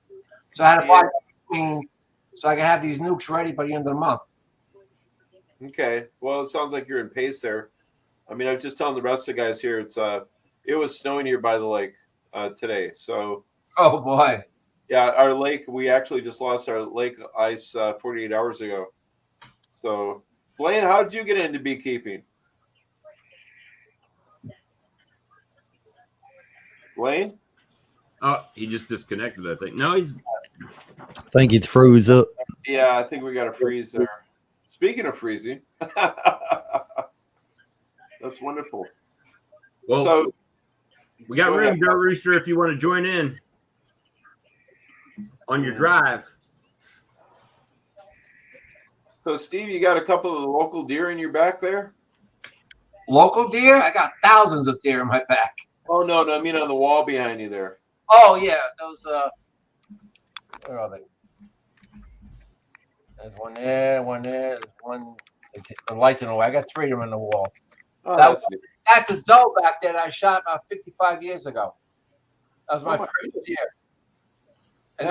So I had to buy queens so I can have these nukes ready by the end of the month. Okay. Well, it sounds like you're in pace there. I mean, I was just telling the rest of the guys here, it was snowing here by the lake today. So. Oh boy. Yeah, our lake. We actually just lost our lake ice 48 hours ago. So, Blaine, how did you get into beekeeping? Blaine? Oh, he just disconnected, I think. No, he's. I think it's froze up. Yeah, I think we got a freeze there. Speaking of freezing, that's wonderful. Well, so we got go room, ahead. Dirt Rooster, if you want to join in on your drive. So, Steve, you got a couple of the local deer in your back there? Local deer? I got thousands of deer in my back. Oh no, I mean on the wall behind you there. Oh yeah, those where are they? There's one there, there's one the lights in the way. I got 3 of them in the wall. Oh, That's a doe back there that I shot about 55 years ago. That was my first deer. And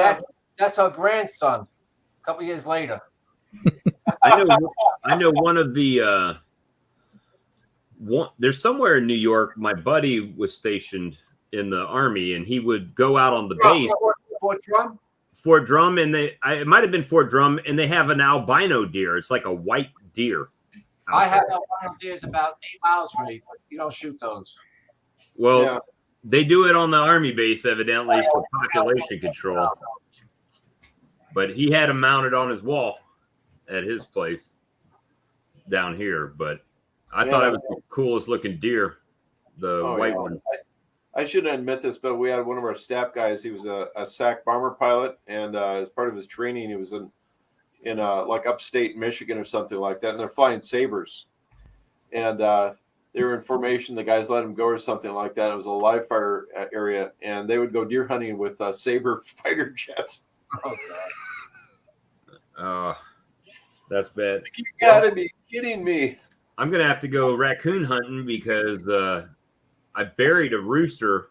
that's our grandson a couple years later. I know one of the there's somewhere in New York, my buddy was stationed in the Army, and he would go out on the base. Fort Drum, and it might have been Fort Drum, and they have an albino deer. It's like a white deer. I have albino deers about 8 miles from me, but you don't shoot those. Well, they do it on the Army base, evidently, for population control. But he had them mounted on his wall at his place down here. But I thought it was the coolest looking deer, the white one. I shouldn't admit this, but we had one of our staff guys. He was a SAC bomber pilot, and as part of his training, he was in like upstate Michigan or something like that, and they're flying sabers. And they were in formation. The guys let him go or something like that. It was a live fire area, and they would go deer hunting with saber fighter jets. Oh God. That's bad. You gotta be kidding me. I'm gonna have to go raccoon hunting because I buried a rooster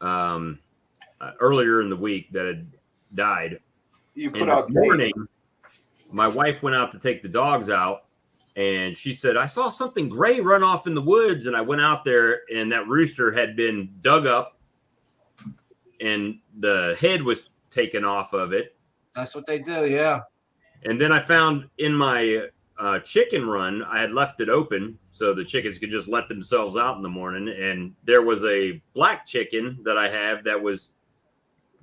earlier in the week that had died. You put and out this morning, my wife went out to take the dogs out, and she said, I saw something gray run off in the woods. And I went out there, and that rooster had been dug up, and the head was taken off of it. That's what they do, yeah. And then I found in my chicken run, I had left it open so the chickens could just let themselves out in the morning. And there was a black chicken that I have that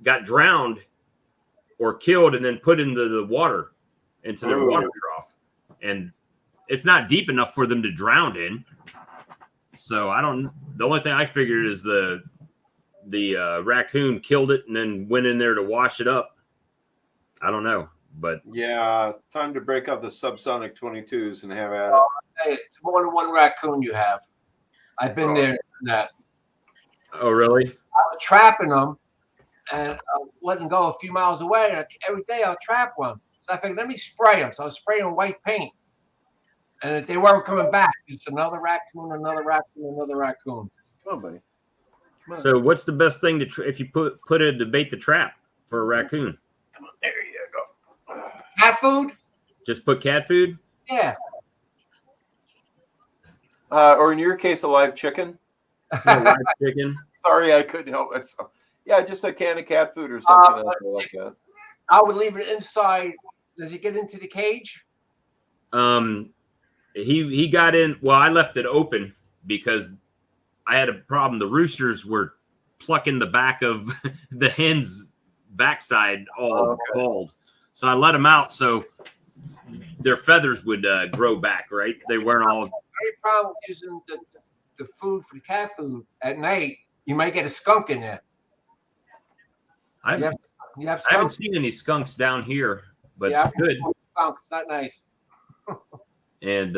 got drowned or killed and then put into the water, into their water trough. And it's not deep enough for them to drown in. So the only thing I figured is the raccoon killed it and then went in there to wash it up. I don't know. But yeah, time to break up the subsonic 22s and have at it. Hey, it's more than one raccoon you have. I've been there. That. Oh, really? I was trapping them and letting go a few miles away. And every day I'll trap one. So I figured, let me spray them. So I was spraying white paint, and they weren't coming back. It's another raccoon, another raccoon, another raccoon. Come on, buddy. Come on. So what's the best thing if you put it to bait the trap for a raccoon? Come on, there you go. Cat food? Just put cat food? Yeah. Or in your case, a live chicken. Live chicken. Sorry, I couldn't help myself. Yeah, just a can of cat food or something like that. I would leave it inside. Does he get into the cage? He got in. Well, I left it open because I had a problem. The roosters were plucking the back of the hen's backside all bald. So I let them out so their feathers would grow back, right? They weren't all. The problem using the food for the cat food at night, you might get a skunk in there. I haven't seen any skunks down here, but good. Skunk, it's not nice. And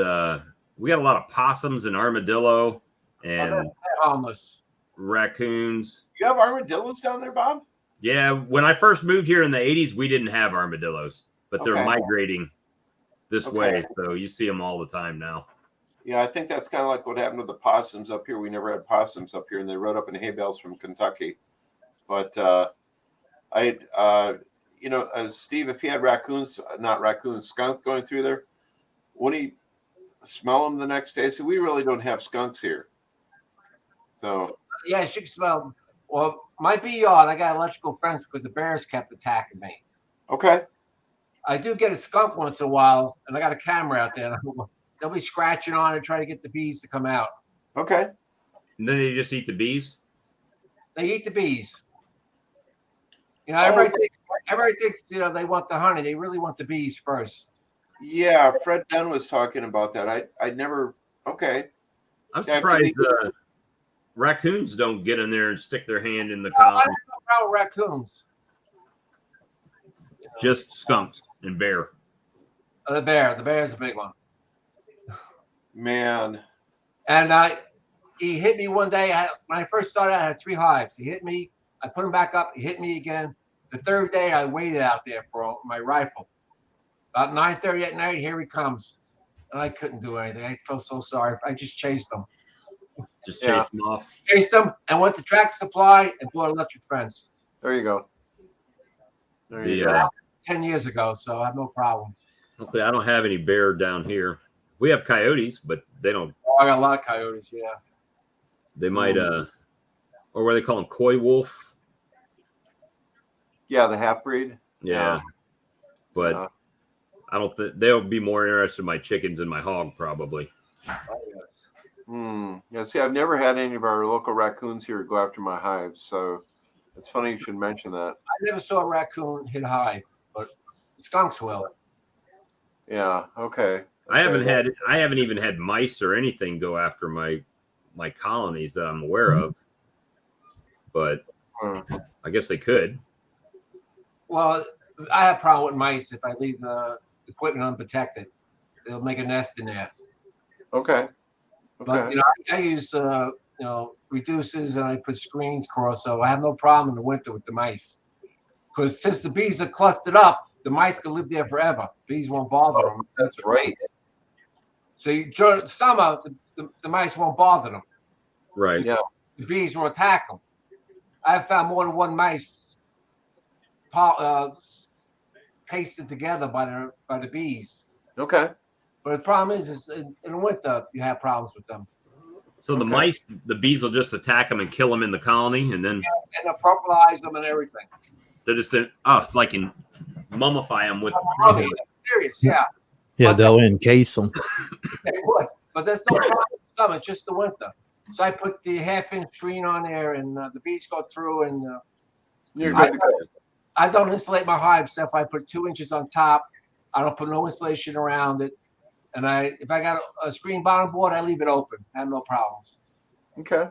we got a lot of possums and armadillo and harmless Do raccoons. you have armadillos down there, Bob? Yeah, when I first moved here in the 80s, we didn't have armadillos, but they're migrating this Okay. way, so you see them all the time now. Yeah, I think that's kind of like what happened to the possums up here. We never had possums up here, and they rode up in hay bales from Kentucky. But Steve, if he had skunk going through there, wouldn't he smell them the next day? So we really don't have skunks here. So Yeah, you can smell. Well, my bee yard, I got electrical fence because the bears kept attacking me. okay, I do get a skunk once in a while, and I got a camera out there. And they'll be scratching on it, trying to get the bees to come out. okay. And then they just eat the bees. They eat the bees. You know, Oh. everybody thinks they want the honey. They really want the bees first. Yeah, Fred Dunn was talking about that. I never. Okay. I'm Yeah, 'cause surprised raccoons don't get in there and stick their hand in the I colony. don't know about raccoons. Just skunks and bear. The bear is a big one. Man. And he hit me one day. When I first started, I had 3 hives. He hit me. I put him back up. He hit me again. The third day, I waited out there for my rifle. About 9:30 at night, here he comes. And I couldn't do anything. I felt so sorry. I just chased him. Just Yeah. chase them off. Chased him and went to Tractor Supply and bought electric fence. There you go. There you go. The 10 years ago, so I have no problems. luckily, I don't have any bear down here. We have coyotes, but they don't. Oh, I got a lot of coyotes, yeah. They might or what do they call them? Coy wolf. Yeah, the half breed. Yeah. But Yeah. I don't think they'll be more interested in my chickens and my hog, probably. Oh, yes. Yeah, see, I've never had any of our local raccoons here go after my hives, so it's funny you should mention that. I never saw a raccoon hit high, but skunks will. Yeah. Okay. I haven't even had mice or anything go after my colonies that I'm aware of. But I guess they could. Well, I have a problem with mice if I leave the equipment unprotected. They'll make a nest in there. Okay. But I use reducers and I put screens across, so I have no problem in the winter with the mice. Because since the bees are clustered up, the mice can live there forever. Bees won't bother them. That's right. So during summer, the mice won't bother them. Right. Yeah. The bees will attack them. I've found more than one mice pasted together by the bees. Okay. But the problem is in the winter you have problems with them. So the bees will just attack them and kill them in the colony, and then And they'll purplize them and everything. they're just like in mummify them with. Serious, yeah. Yeah, But they'll encase them. They would, but there's no problem in summer, just the winter. So I put the 1/2-inch screen on there, and the bees go through. And You're good to go. I don't insulate my hive, except I put 2 inches on top. I don't put no insulation around it. And if I got a screen bottom board, I leave it open. I have no problems. Okay.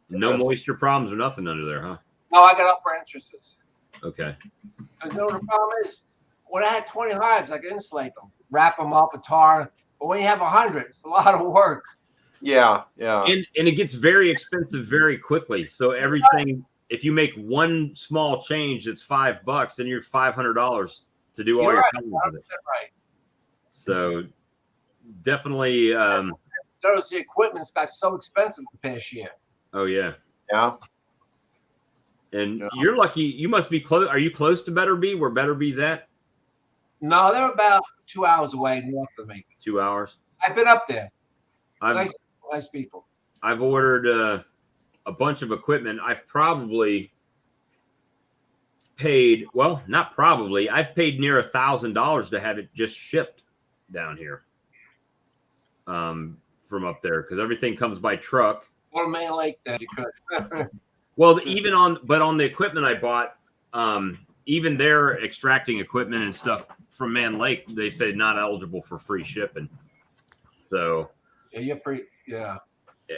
No moisture problems or nothing under there, huh? No, I got upper entrances. Okay. Because the problem is, when I had 20 hives, I could insulate them, wrap them up, and tar. But when you have 100, it's a lot of work. Yeah. Yeah. And it gets very expensive very quickly. So everything, if you make one small change, it's $5, then you're $500 to do all You're your right. colonies with it. Right. So definitely. Notice the equipment's got so expensive the past year. Oh yeah. Yeah. And you're lucky. You must be close. Are you close to Better Bee? Where Better Bee's at? No, they're about 2 hours away north of me. 2 hours. I've been up there. I've Nice people. I've ordered a bunch of equipment. I've probably paid. Well, not probably. I've paid near $1,000 to have it just shipped down here. From up there, because everything comes by truck. Or Main Lake, then you could. Well, on the equipment I bought, even their extracting equipment and stuff from Man Lake, they said not eligible for free shipping. So Yeah, you're pretty. Yeah.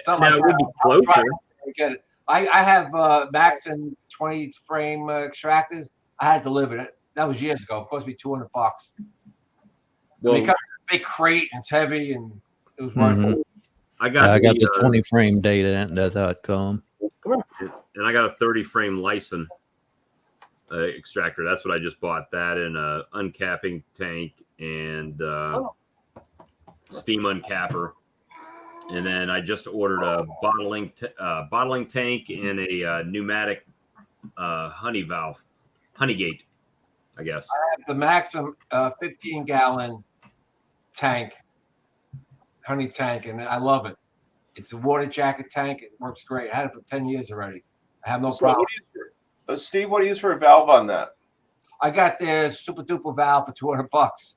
now it would be closer. I get it. I have Max and 20 frame extractors. I had delivered it. That was years ago. It cost me $200. Well, It comes in a big crate and it's heavy and it was worth it. I got the 20 frame data. That's how it come. and I got a 30 frame license. extractor. That's what I just bought. That and a uncapping tank and steam uncapper. And then I just ordered a bottling tank and a pneumatic honey valve, honey gate, I guess. I have the Maxim 15-gallon tank, honey tank, and I love it. It's a water jacket tank. It works great. I had it for 10 years already. I have no problem. Steve, what do you use for a valve on that? I got their super duper valve for $200.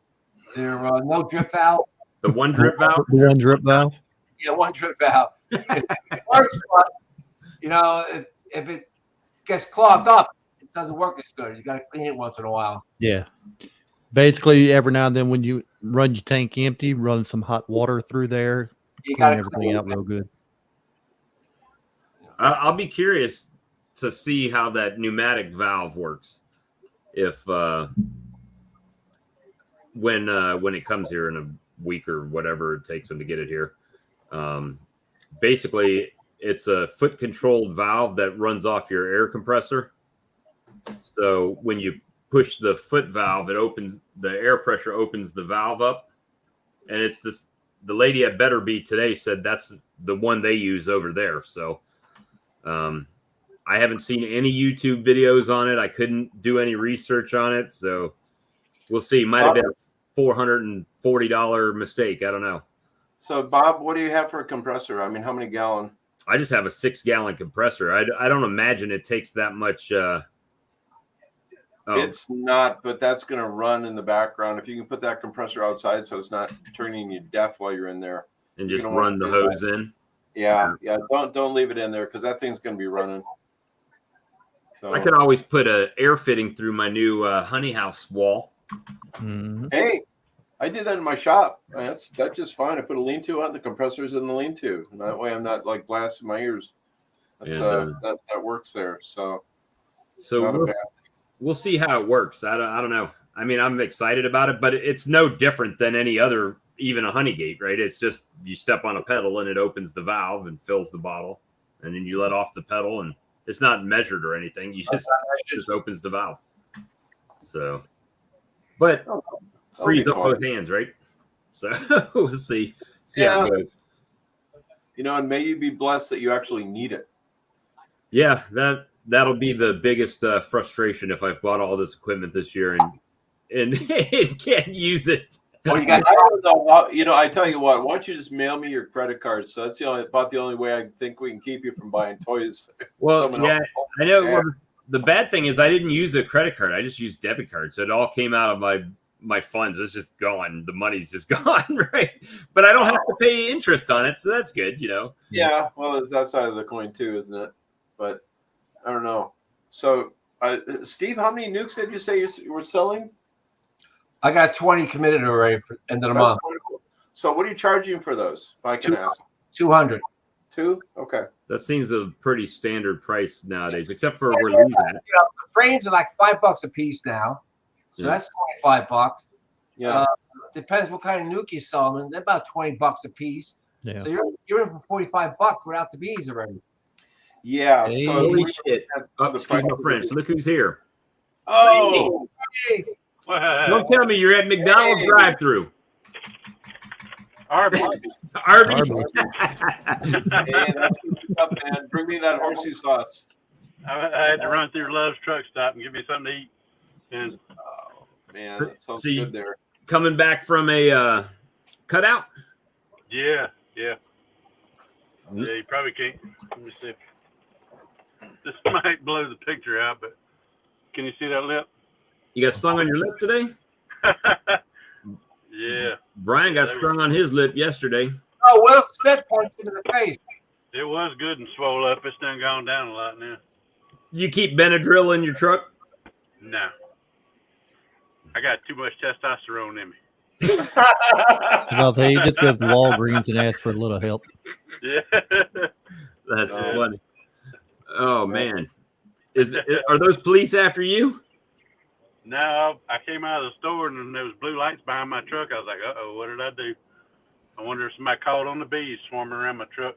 Their no drip valve. The one drip valve? The one drip valve? Yeah, one drip valve. It works, but you know, if it gets clogged up, it doesn't work as good. You got to clean it once in a while. Yeah. Basically, every now and then when you run your tank empty, run some hot water through there, You clean got everything out real good. I'll be curious to see how that pneumatic valve works. If when it comes here in a week or whatever it takes them to get it here. Basically, it's a foot controlled valve that runs off your air compressor. So when you push the foot valve, it opens, the air pressure opens the valve up. And it's this, the lady at Better Be today said that's the one they use over there. So I haven't seen any YouTube videos on it. I couldn't do any research on it. So we'll see. Might have been a $440 mistake. I don't know. So, Bob, what do you have for a compressor? I mean, how many gallon? I just have a 6-gallon compressor. I don't imagine it takes that much. It's not, but that's going to run in the background. If you can put that compressor outside so it's not turning you deaf while you're in there. And just run the hose in. Yeah. Don't leave it in there because that thing's going to be running. So I could always put a air fitting through my new honey house wall. Mm-hmm. Hey, I did that in my shop. That's just fine. I put a lean-to on the compressors in the lean-to. And that way I'm not like blasting my ears. That's that works there. So we'll see how it works. I don't know. I mean, I'm excited about it, but it's no different than any other, even a honey gate, right? It's just you step on a pedal and it opens the valve and fills the bottle, and then you let off the pedal and it's not measured or anything. You just opens the valve. So, but freeze up both hands, right? So we'll see how it goes. You know, and may you be blessed that you actually need it. Yeah, that'll be the biggest frustration if I've bought all this equipment this year and can't use it. Oh, you got I don't know. You know, I tell you what. Why don't you just mail me your credit card? So that's about the only way I think we can keep you from buying toys. Well, yeah, I know. Well, the bad thing is I didn't use a credit card. I just used debit card, so it all came out of my funds. It's just gone. The money's just gone, right? But I don't have to pay interest on it, so that's good, you know. Yeah, well, it's that side of the coin too, isn't it? But I don't know. So, Steve, how many nukes did you say you were selling? I got 20 committed already for end of the month. Wonderful. So what are you charging for those, if I can ask? 200. 2? Okay. That seems a pretty standard price nowadays, except for we're losing it. You know, the frames are like $5 a piece now. So that's $25. Yeah. Depends what kind of nuke you sell them. They're about $20 a piece. Yeah. So you're in for $45 without the bees already. Yeah. Hey. So Holy shit. Excuse my French. Look who's here. Oh. Hey. Don't tell me you're at McDonald's drive-thru. Arby's. Arby's. Hey, that's good stuff, man. Bring me that horseshoe sauce. I had to run through Love's truck stop and give me something to eat. And Oh, man, that sounds good there. Coming back from a cutout? yeah. Yeah, you probably can't. Let me see. This might blow the picture out, but can you see that lip? You got stung on your lip today? Yeah. Brian got stung on his lip yesterday. Oh, Will Smith punched him in the face. It was good and swole up. It's done gone down a lot now. You keep Benadryl in your truck? No. I got too much testosterone in me. I'll tell you, he just goes to Walgreens and asks for a little help. Yeah. That's funny. Oh, man. Are those police after you? No, I came out of the store and there was blue lights behind my truck. I was like, uh-oh, what did I do? I wonder if somebody called on the bees swarming around my truck.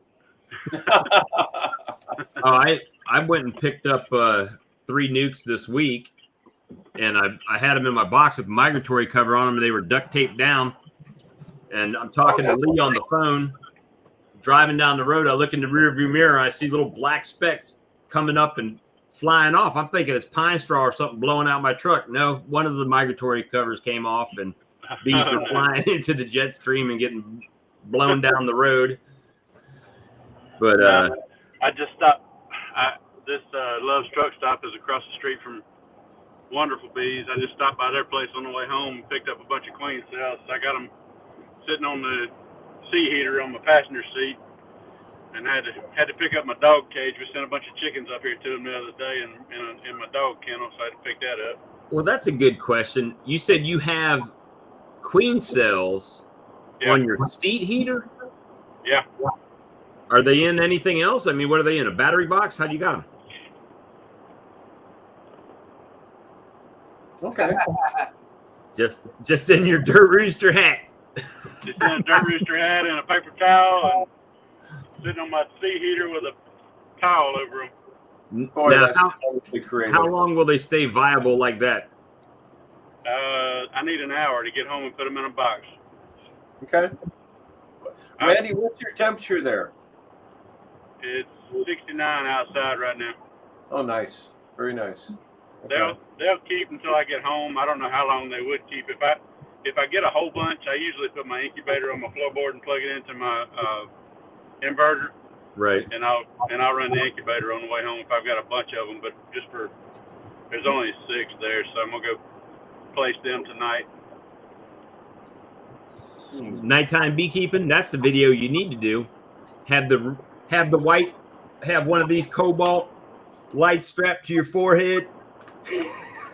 I went and picked up 3 nukes this week, and I had them in my box with migratory cover on them, and they were duct taped down. And I'm talking to Lee on the phone, driving down the road. I look in the rearview mirror, and I see little black specks coming up and flying off. I'm thinking it's pine straw or something blowing out my truck. No, one of the migratory covers came off, and bees were flying into the jet stream and getting blown down the road. But I just stopped. This Love's Truck Stop is across the street from Wonderful Bees. I just stopped by their place on the way home and picked up a bunch of queen cells. I got them sitting on the sea heater on my passenger seat, and I had to pick up my dog cage. We sent a bunch of chickens up here to them the other day in my dog kennel, so I had to pick that up. well, that's a good question. You said you have queen cells on your seat heater? Yeah. Are they in anything else? I mean, what are they in? A battery box? How do you got them? Okay. Just in your dirt rooster hat. Just in a dirt rooster hat and a paper towel, and sitting on my sea heater with a towel over them. Boy, Now, that's totally creative. how long will they stay viable like that? I need an hour to get home and put them in a box. Okay. Randy, what's your temperature there? It's 69 outside right now. Oh, nice. Very nice. Okay. They'll keep until I get home. I don't know how long they would keep. If I get a whole bunch, I usually put my incubator on my floorboard and plug it into my inverter. Right. And I'll run the incubator on the way home if I've got a bunch of them. But there's only 6 there, so I'm gonna go place them tonight. Nighttime beekeeping, that's the video you need to do. Have one of these cobalt lights strapped to your forehead.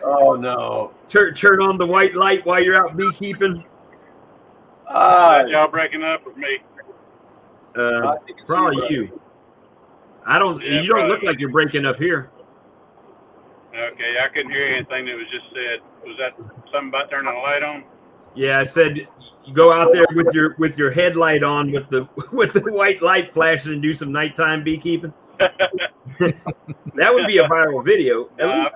Oh no. Turn on the white light while you're out beekeeping. Y'all breaking up with me? I think it's Probably you. I don't. Yeah, you don't probably look like you're breaking up here. Okay, I couldn't hear anything that was just said. Was that something about turning the light on? Yeah, I said you go out there with your headlight on with the white light flashing and do some nighttime beekeeping. That would be a viral video. At least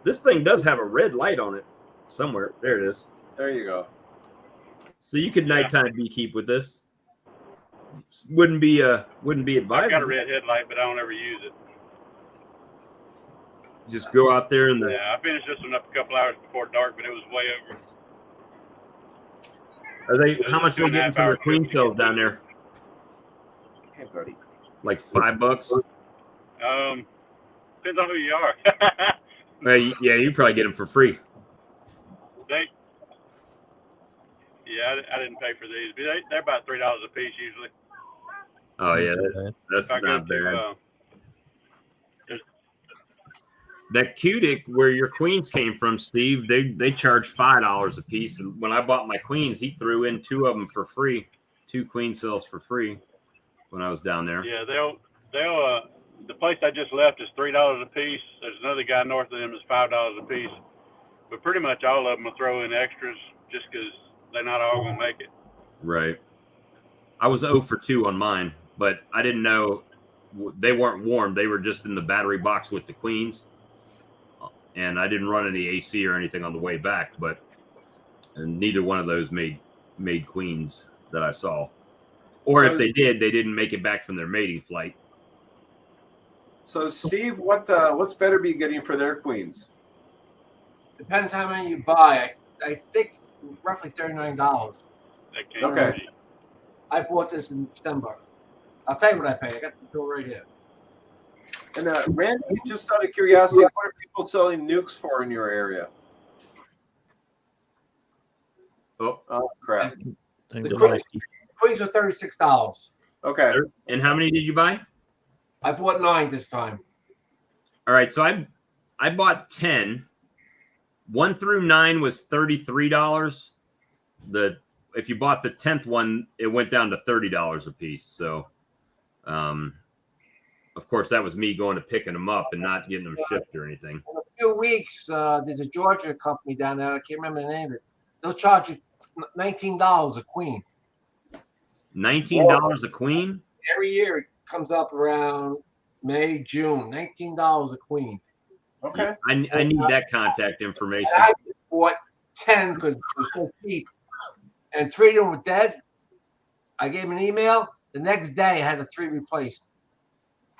this thing does have a red light on it somewhere. There it is. There you go. So you could nighttime beekeep with this. Wouldn't be advisable. I've got a red headlight, but I don't ever use it. Just go out there and I finished this one up a couple hours before dark, but it was way over. Are they? How much are they getting from the queen cells down there? Hey, buddy. Like $5? Depends on who you are. Yeah, you probably get them for free. I didn't pay for these, but they're about $3 a piece usually. Oh yeah, that's not bad. That Cutic, where your queens came from, Steve, they charge $5 a piece. And when I bought my queens, he threw in 2 of them for free, 2 queen cells for free when I was down there. Yeah, they'll the place I just left is $3 a piece. There's another guy north of them is $5 a piece. But pretty much all of them will throw in extras just because they're not all gonna make it. Right. I was 0 for 2 on mine, but I didn't know they weren't warm. They were just in the battery box with the queens. And I didn't run any AC or anything on the way back, but neither one of those made queens that I saw. Or if they did, they didn't make it back from their mating flight. So, Steve, what's Better Bee getting for their queens? Depends how many you buy. I think roughly $39. Okay. I bought this in December. I'll tell you what I paid. I got the bill right here. And Randy, just out of curiosity, what are people selling nukes for in your area? Oh crap! The queens were $36. Okay. And how many did you buy? I bought 9 this time. All right, so I bought 10. 1 through 9 was $33. If you bought the 10th one, it went down to $30 a piece. So, of course, that was me going to picking them up and not getting them shipped or anything. In a few weeks, there's a Georgia company down there. I can't remember the name of it. They'll charge you $19 a queen. $19 a queen? Every year it comes up around May, June. $19 a queen. Okay. I need that contact information. And I just bought 10 because it was so cheap. And 3 of them were dead. I gave him an email. The next day, I had the 3 replaced.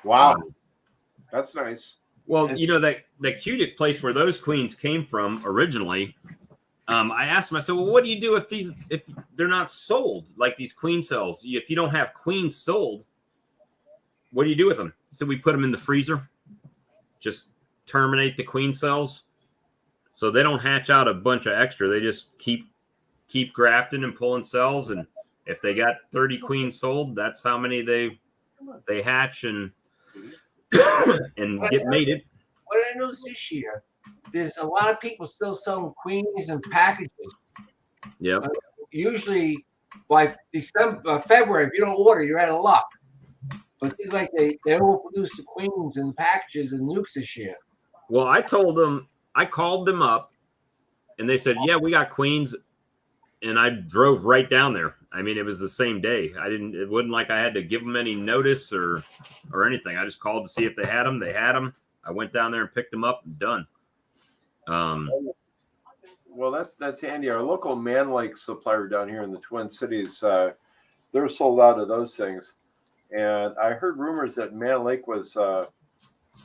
Wow. That's nice. Well, you know, that cutic place where those queens came from originally, I asked him, I said, well, what do you do if they're not sold, like these queen cells? If you don't have queens sold, what do you do with them? He said, we put them in the freezer, just terminate the queen cells so they don't hatch out a bunch of extra. They just keep grafting and pulling cells, and if they got 30 queens sold, that's how many they hatch and get mated. What I noticed this year, there's a lot of people still selling queens and packages. Yeah. Usually, by February, if you don't order, you're out of luck. But it seems like they overproduce the queens and packages and nukes this year. Well, I called them up, and they said, yeah, we got queens, and I drove right down there. I mean, it was the same day. It wasn't like I had to give them any notice or anything. I just called to see if they had them. They had them. I went down there and picked them up and done. Well, that's handy. Our local Man Lake supplier down here in the Twin Cities, they're sold out of those things. And I heard rumors that Man Lake was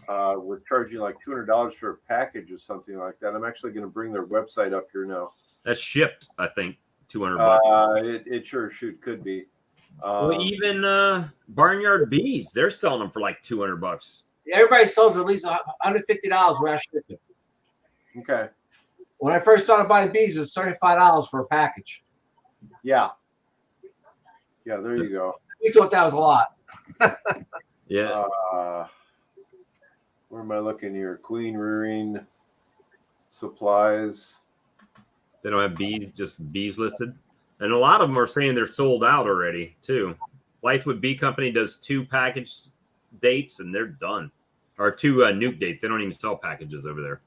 charging like $200 for a package or something like that. I'm actually going to bring their website up here now. That's shipped, I think, $200. It sure could be. Well, even Barnyard Bees, they're selling them for like $200. Everybody sells at least $150 where I ship it. Okay. When I first started buying bees, it was $35 for a package. Yeah. Yeah, there you go. We thought that was a lot. Yeah. Where am I looking here? Queen rearing supplies. They don't have bees, just bees listed. And a lot of them are saying they're sold out already, too. Lifewood Bee Company does 2 package dates, and they're done. Or 2 nuke dates. They don't even sell packages over there.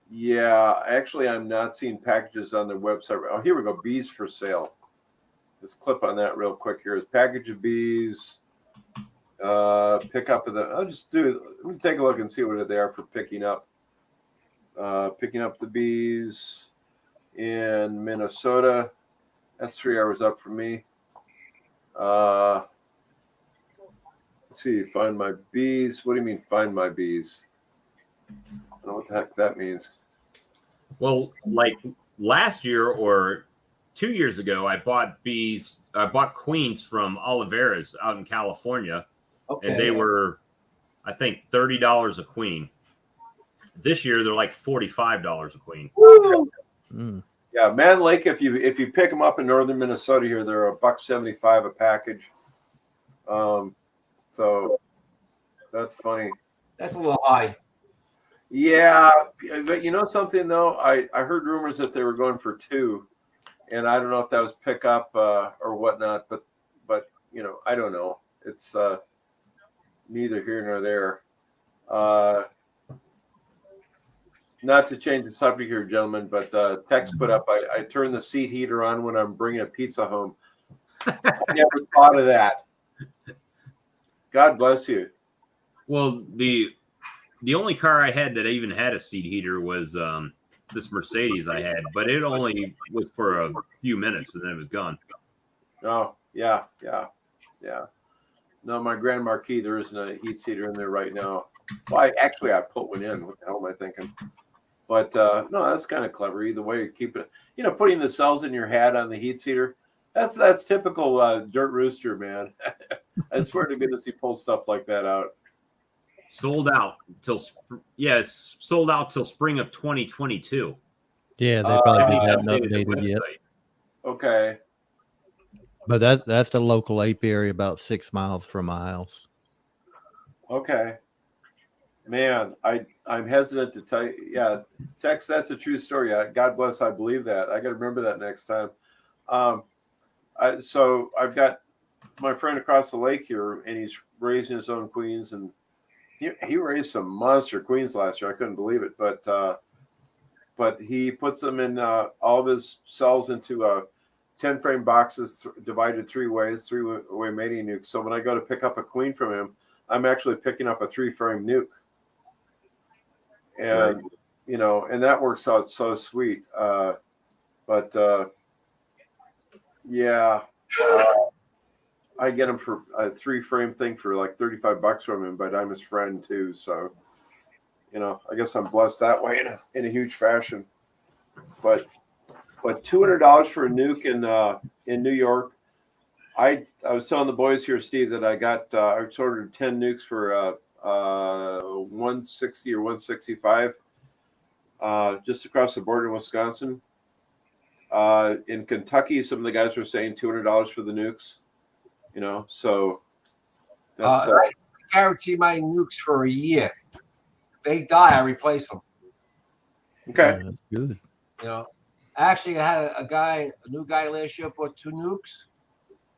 Yeah, actually, I'm not seeing packages on their website. Oh, here we go. Bees for sale. Let's clip on that real quick here. Is package of bees. Pick up of the. I'll just do. Let me take a look and see what they are for picking up. Picking up the bees in Minnesota. That's 3 hours up from me. Let's see. Find my bees. What do you mean? Find my bees. I don't know what the heck that means. Well, like last year or 2 years ago, I bought queens from Oliveras out in California, and they were, I think, $30 a queen. This year, they're like $45 a queen. Mm. Yeah, Man Lake. If you pick them up in northern Minnesota here, they're $1.75 a package. So that's funny. That's a little high. Yeah, but you know something though, I heard rumors that they were going for 2, and I don't know if that was pickup or whatnot, but you know, I don't know. It's neither here nor there. Not to change the subject here, gentlemen, but Tex put up, I turn the seat heater on when I'm bringing a pizza home. I never thought of that. God bless you. Well, the only car I had that even had a seat heater was this Mercedes I had, but it only was for a few minutes and then it was gone. Oh, yeah. No, my Grand Marquis, there isn't a heat seater in there right now. Well, I put one in. What the hell am I thinking? But no, that's kind of clever. Either way, you keep it. You know, putting the cells in your hat on the heat seater. That's typical Dirt Rooster, man. I swear to goodness, he pulls stuff like that out. Sold out till spring of 2022. Yeah, they probably haven't updated yet. Okay. But that's the local apiary about 6 miles from my house. Okay. Man, I'm hesitant to tell you. Yeah, Tex, that's a true story. God bless, I believe that. I got to remember that next time. So I've got my friend across the lake here, and he's raising his own queens, and he raised some monster queens last year. I couldn't believe it, but he puts them in all of his cells into 10-frame boxes divided 3 ways, 3-way mating nukes. So when I go to pick up a queen from him, I'm actually picking up a 3-frame nuke. and and that works out so sweet. Yeah, I get him for a 3-frame thing for like $35 from him, but I'm his friend too, so I guess I'm blessed that way in a huge fashion. But $200 for a nuke in New York. I was telling the boys here, Steve, that I ordered 10 nukes for 160 or 165 just across the border in Wisconsin. In Kentucky, some of the guys were saying $200 for the nukes. So that's I guarantee my nukes for a year. If they die, I replace them. okay. Yeah, that's good. Actually, I had a new guy last year bought 2 nukes,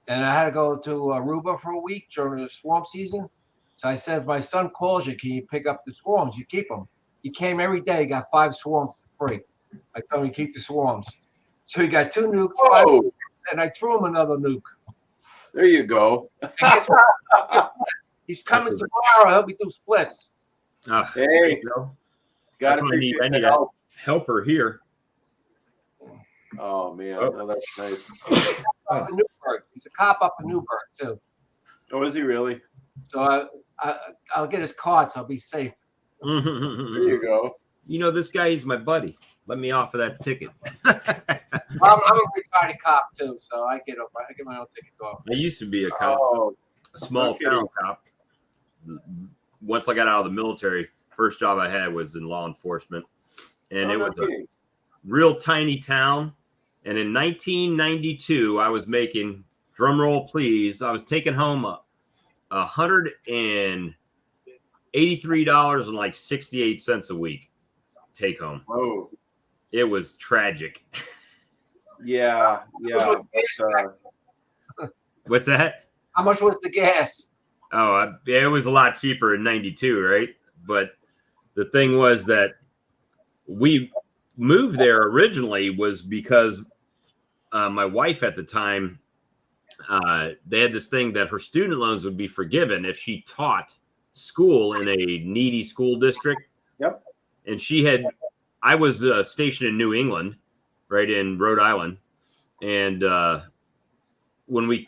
and I had to go to Aruba for a week during the swarm season. So I said, if my son calls you, can you pick up the swarms? You keep them. He came every day, got 5 swarms for free. I told him to keep the swarms. So he got 2 nukes, 5 nukes, and I threw him another nuke. There you go. And guess what? He's coming tomorrow. He'll be do splits. Oh, Hey, that's what I need. I need a helper here. Oh man, that's nice. Up in Newburgh. He's a cop up in Newburgh too. Oh, is he really? So I'll get his card, so I'll be safe. There you go. This guy is my buddy. Let me offer that ticket. I'm a retired cop too, so I get my own tickets off. I used to be a cop, a small town cop. Once I got out of the military, first job I had was in law enforcement, and it was a real tiny town. And in 1992, I was making, drum roll please, I was taking home $183.68 a week take home. Oh, it was tragic. Yeah. What's that? How much was the gas? Oh, it was a lot cheaper in 92, right? But the thing was that we moved there originally was because my wife at the time, they had this thing that her student loans would be forgiven if she taught school in a needy school district. Yep. And I was stationed in New England, right in Rhode Island. And when we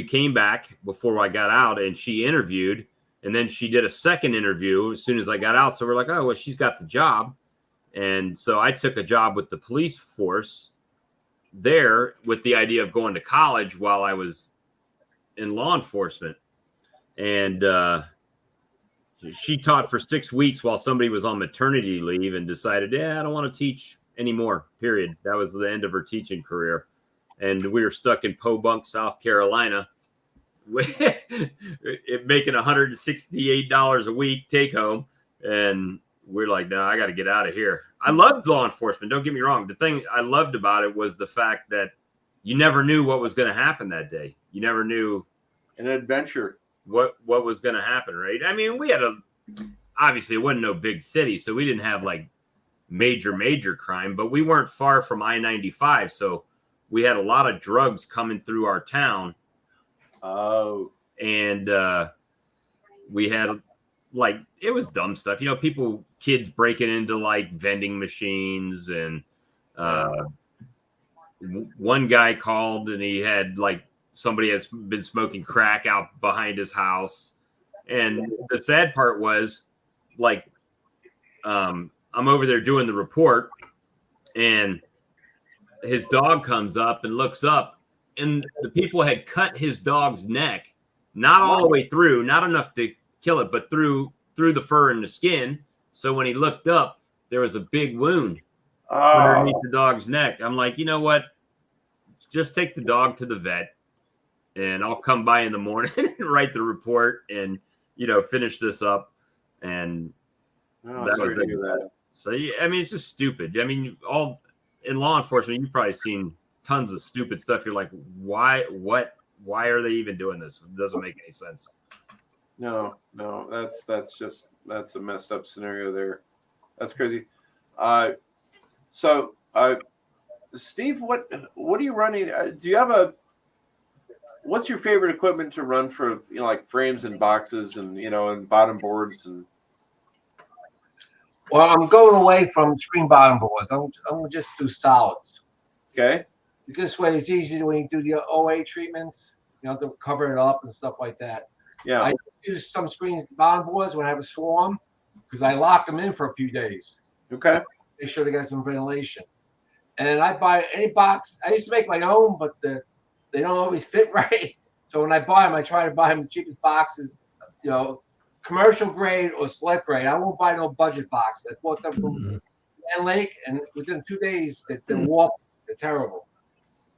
came back before I got out, and she interviewed, and then she did a second interview as soon as I got out. So we're like, oh, well, she's got the job. And so I took a job with the police force there with the idea of going to college while I was in law enforcement. And she taught for 6 weeks while somebody was on maternity leave and decided, I don't want to teach anymore, period. That was the end of her teaching career. And we were stuck in Pobunk, South Carolina, making $168 a week take home. And we're like, no, I got to get out of here. I loved law enforcement. Don't get me wrong. The thing I loved about it was the fact that you never knew what was going to happen that day. You never knew an adventure, what was going to happen. Right. I mean, we had obviously it wasn't no big city, so we didn't have like major crime, but we weren't far from I-95. So we had a lot of drugs coming through our town. Oh, and we had like, it was dumb stuff, kids breaking into like vending machines, and one guy called and he had like somebody has been smoking crack out behind his house. And the sad part was like, I'm over there doing the report, and his dog comes up and looks up, and the people had cut his dog's neck, not all the way through, not enough to kill it, but through the fur and the skin. So when he looked up, there was a big wound underneath the dog's neck. I'm like, you know what? Just take the dog to the vet, and I'll come by in the morning and write the report and, finish this up. And that was it. So, yeah, I mean, it's just stupid. I mean, all in law enforcement, you've probably seen tons of stupid stuff. You're like, why are they even doing this? It doesn't make any sense. No, that's a messed up scenario there. That's crazy. So Steve, what are you running? Do you have what's your favorite equipment to run for, like frames and boxes and, and bottom boards? And Well, I'm going away from screen bottom boards. I'm gonna just do solids. Okay. This way, it's easy when you do the OA treatments. You don't have to cover it up and stuff like that. Yeah. I use some screen bottom boards when I have a swarm because I lock them in for a few days. Okay. Make sure they got some ventilation. And I buy any box. I used to make my own, but they don't always fit right. So when I buy them, I try to buy them the cheapest boxes, commercial grade or select grade. I won't buy no budget box. I bought them from Land Lake, and within 2 days, they're warped. They're terrible.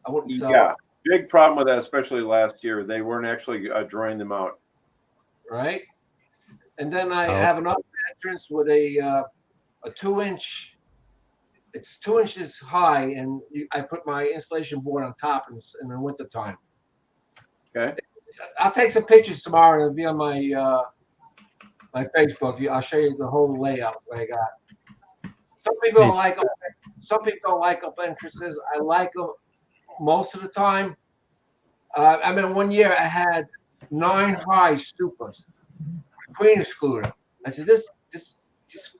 I wouldn't sell. Yeah. Big problem with that, especially last year. They weren't actually drawing them out. Right. And then I have an upper entrance with a 2-inch. It's 2 inches high, and I put my insulation board on top in the winter time. Okay. I'll take some pictures tomorrow, and it'll be on my my Facebook. I'll show you the whole layout that I got. Some people don't like them. Some people don't like up entrances. I like them most of the time. I mean, one year I had 9 high stupas, queen excluder. I said, this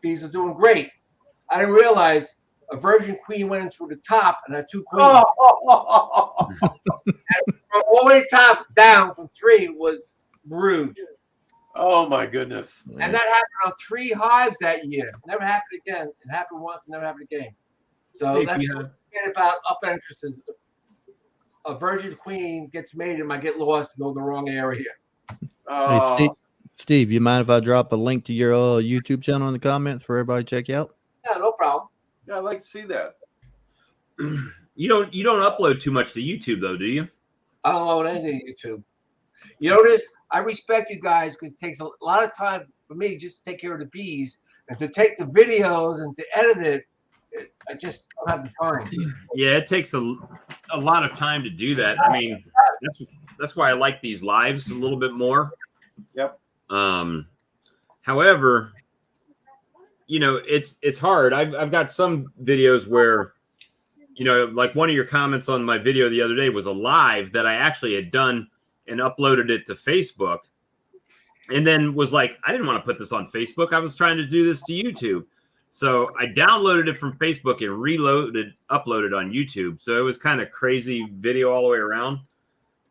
bees are doing great. I didn't realize a virgin queen went in through the top, and I had 2 queens. Oh. And from all the way top down from 3 was brood. Oh my goodness. And that happened on 3 hives that year. Never happened again. It happened once, never happened again. So that's what I about up entrances. A virgin queen gets mated, and I get lost and go the wrong area. Hey, Steve, you mind if I drop a link to your YouTube channel in the comments for everybody to check you out? Yeah, no problem. Yeah, I'd like to see that. You don't upload too much to YouTube though, do you? I don't load anything to YouTube. You notice I respect you guys because it takes a lot of time for me just to take care of the bees and to take the videos and to edit it. I just don't have the time. Yeah, it takes a lot of time to do that. I mean, that's why I like these lives a little bit more. Yep. However, it's hard. I've got some videos where, like one of your comments on my video the other day was a live that I actually had done and uploaded it to Facebook, and then was like, I didn't want to put this on Facebook. I was trying to do this to YouTube. So I downloaded it from Facebook and uploaded on YouTube. So it was kind of crazy video all the way around.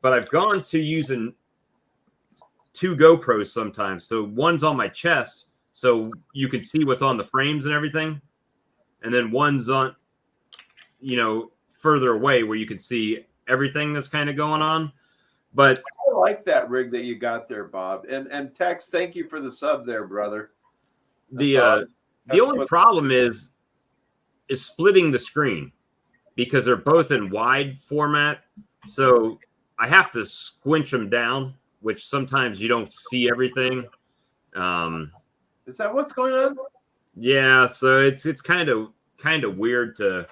But I've gone to using 2 GoPros sometimes. So one's on my chest, so you can see what's on the frames and everything. And then one's on, further away where you can see everything that's kind of going on. But I like that rig that you got there, Bob. And Tex, thank you for the sub there, brother. The only problem is splitting the screen because they're both in wide format. So I have to squinch them down, which sometimes you don't see everything. Is that what's going on? Yeah, so it's kind of weird to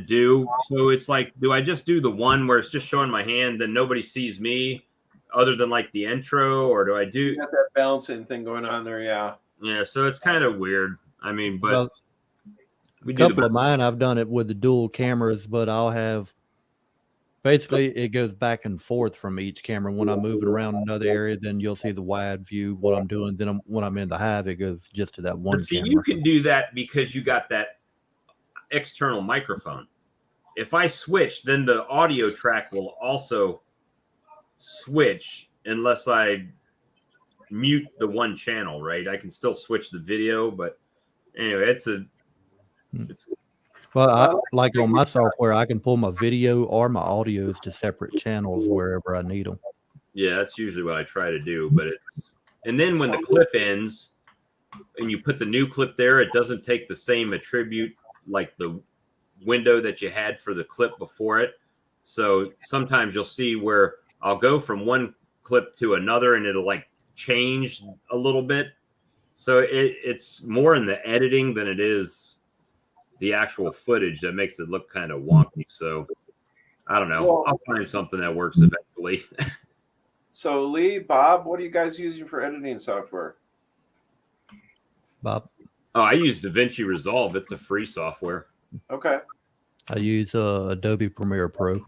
do. So it's like, do I just do the one where it's just showing my hand, then nobody sees me other than like the intro, or do I do You got that balancing thing going on there? Yeah. Yeah, so it's kind of weird. I mean, but a couple of mine, I've done it with the dual cameras, but I'll have basically it goes back and forth from each camera. When I'm moving around another area, then you'll see the wide view, what I'm doing. Then when I'm in the hive, it goes just to that one camera. You can do that because you got that external microphone. If I switch, then the audio track will also switch unless I mute the one channel, right? I can still switch the video, but anyway, it's well, like on my software, I can pull my video or my audios to separate channels wherever I need them. Yeah, that's usually what I try to do. But and then when the clip ends and you put the new clip there, it doesn't take the same attribute like the window that you had for the clip before it. So sometimes you'll see where I'll go from one clip to another and it'll like change a little bit. So it's more in the editing than it is the actual footage that makes it look kind of wonky. So I don't know. Well, I'll find something that works eventually. So Lee, Bob, what are you guys using for editing software? Bob? Oh, I use DaVinci Resolve. It's a free software. Okay. I use Adobe Premiere Pro.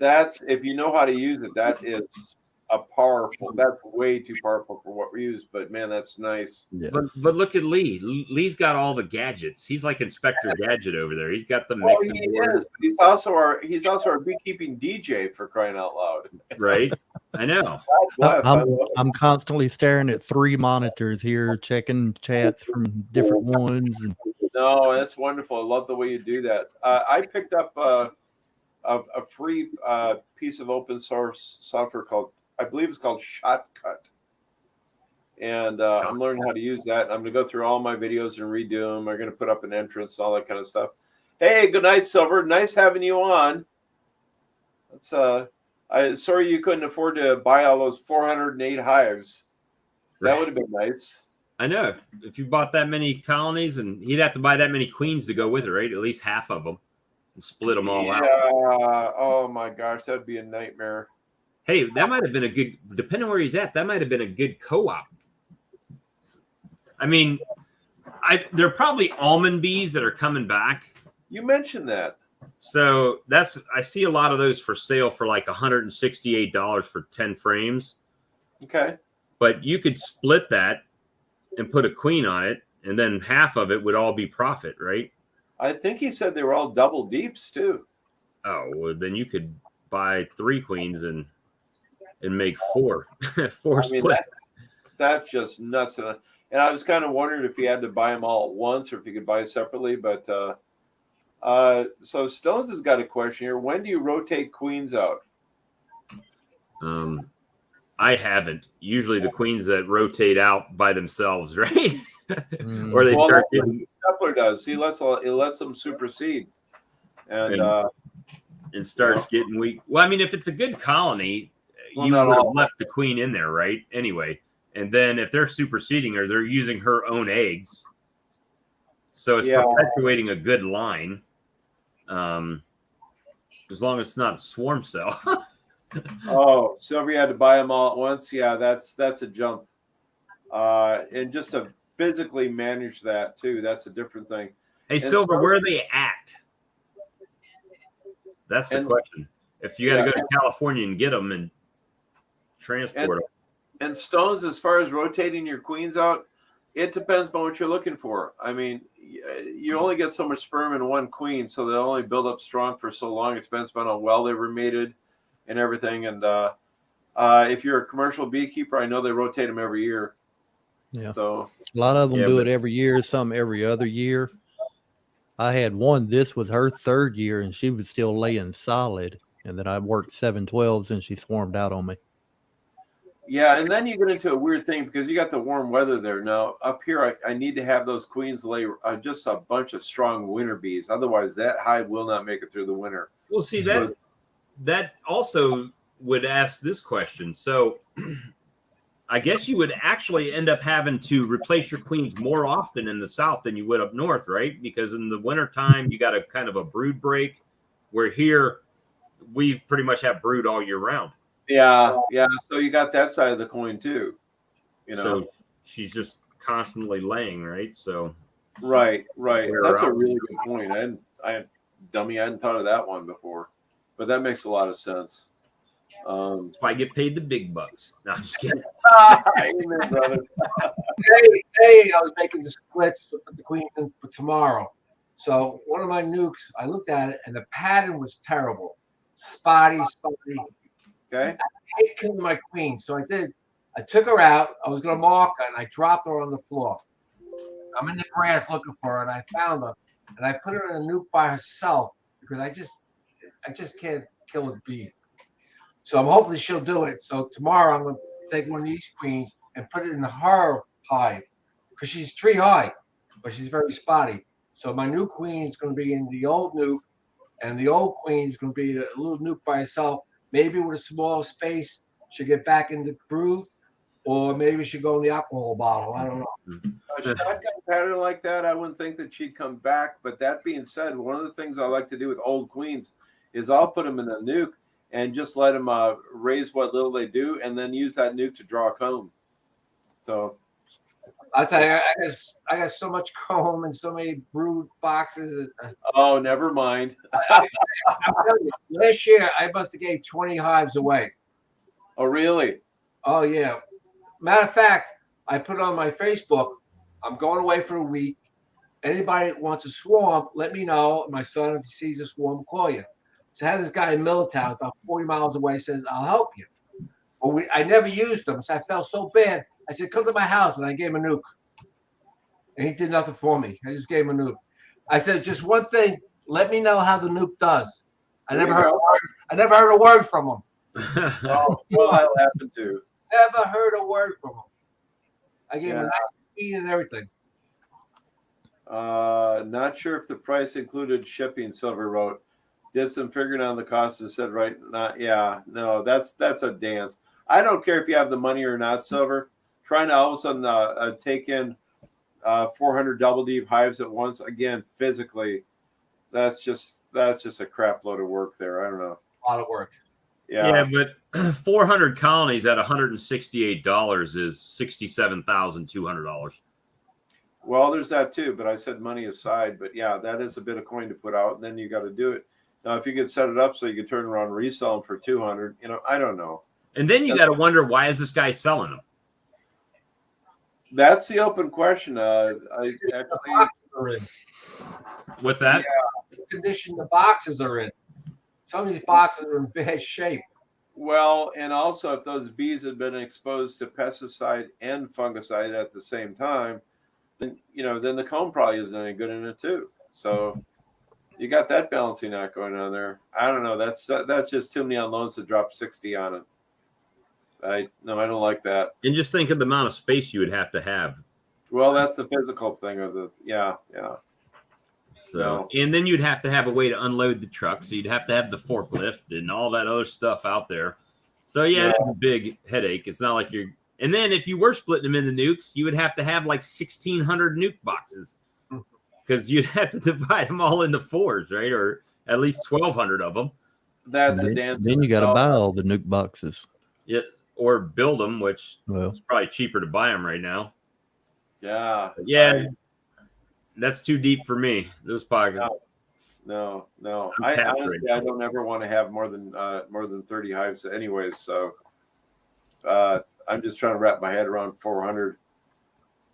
That's, if you know how to use it, that is a powerful. That's way too powerful for what we use. But man, that's nice. Yeah. But look at Lee. Lee's got all the gadgets. He's like Inspector Gadget over there. He's got the Well, mixing he board. is. But he's also our beekeeping DJ for crying out loud. Right? I know. God bless. I love it. I'm constantly staring at 3 monitors here, checking chats from different ones. And No, that's wonderful. I love the way you do that. I picked up a free piece of open source software called, I believe it's called Shotcut. And I'm learning how to use that. I'm going to go through all my videos and redo them. I'm going to put up an entrance and all that kind of stuff. Hey, good night, Silver. Nice having you on. That's sorry you couldn't afford to buy all those 408 hives. That would have been nice. I know. If you bought that many colonies, and he'd have to buy that many queens to go with it, right? At least half of them, and split them all out. Yeah. Oh my gosh, that'd be a nightmare. Hey, that might have been a good, depending on where he's at, that might have been a good co-op. I mean, there are probably almond bees that are coming back. You mentioned that. So I see a lot of those for sale for like $168 for 10 frames. Okay. But you could split that and put a queen on it, and then half of it would all be profit, right? I think he said they were all double deeps too. Oh, well, then you could buy 3 queens and make 4 splits. That's just nuts. And I was kind of wondering if you had to buy them all at once or if you could buy it separately. But so Stones has got a question here. When do you rotate queens out? I haven't. Usually the queens that rotate out by themselves, right? Or they start getting. Stepler does. He lets them supersede, and starts getting weak. Well, I mean, if it's a good colony, you would have left the queen in there, right? Anyway, and then if they're superseding her, they're using her own eggs, so it's perpetuating a good line. As long as it's not a swarm cell. Oh, so we had to buy them all at once. Yeah, that's a jump. And just to physically manage that too, that's a different thing. Hey, Silver, where are they at? That's the question. If you got to go to California and get them and transport them. And Stones, as far as rotating your queens out, it depends on what you're looking for. I mean, you only get so much sperm in one queen, so they'll only build up strong for so long. It depends on how well they were mated and everything. And if you're a commercial beekeeper, I know they rotate them every year. Yeah. So a lot of them do it every year, some every other year. I had one, this was her 3rd year, and she was still laying solid. And then I worked 7/12s and she swarmed out on me. Yeah, and then you get into a weird thing because you got the warm weather there. Now, up here, I need to have those queens lay just a bunch of strong winter bees. Otherwise, that hive will not make it through the winter. Well, see, that also would ask this question. So I guess you would actually end up having to replace your queens more often in the south than you would up north, right? Because in the wintertime, you got a kind of a brood break, where here we pretty much have brood all year round. Yeah. So you got that side of the coin too. So she's just constantly laying, right? So right. That's a really good point. I hadn't thought of that one before, but that makes a lot of sense. That's why I get paid the big bucks. No, I'm just kidding. Amen, brother. Hey, I was making the splits for the queens for tomorrow. So one of my nukes, I looked at it and the pattern was terrible. Spotty. Okay. I hate killing my queen, so I did. I took her out. I was gonna mark her, and I dropped her on the floor. I'm in the grass looking for her, and I found her, and I put her in a nuke by herself because I just can't kill a bee. So I'm hoping she'll do it. So tomorrow I'm gonna take one of these queens and put it in her hive because she's tree high, but she's very spotty. So my new queen is gonna be in the old nuke, and the old queen is gonna be a little nuke by herself. Maybe with a small space, she'll get back in the groove, or maybe she'll go in the alcohol bottle. I don't know. A shotgun pattern like that, I wouldn't think that she'd come back. But that being said, one of the things I like to do with old queens is I'll put them in a nuke and just let them raise what little they do, and then use that nuke to draw a comb. So I'll tell you, I got so much comb and so many brood boxes. Oh, never mind. I'm telling you, last year I must have gave 20 hives away. Oh, really? Oh yeah. Matter of fact, I put on my Facebook, I'm going away for a week. Anybody that wants a swarm, let me know. My son, if he sees a swarm, will call you. So I had this guy in Middletown, about 40 miles away, says, I'll help you. Well, I never used them, so I felt so bad. I said, come to my house, and I gave him a nuke. And he did nothing for me. I just gave him a nuke. I said, just one thing, let me know how the nuke does. I never heard a word from him. Oh, well, that'll happen too. Never heard a word from him. I gave him a nice feed and everything. Not sure if the price included shipping, Silver wrote. Did some figuring on the cost and said, right, no, that's a dance. I don't care if you have the money or not, Silver. Trying to all of a sudden take in 400 double deep hives at once, again, physically, that's just a crap load of work there. I don't know. A lot of work. Yeah, but 400 colonies at $168 is $67,200. Well, there's that too, but I said money aside. But yeah, that is a bit of coin to put out, and then you got to do it. Now, if you could set it up so you could turn around and resell them for 200, I don't know. And then you got to wonder, why is this guy selling them? That's the open question. I actually, what's that? Yeah, the condition the boxes are in. Some of these boxes are in bad shape. Well, and also if those bees had been exposed to pesticide and fungicide at the same time, then then the comb probably isn't any good in it too. So you got that balancing act going on there. I don't know. That's just too many unknowns to drop 60 on it. I don't like that. And just think of the amount of space you would have to have. Well, that's the physical thing of the yeah. So, and then you'd have to have a way to unload the truck. So you'd have to have the forklift and all that other stuff out there. So yeah, it's a big headache. It's not like you're. And then if you were splitting them into nukes, you would have to have like 1,600 nuke boxes because you'd have to divide them all into fours, right? Or at least 1,200 of them. That's a dance. Then you got to buy all the nuke boxes. Yeah, or build them, which is probably cheaper to buy them right now. Yeah. But yeah. That's too deep for me. Those pockets. No. I honestly, I don't ever want to have more than 30 hives, anyways. So I'm just trying to wrap my head around 400.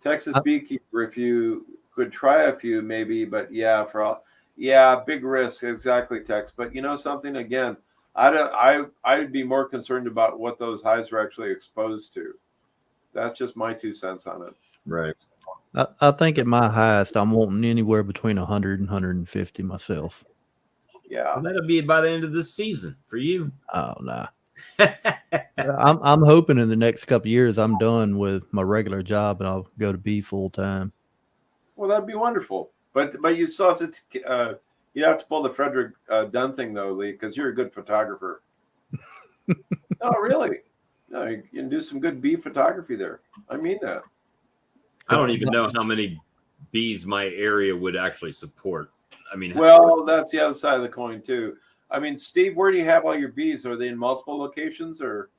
Texas Beekeeper, if you could try a few, maybe, but big risk, exactly, Tex. But something again, I'd be more concerned about what those hives are actually exposed to. That's just my 2 cents on it. Right. I think at my highest, I'm wanting anywhere between 100 and 150 myself. Yeah. Well, that'll be by the end of this season for you. Oh, nah. I'm hoping in the next couple of years I'm done with my regular job and I'll go to bee full time. Well, that'd be wonderful. But you still have to you have to pull the Frederick Dunn thing though, Lee, because you're a good photographer. No, really. No, you can do some good bee photography there. I mean that. I don't even know how many bees my area would actually support. I mean, well, that's the other side of the coin too. I mean, Steve, where do you have all your bees? Are they in multiple locations or?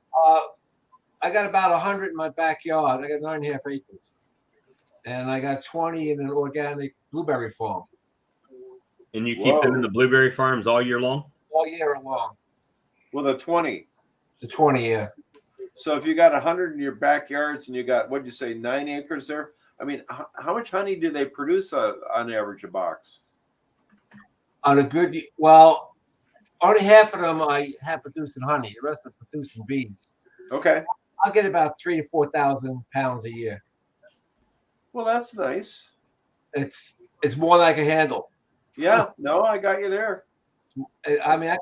I got about 100 in my backyard. I got 9.5 acres, and I got 20 in an organic blueberry farm. And you keep them in the blueberry farms all year long? All year long. Well, the 20. The 20, yeah. So if you got 100 in your backyards and you got, what'd you say, 9 acres there? I mean, how much honey do they produce on average a box? On a good, well, only half of them I have producing honey. The rest are producing bees. Okay. I'll get about 3,000 to 4,000 pounds a year. Well, that's nice. It's more than I can handle. Yeah. No, I got you there. I mean, I got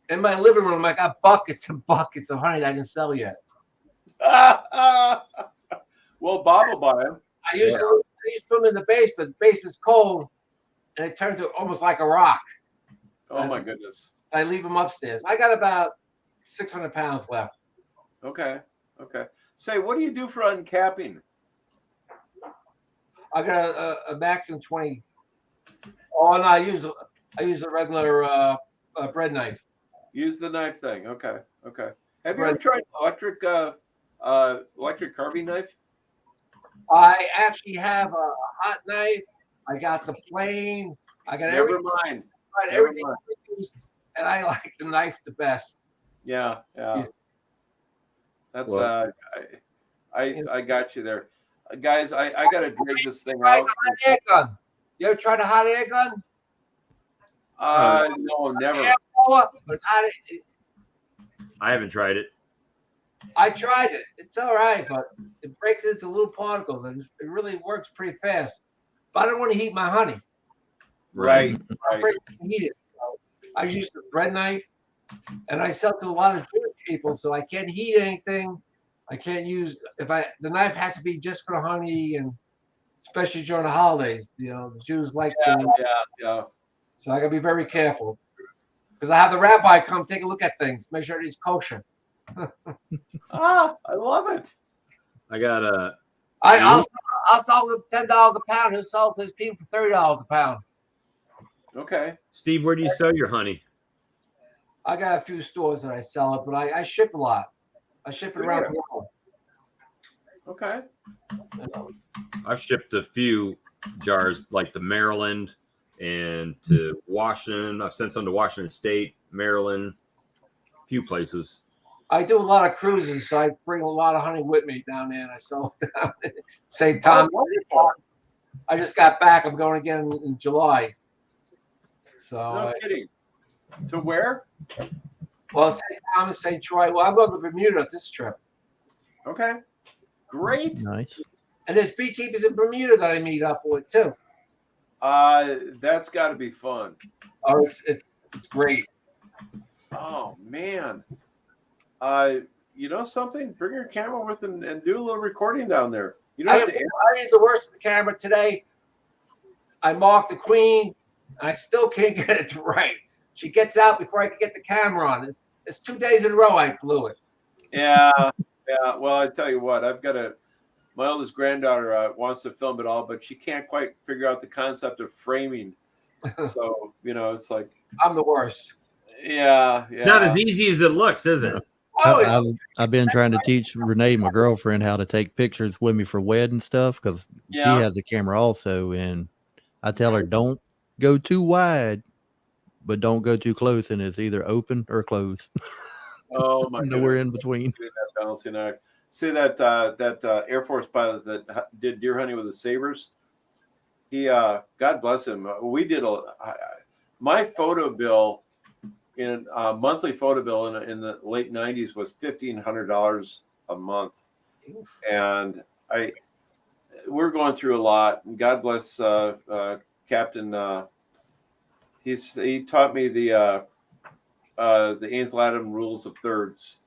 in my living room. I got buckets and buckets of honey that I didn't sell yet. Well, Bob will buy them. I used to put them in the basement. The basement's cold, and it turned to almost like a rock. Oh my goodness! I leave them upstairs. I got about 600 pounds left. Okay. Say, what do you do for uncapping? I got a Maxim 20. Oh, and I use a regular bread knife. Use the knife thing. Okay. Have you ever tried electric carving knife? I actually have a hot knife. I got the plane. I got everything. Mind. Everything. And I like the knife the best. Yeah. That's Well- I got you there, guys. I got to drag this thing Right, out. hot air gun. You ever tried a hot air gun? No, never. Air blower, but it's hot. I haven't tried it. I tried it. It's all right, but it breaks into little particles, and it really works pretty fast. But I don't want to heat my honey. Right. I'm afraid to heat it. So I use the bread knife, and I sell to a lot of Jewish people, so I can't heat anything. I can't use the knife has to be just for the honey, and especially during the holidays. You know, the Jews like Yeah. So I gotta be very careful because I have the rabbi come take a look at things, make sure it's kosher. I love it. I got a. I'll sell them $10 a pound. He'll sell to his people for $30 a pound. Okay. Steve, where do you sell your honey? I got a few stores that I sell it, but I ship a lot. I ship it around the world. Okay. I've shipped a few jars, like to Maryland and to Washington. I've sent some to Washington State, Maryland, a few places. I do a lot of cruises, so I bring a lot of honey with me down there, and I sell it down at St. Thomas. Wonderful. I just got back. I'm going again in July. So No kidding. To where? Well, St. Thomas, St. Troy. Well, I'm going to Bermuda this trip. Okay. Great. Nice. And there's beekeepers in Bermuda that I meet up with too. That's got to be fun. Oh, it's great. Oh man. You know something? Bring your camera with and do a little recording down there. You don't have to. I need the worst of the camera today. I marked the queen. I still can't get it right. She gets out before I can get the camera on. It's 2 days in a row I blew it. Yeah. Well, I tell you what, my oldest granddaughter wants to film it all, but she can't quite figure out the concept of framing. So, it's like, I'm the worst. Yeah. It's not as easy as it looks, is it? I've been trying to teach Renee, my girlfriend, how to take pictures with me for wedding stuff because she has a camera also, and I tell her don't go too wide, but don't go too close, and it's either open or closed. Oh my Nowhere goodness. in between. That balancing act. See that Air Force pilot that did deer hunting with the sabers. He, God bless him. We did my photo bill in monthly photo bill in the late '90s was $1,500 a month, and we're going through a lot. And God bless Captain. He taught me the Ansel Adams rules of thirds,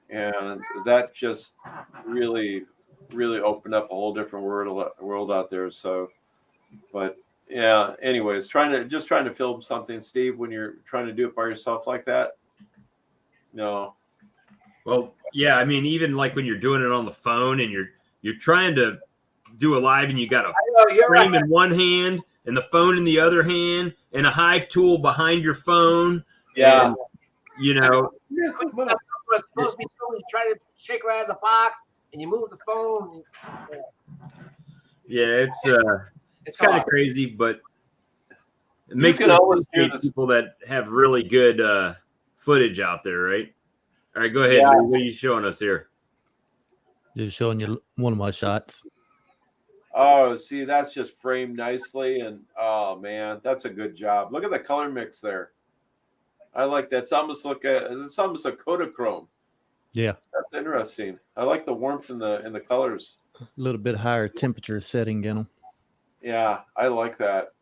and that just really opened up a whole different world out there. So, but yeah. Anyways, trying to film something, Steve, when you're trying to do it by yourself like that. No. Well, yeah. I mean, even like when you're doing it on the phone and you're trying to do a live and you got a frame in one hand and the phone in the other hand and a hive tool behind your phone. Yeah. And, What's supposed to be doing is trying to shake her out of the box, and you move the phone. Yeah, it's kind of crazy, but it makes can always hear people that have really good footage out there, right? All right, go ahead. Yeah. What are you showing us here? Just showing you one of my shots. Oh, see, that's just framed nicely, and oh man, that's a good job. Look at the color mix there. I like that. It's almost a Kodachrome. Yeah, that's interesting. I like the warmth in the colors. A little bit higher temperature setting in them. Yeah, I like that.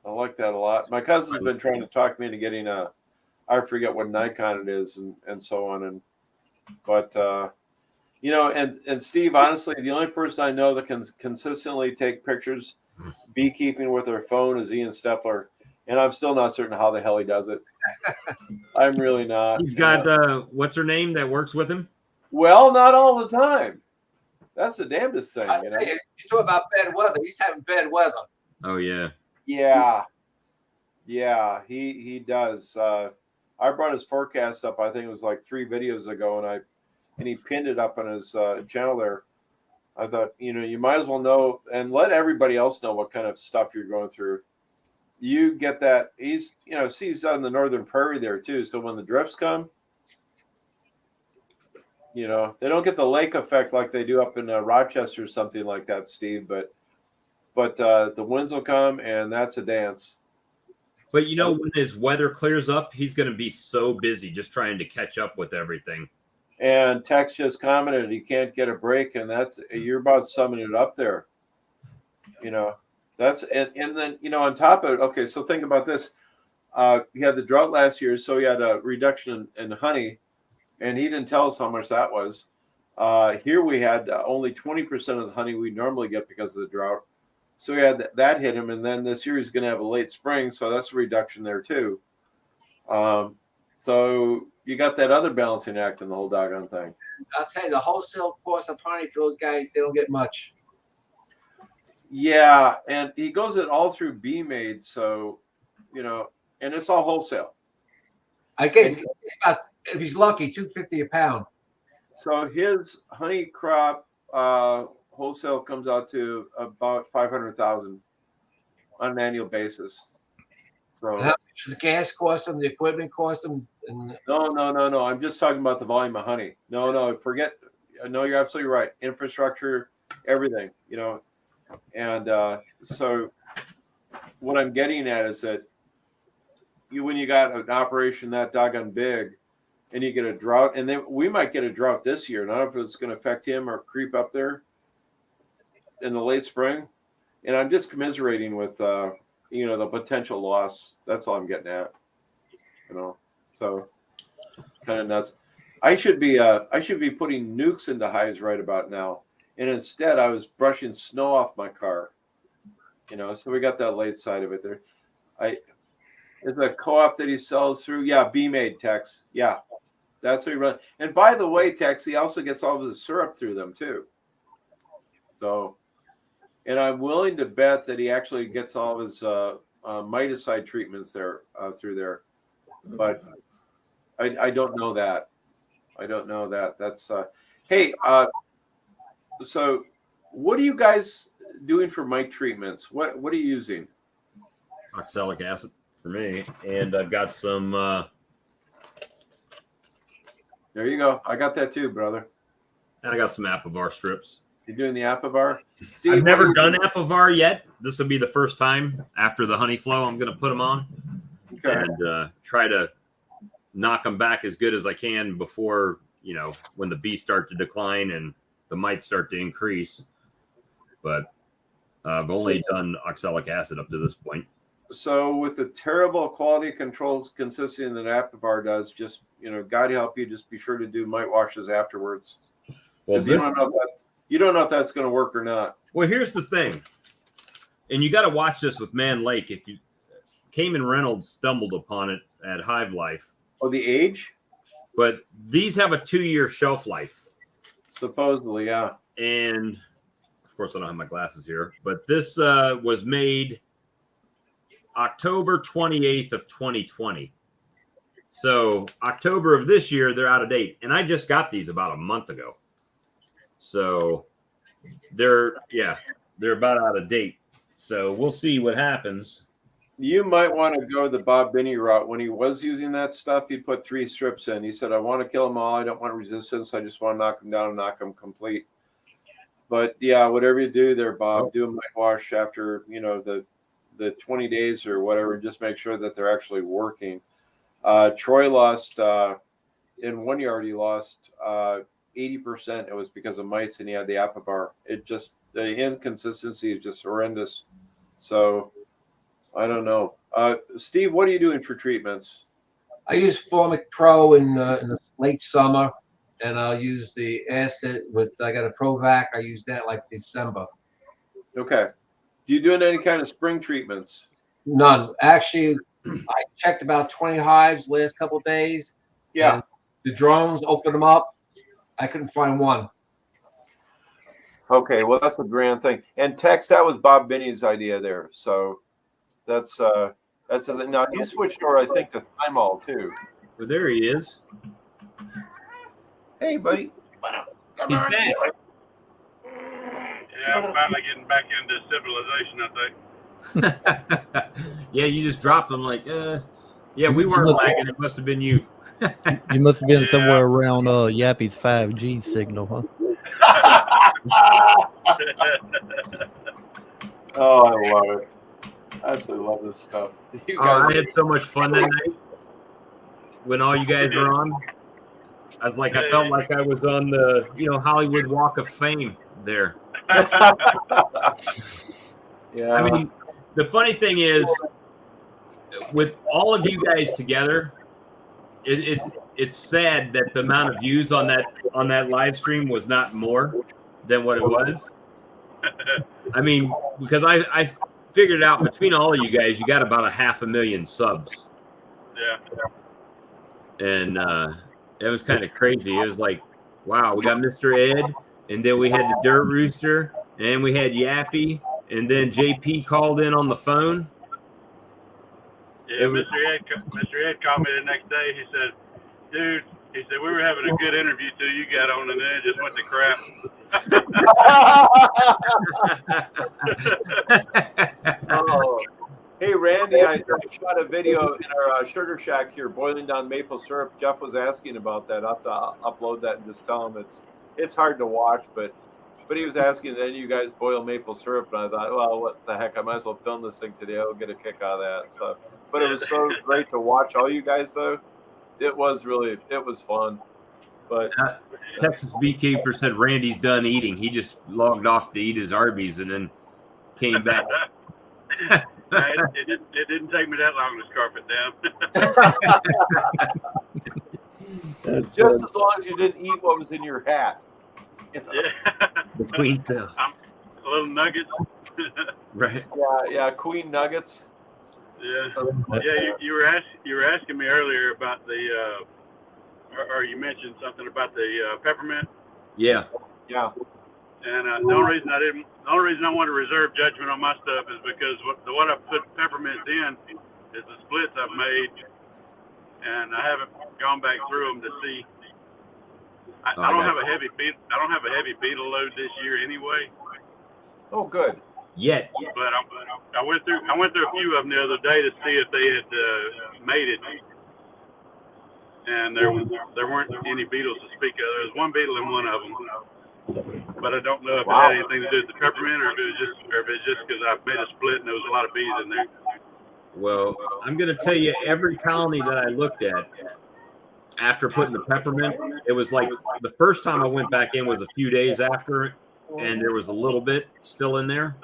I like that a lot. My cousin's been trying to talk me into getting I forget what Nikon it is, and so on. But and Steve, honestly, the only person I know that can consistently take pictures beekeeping with their phone is Ian Stepler, and I'm still not certain how the hell he does it. I'm really not. He's got what's her name that works with him? Well, not all the time. That's the damnedest thing. You talk about bad weather. He's having bad weather. Oh yeah. Yeah, he does. I brought his forecast up. I think it was like 3 videos ago, and he pinned it up on his channel there. I thought, you might as well know and let everybody else know what kind of stuff you're going through. You get that. He's out in the northern prairie there too. So when the drifts come, You know, they don't get the lake effect like they do up in Rochester or something like that, Steve. But the winds will come, and that's a dance. But you know, when his weather clears up, he's going to be so busy just trying to catch up with everything. And Tex just commented he can't get a break, and that's you're about summing it up there. You know, that's and then you know on top of it, okay, so think about this. He had the drought last year, so he had a reduction in honey, and he didn't tell us how much that was. Here we had only 20% of the honey we normally get because of the drought. So we had that hit him, and then this year he's going to have a late spring, so that's a reduction there too. So you got that other balancing act in the whole doggone thing. I'll tell you, the wholesale cost of honey for those guys, they don't get much. Yeah, and he goes it all through Bee Made, so you know, and it's all wholesale. I guess it's about, if he's lucky, $2.50 a pound. So his honey crop wholesale comes out to about 500,000 on an annual basis. So And how much does the gas cost them? The equipment cost them? And no. I'm just talking about the volume of honey. No, forget. No, you're absolutely right. Infrastructure, everything. You know, and so what I'm getting at is that when you got an operation that doggone big, and you get a drought, and then we might get a drought this year. I don't know if it's going to affect him or creep up there in the late spring. And I'm just commiserating with you know, the potential loss. That's all I'm getting at. You know, so kind of nuts. I should be putting nukes into hives right about now, and instead I was brushing snow off my car. You know, so we got that late side of it there. It's a co-op that he sells through. Yeah, Bee Made, Tex. Yeah, that's what he runs. And by the way, Tex, he also gets all of his syrup through them too. So, and I'm willing to bet that he actually gets all of his miticide treatments there through there. But I don't know that. I don't know that. That's hey. So, what are you guys doing for mite treatments? What are you using? Oxalic acid for me, and I've got some. There you go. I got that too, brother. And I got some Apivar strips. You're doing the Apivar? Steve, I've never done Apivar yet. This will be the first time after the honey flow I'm going to put them on. Okay. And try to knock them back as good as I can before, you know, when the bees start to decline and the mites start to increase. But I've only done oxalic acid up to this point. So with the terrible quality controls consisting that Apivar does, just, you know, God help you, just be sure to do mite washes afterwards. Well, you don't know if that's going to work or not. Well, here's the thing. And you got to watch this with Man Lake. If you Cayman Reynolds stumbled upon it at Hive Life. Oh, the age? But these have a 2-year shelf life. Supposedly, yeah. And of course, I don't have my glasses here, but this was made October 28th of 2020. So October of this year, they're out of date. And I just got these about a month ago. So they're about out of date. So we'll see what happens. You might want to go the Bob Binney route. When he was using that stuff, he put 3 strips in. He said, I want to kill them all. I don't want resistance. I just want to knock them down and knock them complete. But yeah, whatever you do there, Bob, do a mite wash after, you know, the 20 days or whatever, and just make sure that they're actually working. Troy lost in 1 yard, he lost 80%. It was because of mites, and he had the Apivar. It just, the inconsistency is just horrendous. So I don't know. Steve, what are you doing for treatments? I use Formic Pro in the late summer, and I'll use the acid I got a Provac. I use that like December. Okay. Do you doing any kind of spring treatments? None. Actually, I checked about 20 hives last couple of days. Yeah. The drones opened them up. I couldn't find one. Okay, well, that's a grand thing. And Tex, that was Bob Binney's idea there. So that's now he switched over, I think, to Thymol too. Well, there he is. Hey, buddy. He's back. Yeah, I'm finally getting back into civilization, I think. Yeah, you just dropped him like, Yeah, we weren't lagging. It must have been you. You must have been Yeah. somewhere around Yappy's 5G signal, huh? Oh, I love it. I absolutely love this stuff. You I guys, had so much fun that night when all you guys were on. I felt like I was on the Hollywood Walk of Fame there. yeah. I mean, the funny thing is, with all of you guys together, it's sad that the amount of views on that live stream was not more than what it was. I mean, because I figured out between all of you guys, you got about 500,000 subs. Yeah. And it was kind of crazy. It was like, wow, we got Mr. Ed, and then we had the Dirt Rooster, and we had Yappy, and then JP called in on the phone. Yeah, Mr. Ed called me the next day. He said, dude, he said, we were having a good interview till you got on, and then it just went to crap. Oh. Hey, Randy, I shot a video in our sugar shack here, boiling down maple syrup. Jeff was asking about that. I'll have to upload that and just tell him it's hard to watch, but he was asking, then you guys boil maple syrup, and I thought, well, what the heck, I might as well film this thing today. I'll get a kick out of that. So, but it was so great to watch all you guys, though. It was fun. But Texas Beekeeper said Randy's done eating. He just logged off to eat his Arby's and then came back. It didn't take me that long to scarf it down. just as long as you didn't eat what was in your hat. You know? Yeah. The Queen stuff. A little nuggets. Right. Yeah, Queen Nuggets. Yeah. So, Yeah, you were asking me earlier about the or you mentioned something about the peppermint. Yeah. yeah. And the only reason I want to reserve judgment on my stuff is because what I put peppermints in is the splits I've made, and I haven't gone back through them to see. I don't have a heavy beetle load this year anyway. Oh, good. Yet. But I went through a few of them the other day to see if they had mated, and there weren't any beetles to speak of. There was one beetle in one of them. But I don't know if it had anything to do with the peppermint or if it's just because I made a split and there was a lot of bees in there. Well, I'm going to tell you, every colony that I looked at after putting the peppermint, it was like the first time I went back in was a few days after it, and there was a little bit still in there.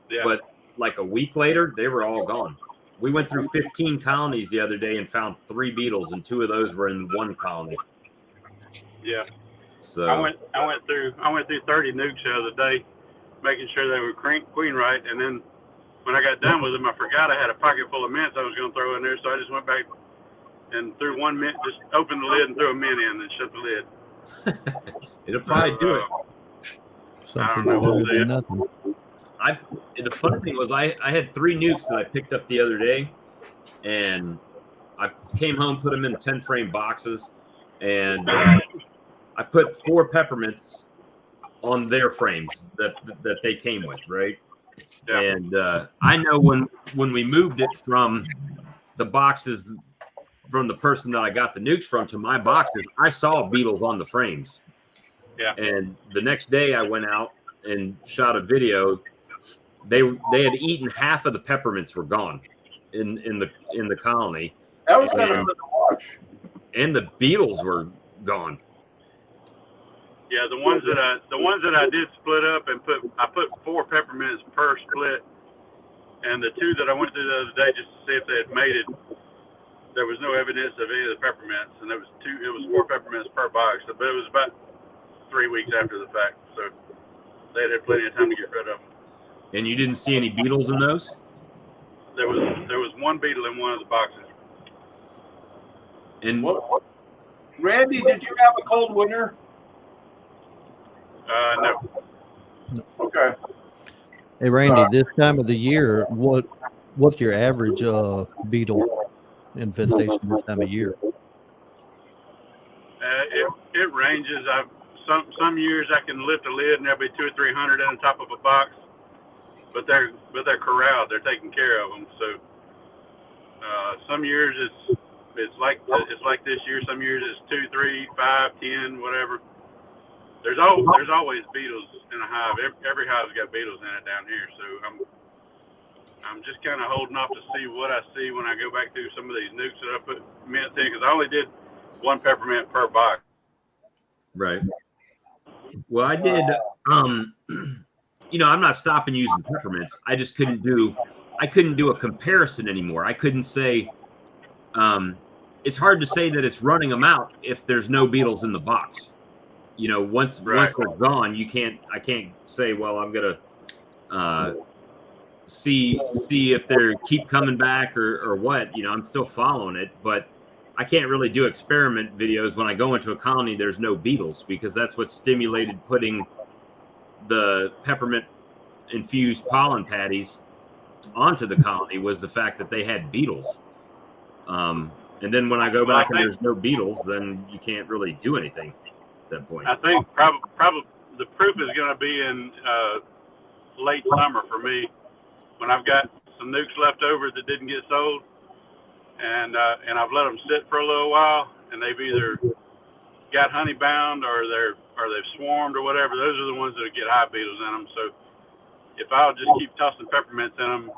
Yeah. But like a week later, they were all gone. We went through 15 colonies the other day and found 3 beetles, and 2 of those were in one colony. Yeah. So I went through 30 nukes the other day, making sure they were queen right, and then when I got done with them, I forgot I had a pocket full of mints I was going to throw in there, so I just went back and threw one mint, just opened the lid and threw a mint in and shut the lid. It'll probably do it. Something I don't know, better than nothing. The funny thing was I had 3 nukes that I picked up the other day, and I came home, put them in 10 frame boxes, and I put 4 peppermints on their frames that they came with, right? Yeah. And I know when we moved it from the boxes from the person that I got the nukes from to my boxes, I saw beetles on the frames. Yeah. And the next day I went out and shot a video. They had eaten half of the peppermints were gone in the colony. That was kind of good to watch. And the beetles were gone. Yeah, the ones that I did split up and I put 4 peppermints per split, and the 2 that I went through the other day just to see if they had mated, there was no evidence of any of the peppermints, and it was 4 peppermints per box, but it was about 3 weeks after the fact, so they had plenty of time to get rid of them. And you didn't see any beetles in those? There was 1 beetle in one of the boxes. And What? Randy, did you have a cold winter? No. Okay. Hey Randy, this time of the year, what's your average beetle infestation this time of year? It ranges. Some years I can lift a lid and there'll be 200 or 300 on the top of a box, but they're corralled. They're taking care of them. So Some years it's like this year. Some years it's 2, 3, 5, 10, whatever. There's always beetles in a hive. Every hive's got beetles in it down here. So I'm just kind of holding off to see what I see when I go back through some of these nukes that I put mints in, because I only did 1 peppermint per box. Right. Well, I did. I'm not stopping using peppermints. I just couldn't do a comparison anymore. I couldn't say. It's hard to say that it's running them out if there's no beetles in the box. Once they're gone, I can't say, well, I'm gonna see if they keep coming back or what. I'm still following it, but I can't really do experiment videos when I go into a colony there's no beetles, because that's what stimulated putting the peppermint infused pollen patties onto the colony, was the fact that they had beetles. And then when I go back and there's no beetles, then you can't really do anything at that point. I think probably the proof is going to be in late summer for me, when I've got some nukes left over that didn't get sold, and I've let them sit for a little while, and they've either got honey bound or they've swarmed or whatever. Those are the ones that get hive beetles in them. So if I'll just keep tossing peppermints in them,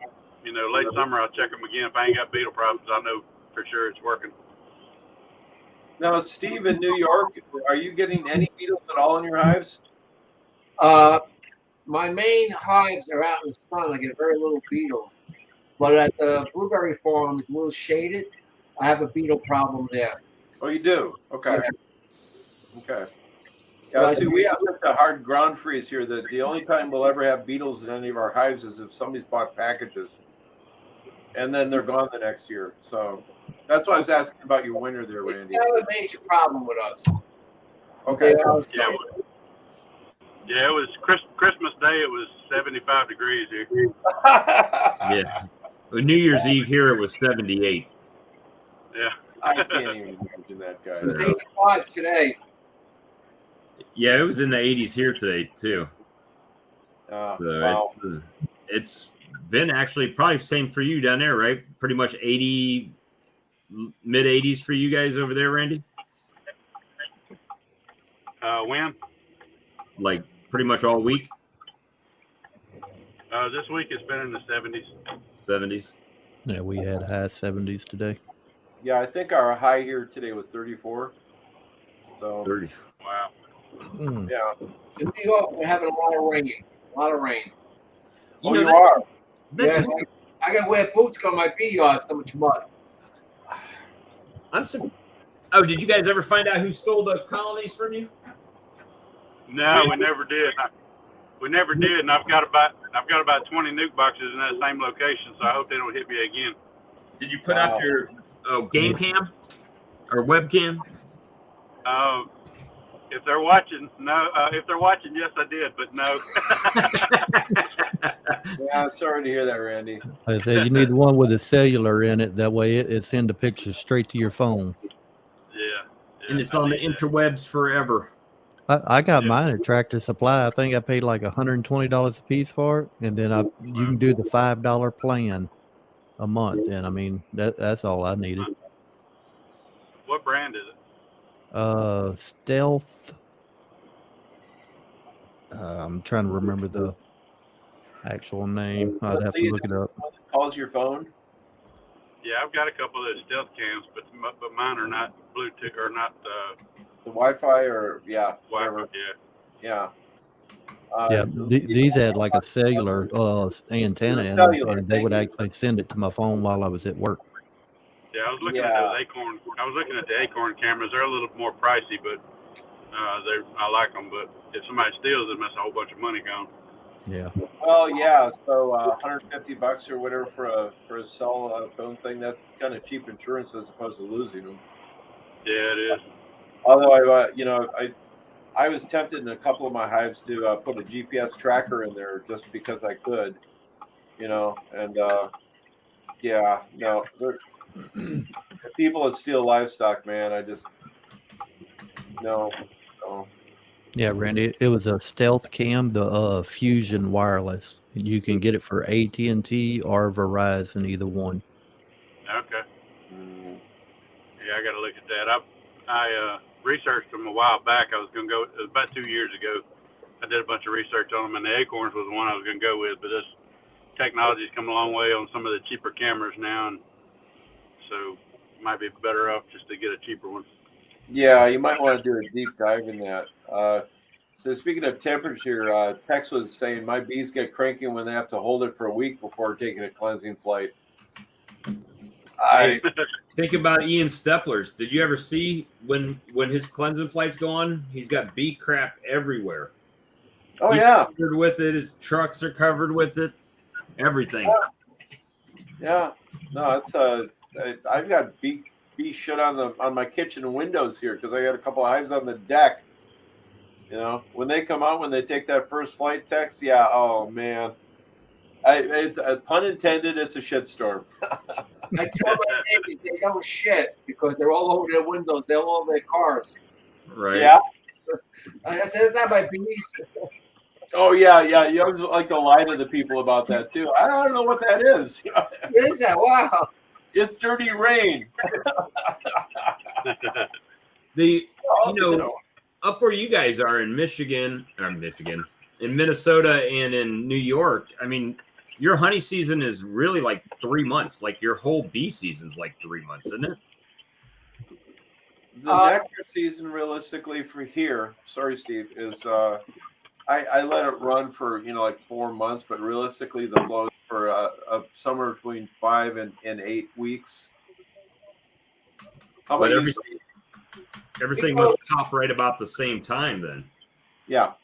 late summer I'll check them again. If I ain't got beetle problems, I know for sure it's working. Now, Steve, in New York, are you getting any beetles at all in your hives? My main hives are out in the sun. I get very little beetles. But at the blueberry farm, it's a little shaded. I have a beetle problem there. Oh, you do? Okay. Yeah. Okay. Yeah, see, we have such a hard ground freeze here that the only time we'll ever have beetles in any of our hives is if somebody's bought packages, and then they're gone the next year. So that's why I was asking about your winter there, Randy. It's not a major problem with us. Okay. Yeah, it was Christmas Day. It was 75 degrees here. Yeah. Well, New Year's Eve here, it was 78. Yeah. I can't even imagine that, guys. It's 85 today. Yeah, it was in the 80s here today too. So wow. It's been actually probably same for you down there, right? Pretty much 80, mid 80s for you guys over there, Randy? When? Like pretty much all week? This week it's been in the 70s. 70s. Yeah, we had high 70s today. Yeah, I think our high here today was 34. So 30. Wow. Yeah. In New York, we're having a lot of rain. You are? Yes. I got to wear boots on my bee yard. So much mud. Oh, did you guys ever find out who stole the colonies from you? No, we never did. We never did, and I've got about 20 nuke boxes in that same location, so I hope they don't hit me again. Did you put out your game cam or webcam? If they're watching, no. If they're watching, yes, I did, but no. Yeah, I'm sorry to hear that, Randy. I said you need the one with a cellular in it. That way it sends the picture straight to your phone. Yeah. And it's on the interwebs forever. I got mine at Tractor Supply. I think I paid like $120 a piece for it, and then you can do the $5 plan a month. And I mean that's all I needed. What brand is it? Stealth. I'm trying to remember the actual name. I'd have to look it up. Calls your phone? Yeah, I've got a couple of those stealth cams, but mine are not Bluetooth or not the Wi-Fi or whatever. Yeah. These had like a cellular antenna in them, and they would actually send it to my phone while I was at work. Yeah, I was looking at those Acorn. I was looking at the Acorn cameras. They're a little more pricey, but I like them. But if somebody steals them, that's a whole bunch of money gone. Yeah. Well, yeah. So $150 or whatever for a cell phone thing. That's kind of cheap insurance as opposed to losing them. Yeah, it is. Although I was tempted in a couple of my hives to put a GPS tracker in there just because I could, and people that steal livestock, man, I just no. Yeah, Randy, it was a Stealth Cam, the Fusion Wireless. You can get it for AT&T or Verizon, either one. Okay. Yeah, I got to look at that. I researched them a while back. I was going to go. It was about 2 years ago. I did a bunch of research on them, and the Acorns was the one I was going to go with. But this technology's come a long way on some of the cheaper cameras now, and so might be better off just to get a cheaper one. Yeah, you might want to do a deep dive in that. So speaking of temperature, Tex was saying my bees get cranky when they have to hold it for a week before taking a cleansing flight. Think about Ian Stepler's. Did you ever see when his cleansing flights go on? He's got bee crap everywhere. Oh, He's yeah. covered with it. His trucks are covered with it. Everything. Yeah. No, it's I've got bee shit on my kitchen windows here because I got a couple of hives on the deck. You know, when they come out, when they take that first flight, Tex, yeah, oh man. It's pun intended, it's a shitstorm. I tell my neighbors they don't shit because they're all over their windows, they're all over their cars. Right. Yeah. I said, it's not my bees. Oh yeah, yeah. You always like to lie to the people about that too. I don't know what that is. What is that? Wow. It's dirty rain. Up where you guys are in Michigan, in Minnesota and in New York, I mean, your honey season is really like 3 months. Like your whole bee season's like 3 months, isn't it? The nectar season, realistically, for here, sorry, Steve, is I let it run for like 4 months, but realistically, the flow is for somewhere between 5 and 8 weeks. How about you, Steve? Everything must pop right about the same time then. Yeah.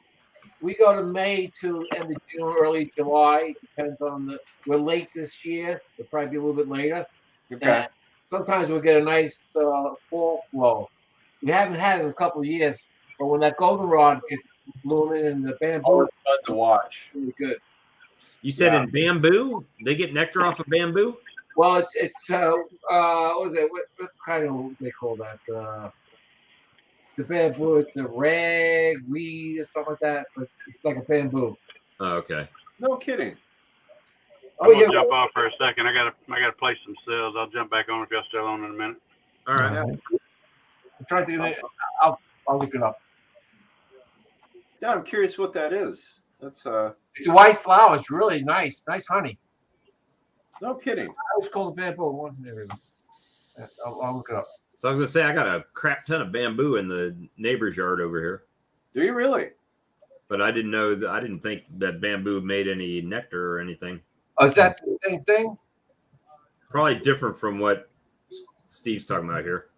We go to May to end of June, early July. Depends on we're late this year. We'll probably be a little bit later. Okay. And sometimes we'll get a nice fall flow. We haven't had it in a couple of years, but when that goldenrod gets blooming and the bamboo, it's fun to watch. Really good. You said in bamboo, they get nectar off of bamboo? Well, it's what was it? What kind of they call that? The bamboo. It's a ragweed or something like that. But it's like a bamboo. Oh, okay. No kidding. I'm gonna jump off for a second. I gotta place some cells. I'll jump back on if y'all still on in a minute. All right. Yeah. I'm trying to get it. I'll look it up. Yeah, I'm curious what that is. That's It's a white flower. It's really nice. Nice honey. No kidding. I always call it bamboo. I'll look it up. So I was gonna say I got a crap ton of bamboo in the neighbor's yard over here. Do you really? But I didn't know that. I didn't think that bamboo made any nectar or anything. Oh, is that the same thing? Probably different from what Steve's talking about here.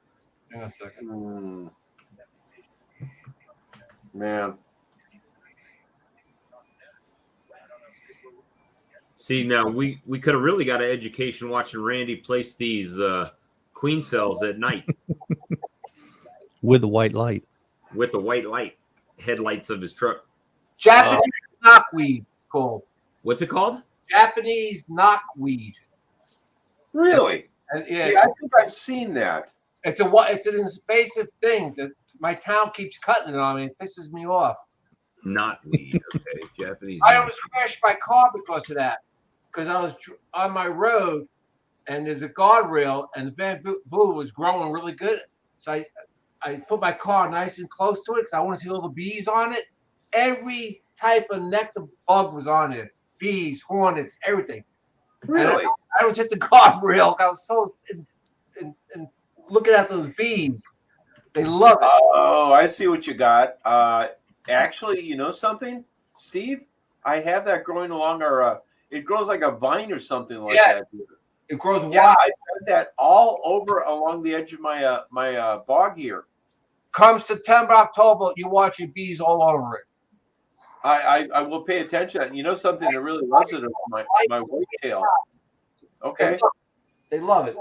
Hang on a second. Man. See, now we could have really got an education watching Randy place these queen cells at night with the white light. With the white light headlights of his truck. Japanese knotweed called. What's it called? Japanese knotweed. Really? Yeah. See, I think I've seen that. It's an invasive thing that my town keeps cutting it on me. It pisses me off. Knotweed, okay, Japanese. I almost crashed my car because of that. Because I was on my road, and there's a guardrail, and the bamboo was growing really good. So I put my car nice and close to it because I want to see all the bees on it. Every type of nectar bug was on it. Bees, hornets, everything. Really? I was at the guardrail. I was so and looking at those bees. They love it. Oh, I see what you got. Actually, you know something, Steve? I have that growing along our. It grows like a vine or something like that. It grows wild. Yeah, I have that all over along the edge of my my bog here. Come September, October, you watch your bees all over it. I will pay attention. And you know something that really loves it is my whitetail. Okay. They love it.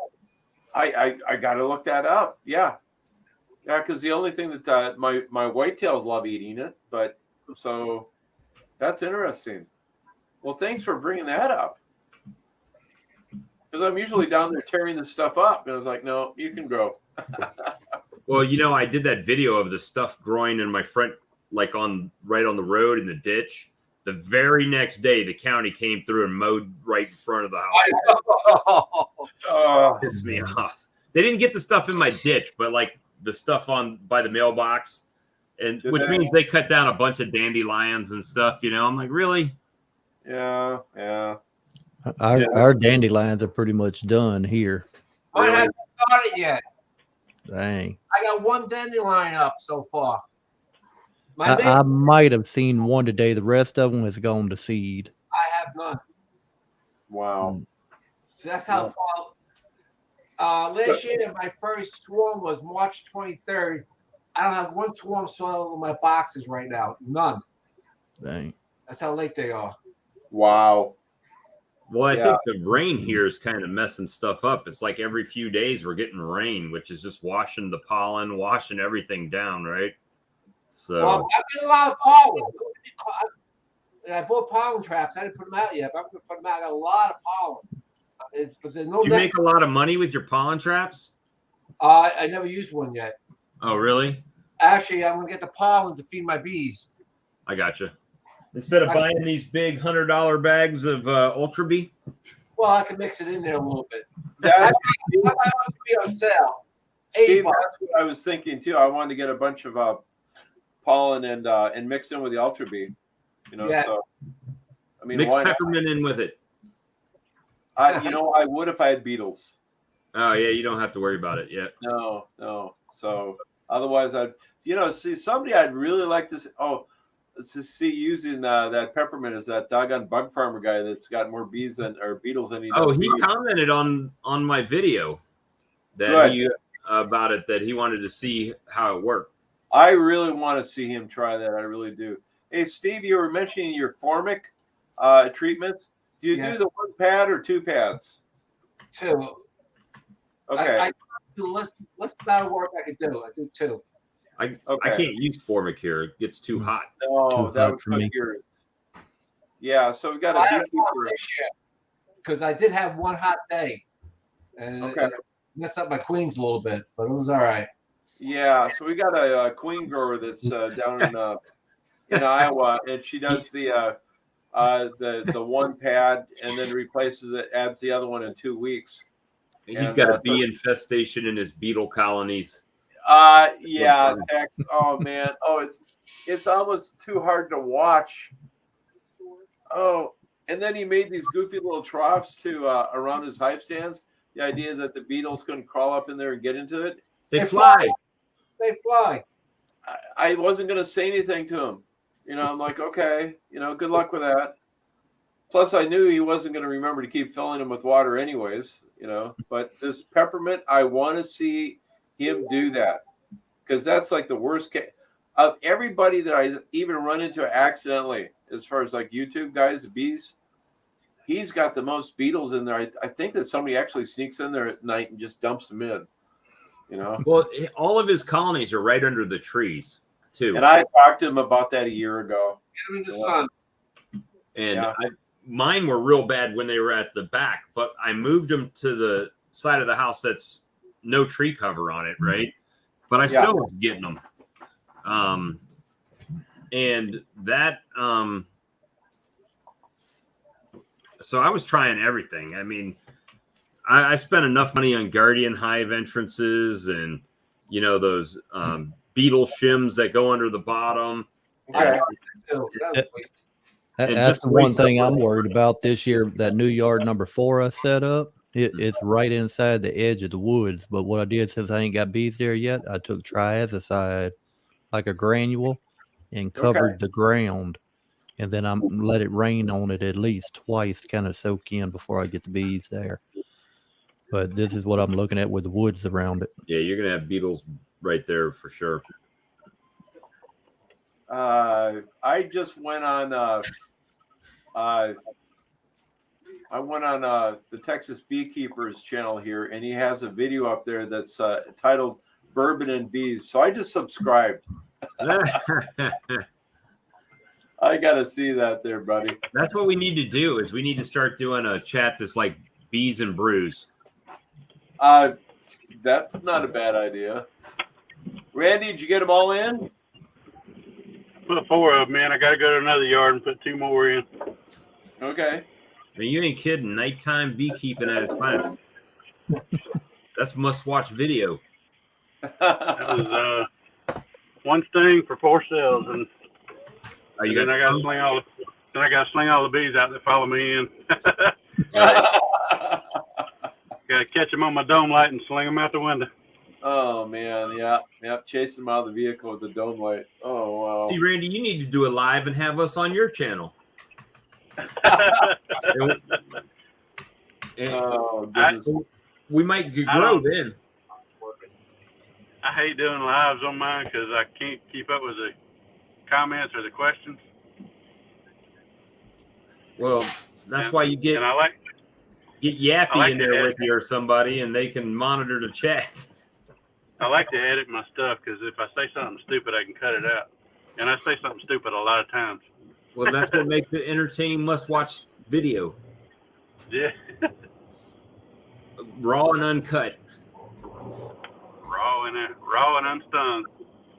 I got to look that up. Yeah. Yeah, because the only thing that my whitetails love eating it, but so that's interesting. Well, thanks for bringing that up. Because I'm usually down there tearing this stuff up, and I was like, no, you can grow. Well, I did that video of the stuff growing in my front, like right on the road in the ditch. The very next day, the county came through and mowed right in front of the house. Oh, pissed me off. They didn't get the stuff in my ditch, but like the stuff on by the mailbox, and which means they cut down a bunch of dandelions and stuff. You know, I'm like, really? Yeah, yeah. Our dandelions are pretty much done here. I haven't started yet. Dang. I got one dandelion up so far. I might have seen one today. The rest of them has gone to seed. I have none. Wow. So that's how far. Last year, my first swarm was March 23rd. I don't have one swarm soil in my boxes right now. None. Dang. That's how late they are. Wow. Well, I think the rain here is kind of messing stuff up. It's like every few days we're getting rain, which is just washing the pollen, washing everything down, right? So Well, I get a lot of pollen. I bought pollen traps. I didn't put them out yet, but I'm going to put them out. I got a lot of pollen. But there's no. Do you make a lot of money with your pollen traps? I never used one yet. Oh, really? Actually, I'm going to get the pollen to feed my bees. I gotcha. Instead of buying these big $100 bags of Ultra Bee? Well, I can mix it in there a little bit. That's on sale. Steve, that's what I was thinking too. I wanted to get a bunch of pollen and mix in with the Ultra Bee. You know, so I mean, mix peppermint in with it. I would if I had beetles. Oh yeah, you don't have to worry about it yet. No. So otherwise, see somebody I'd really like to see using that peppermint is that doggone bug farmer guy that's got more bees or beetles than he does. Oh, he commented on my video that about it, that he wanted to see how it worked. I really want to see him try that. I really do. Hey, Steve, you were mentioning your formic treatments. Do you do the 1 pad or 2 pads? 2. Okay. I do less amount of work I could do. I do 2. I can't use formic here. It gets too hot. No, that would cook yours. Yeah, so we got a Beekeeper. Because I did have one hot day. And it messed up my queens a little bit, but it was all right. Yeah, so we got a queen grower that's down in Iowa, and she does the 1 pad and then replaces it, adds the other one in 2 weeks. He's got a bee infestation in his beetle colonies. Tex. Oh man. Oh, it's almost too hard to watch. Oh, and then he made these goofy little troughs to around his hive stands. The idea that the beetles couldn't crawl up in there and get into it. They fly. They fly. I wasn't going to say anything to him. I'm like, okay, good luck with that. Plus, I knew he wasn't going to remember to keep filling them with water anyways, But this peppermint, I want to see him do that, because that's like the worst case of everybody that I even run into accidentally, as far as like YouTube guys, the bees. He's got the most beetles in there. I think that somebody actually sneaks in there at night and just dumps them in. Well, all of his colonies are right under the trees too. And I talked to him about that a year ago. Get him in the sun. And mine were real bad when they were at the back, but I moved them to the side of the house that's no tree cover on it, right? But I still was getting them. And that so I was trying everything. I mean, I spent enough money on guardian hive entrances and those beetle shims that go under the bottom. That's the one thing I'm worried about this year. That new yard number 4 I set up, it's right inside the edge of the woods. But what I did, since I ain't got bees there yet, I took triazicide, like a granule, and covered the ground. And then I'm let it rain on it at least twice to kind of soak in before I get the bees there. But this is what I'm looking at with the woods around it. Yeah, you're going to have beetles right there for sure. I just went on the Texas Beekeepers channel here, and he has a video up there that's titled Bourbon and Bees. So I just subscribed. I got to see that there, buddy. That's what we need to do, is we need to start doing a chat that's like bees and brews. That's not a bad idea. Randy, did you get them all in? Put 4 of them in. I got to go to another yard and put 2 more in. Okay. I mean, you ain't kidding. Nighttime beekeeping at its finest. That's must-watch video. That was one sting for 4 cells, and, Oh, you then got I got to sling all. Then I got to sling all the bees out that follow me in. Got to catch them on my dome light and sling them out the window. Oh man, yeah, chase them out of the vehicle with the dome light. Oh wow. See, Randy, you need to do a live and have us on your channel. And Oh goodness. we might grow then. I hate doing lives on mine because I can't keep up with the comments or the questions. Well, that's why you get And I like Yappy in there with you or somebody, and they can monitor the chat. I like to edit my stuff because if I say something stupid, I can cut it out. And I say something stupid a lot of times. Well, that's what makes it entertaining must-watch video. Yeah. Raw and uncut. Raw and unstung.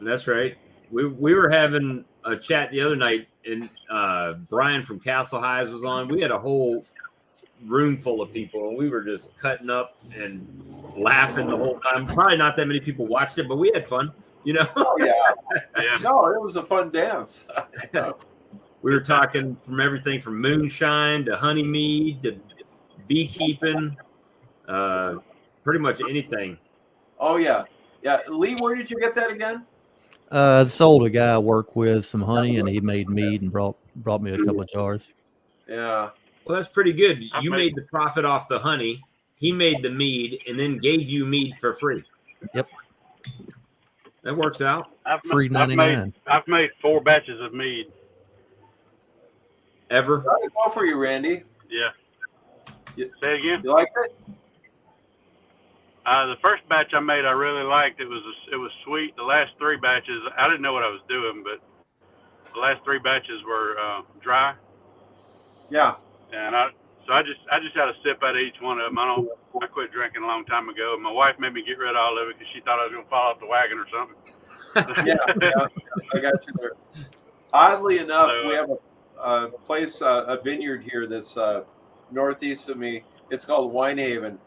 That's right. We were having a chat the other night, and Brian from Castle Highs was on. We had a whole room full of people, and we were just cutting up and laughing the whole time. Probably not that many people watched it, but we had fun, you know. Oh, yeah. Yeah. No, it was a fun dance. We were talking from everything from moonshine to honey mead to beekeeping, pretty much anything. Oh yeah. Yeah. Lee, where did you get that again? Sold a guy I work with some honey, and he made mead and brought me a couple of jars. Yeah. Well, that's pretty good. You made the profit off the honey. He made the mead and then gave you mead for free. Yep. That works out. Free 99. I've made 4 batches of mead. Ever? How'd it go for you, Randy? Yeah. Say it again. You liked it? The first batch I made, I really liked. It was sweet. The last 3 batches, I didn't know what I was doing, but the last 3 batches were dry. Yeah. And I just had a sip out of each one of them. I quit drinking a long time ago. My wife made me get rid of all of it because she thought I was going to fall off the wagon or something. Yeah, I got you there. Oddly enough, we have a place, a vineyard here that's northeast of me. It's called Winehaven,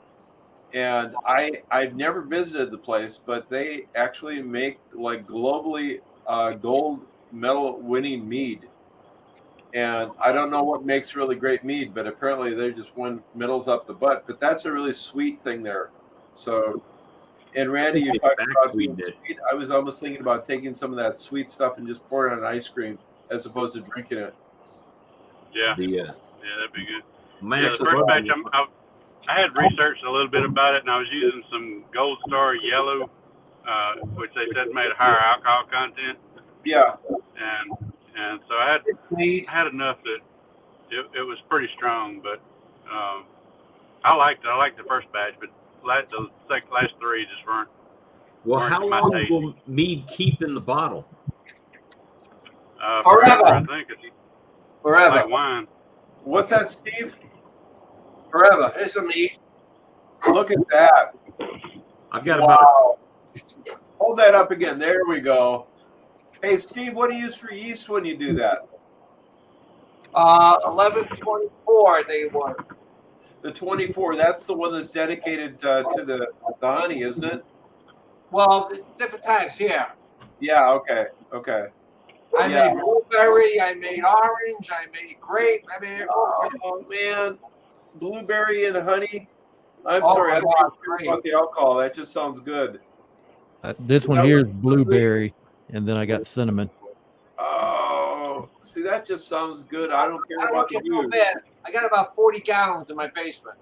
and I've never visited the place, but they actually make like globally gold medal winning mead. And I don't know what makes really great mead, but apparently they just win medals up the butt. But that's a really sweet thing there. So, and Randy, you talked about being sweet. I was almost thinking about taking some of that sweet stuff and just pouring it on ice cream as opposed to drinking it. Yeah. Yeah, that'd be good. the first batch, I had researched a little bit about it, and I was using some Gold Star Yellow, which they said made a higher alcohol content. Yeah. And so I had enough that it was pretty strong, but I liked the first batch, but last 3 just weren't. Well, how long will mead keep in the bottle? Forever. I think it's Forever. like wine. What's that, Steve? Forever. Here's some meat. Look at that. I've got about. Hold that up again. There we go. Hey, Steve, what do you use for yeast when you do that? 1124, I think it was. The 24, that's the one that's dedicated to the honey, isn't it? Well, different types, yeah. Yeah, okay. I made blueberry, I made orange, I made grape, I made. Oh, man. Blueberry and honey? I'm sorry, I don't care about the alcohol. That just sounds good. This one here is blueberry, and then I got cinnamon. Oh, see, that just sounds good. I don't care about the booze. I got about 40 gallons in my basement.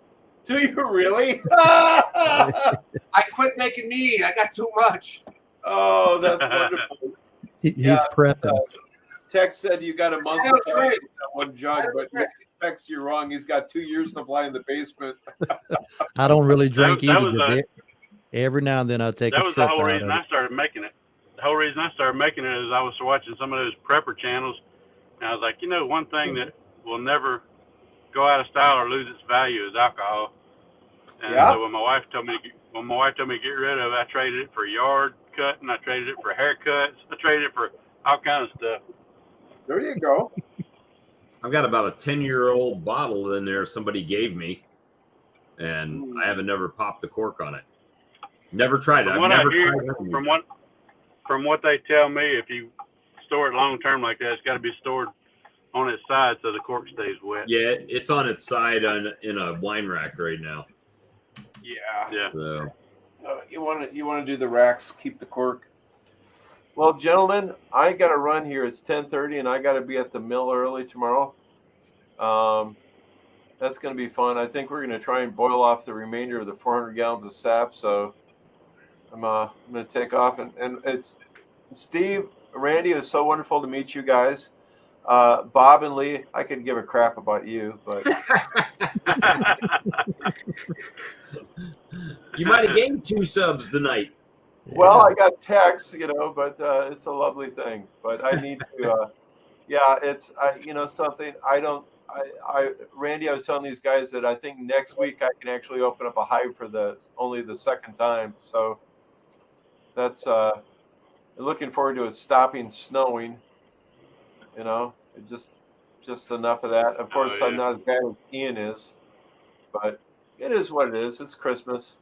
Do you really? I quit making mead. I got too much. Oh, that's wonderful. He's prepping. Tex said you got a month's supply in one jug, but Tex, you're wrong. He's got 2 years supply in the basement. I don't really drink either. Every now and then I take a sip. That was the whole reason I started making it. The whole reason I started making it is I was watching some of those prepper channels, and I was like, one thing that will never go out of style or lose its value is alcohol. And so when my wife told me to get rid of it, I traded it for yard cut, and I traded it for haircuts. I traded it for all kinds of stuff. There you go. I've got about a 10-year-old bottle in there somebody gave me, and I haven't never popped the cork on it. Never tried it. From I've what I never hear, tried it. from what they tell me, if you store it long term like that, it's got to be stored on its side so the cork stays wet. Yeah, it's on its side in a wine rack right now. Yeah. Yeah. So You want to do the racks, keep the cork. Well, gentlemen, I got to run here. It's 10:30, and I got to be at the mill early tomorrow. That's going to be fun. I think we're going to try and boil off the remainder of the 400 gallons of sap. So I'm going to take off, and it's Steve, Randy. It was so wonderful to meet you guys. Bob and Lee, I could give a crap about you, but you might have gained 2 subs tonight. well, I got texts, but it's a lovely thing. But I need to, it's something Randy, I was telling these guys that I think next week I can actually open up a hive for only the second time. So that's looking forward to it stopping snowing. Just enough of that. Of course, I'm not as bad as Ian is, but it is what it is. It's Christmas.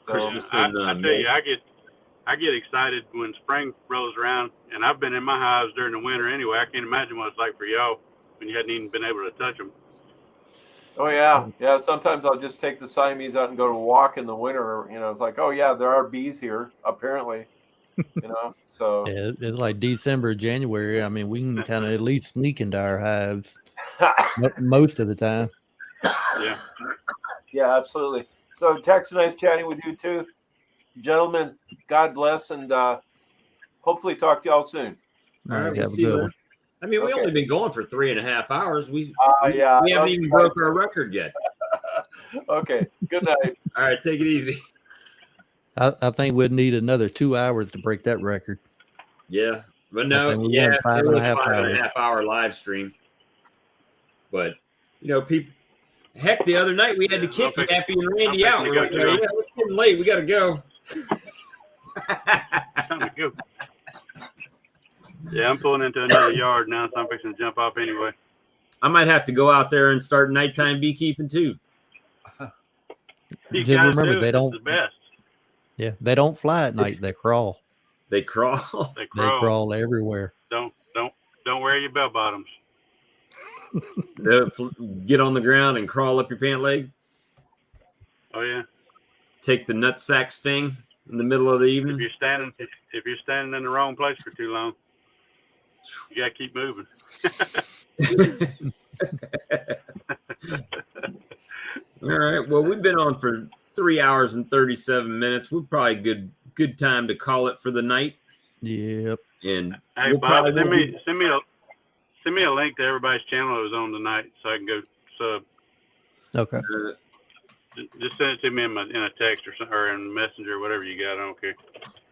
So, Christmas I and tell you, I get excited when spring rolls around, and I've been in my hives during the winter anyway. I can't imagine what it's like for y'all when you hadn't even been able to touch them. oh yeah. Sometimes I'll just take the Siamese out and go to walk in the winter. It's like, oh yeah, there are bees here apparently. So Yeah, it's like December, January. I mean, we can kind of at least sneak into our hives most of the time. Yeah. Yeah, absolutely. So Tex, nice chatting with you too, gentlemen. God bless, and hopefully talk to y'all soon. All right, we'll have a see you good later. one. I mean, we Okay. only been going for 3.5 hours. We yeah, we I love haven't you even guys. broke our record yet. Okay, good night. All right, take it easy. I think we'd need another 2 hours to break that record. Yeah, but I no, think we yeah, went it 5.5 was hours. 5.5 hour live stream. But people, heck, the other night we had to kick Yappy and Randy out. We're like, yeah, it's getting late. We got to go. Time to go. Yeah, I'm pulling into another yard now, so I'm fixing to jump off anyway. I might have to go out there and start nighttime beekeeping too. You Just gotta remember, do it. they It's don't. the best. Yeah, they don't fly at night. They crawl. They crawl. They They crawl everywhere. Don't wear your bell bottoms. They'll get on the ground and crawl up your pant leg. Oh yeah. Take the nutsack sting in the middle of the evening. If you're standing in the wrong place for too long, you gotta keep moving. All right. Well, we've been on for 3 hours and 37 minutes. We're probably good time to call it for the night. Yep. And Hey, we'll Bob, probably send me a link to everybody's channel that was on tonight so I can go sub. Okay. Just send it to me in a text or in Messenger or whatever you got. I don't care.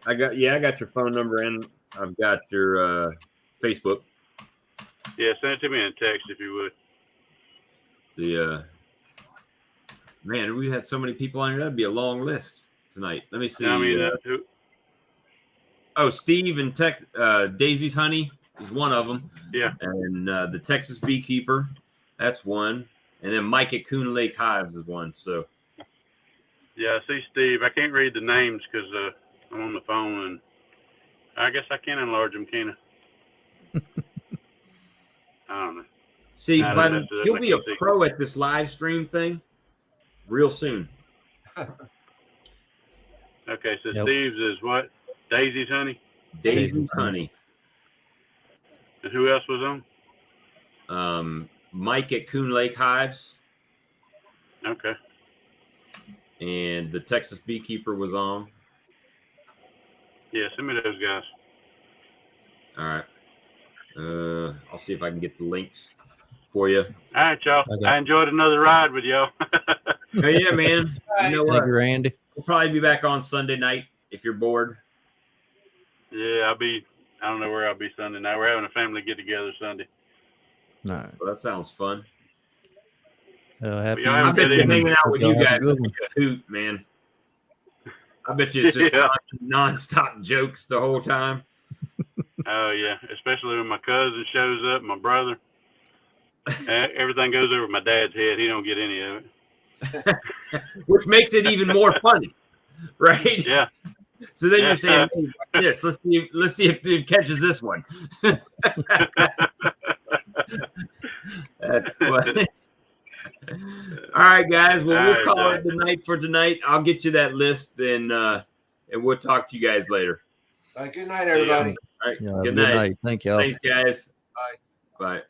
I got your phone number and I've got your Facebook. Yeah, send it to me in a text if you would. Man, we had so many people on here. That'd be a long list tonight. Let me see. I mean, Steve and Daisy's Honey is one of them. Yeah. And the Texas Beekeeper, that's one. And then Mike at Coon Lake Hives is one. So. Yeah, I see Steve. I can't read the names because I'm on the phone, and I guess I can enlarge them, can I? I don't know. See, you'll be a pro at this live stream thing real soon. Okay, so Steve's is what? Daisy's Honey? Daisy's Honey. And who else was on? Mike at Coon Lake Hives. Okay. And the Texas Beekeeper was on. Yeah, send me those guys. All right. I'll see if I can get the links for you. All right, y'all. I enjoyed another ride with y'all. Oh, yeah, man. You know what? Thank you, Randy. We'll probably be back on Sunday night if you're bored. Yeah, I don't know where I'll be Sunday night. We're having a family get together Sunday. All right. Well, that sounds fun. Happy I bet you hanging out with you guys would be a hoot, man. I bet you it's just nonstop jokes the whole time. Oh, yeah. Especially when my cousin shows up, my brother. Everything goes over my dad's head. He don't get any of it. Which makes it even more funny. right? Yeah. So then you're saying, hey, watch this. Let's see if it catches this one. That's funny. All right, guys. Well, we'll call it the night for tonight. I'll get you that list, and we'll talk to you guys later. Good night, everybody. All right. Yeah, Good night. night. Thank y'all. Thanks, guys. Bye. Bye.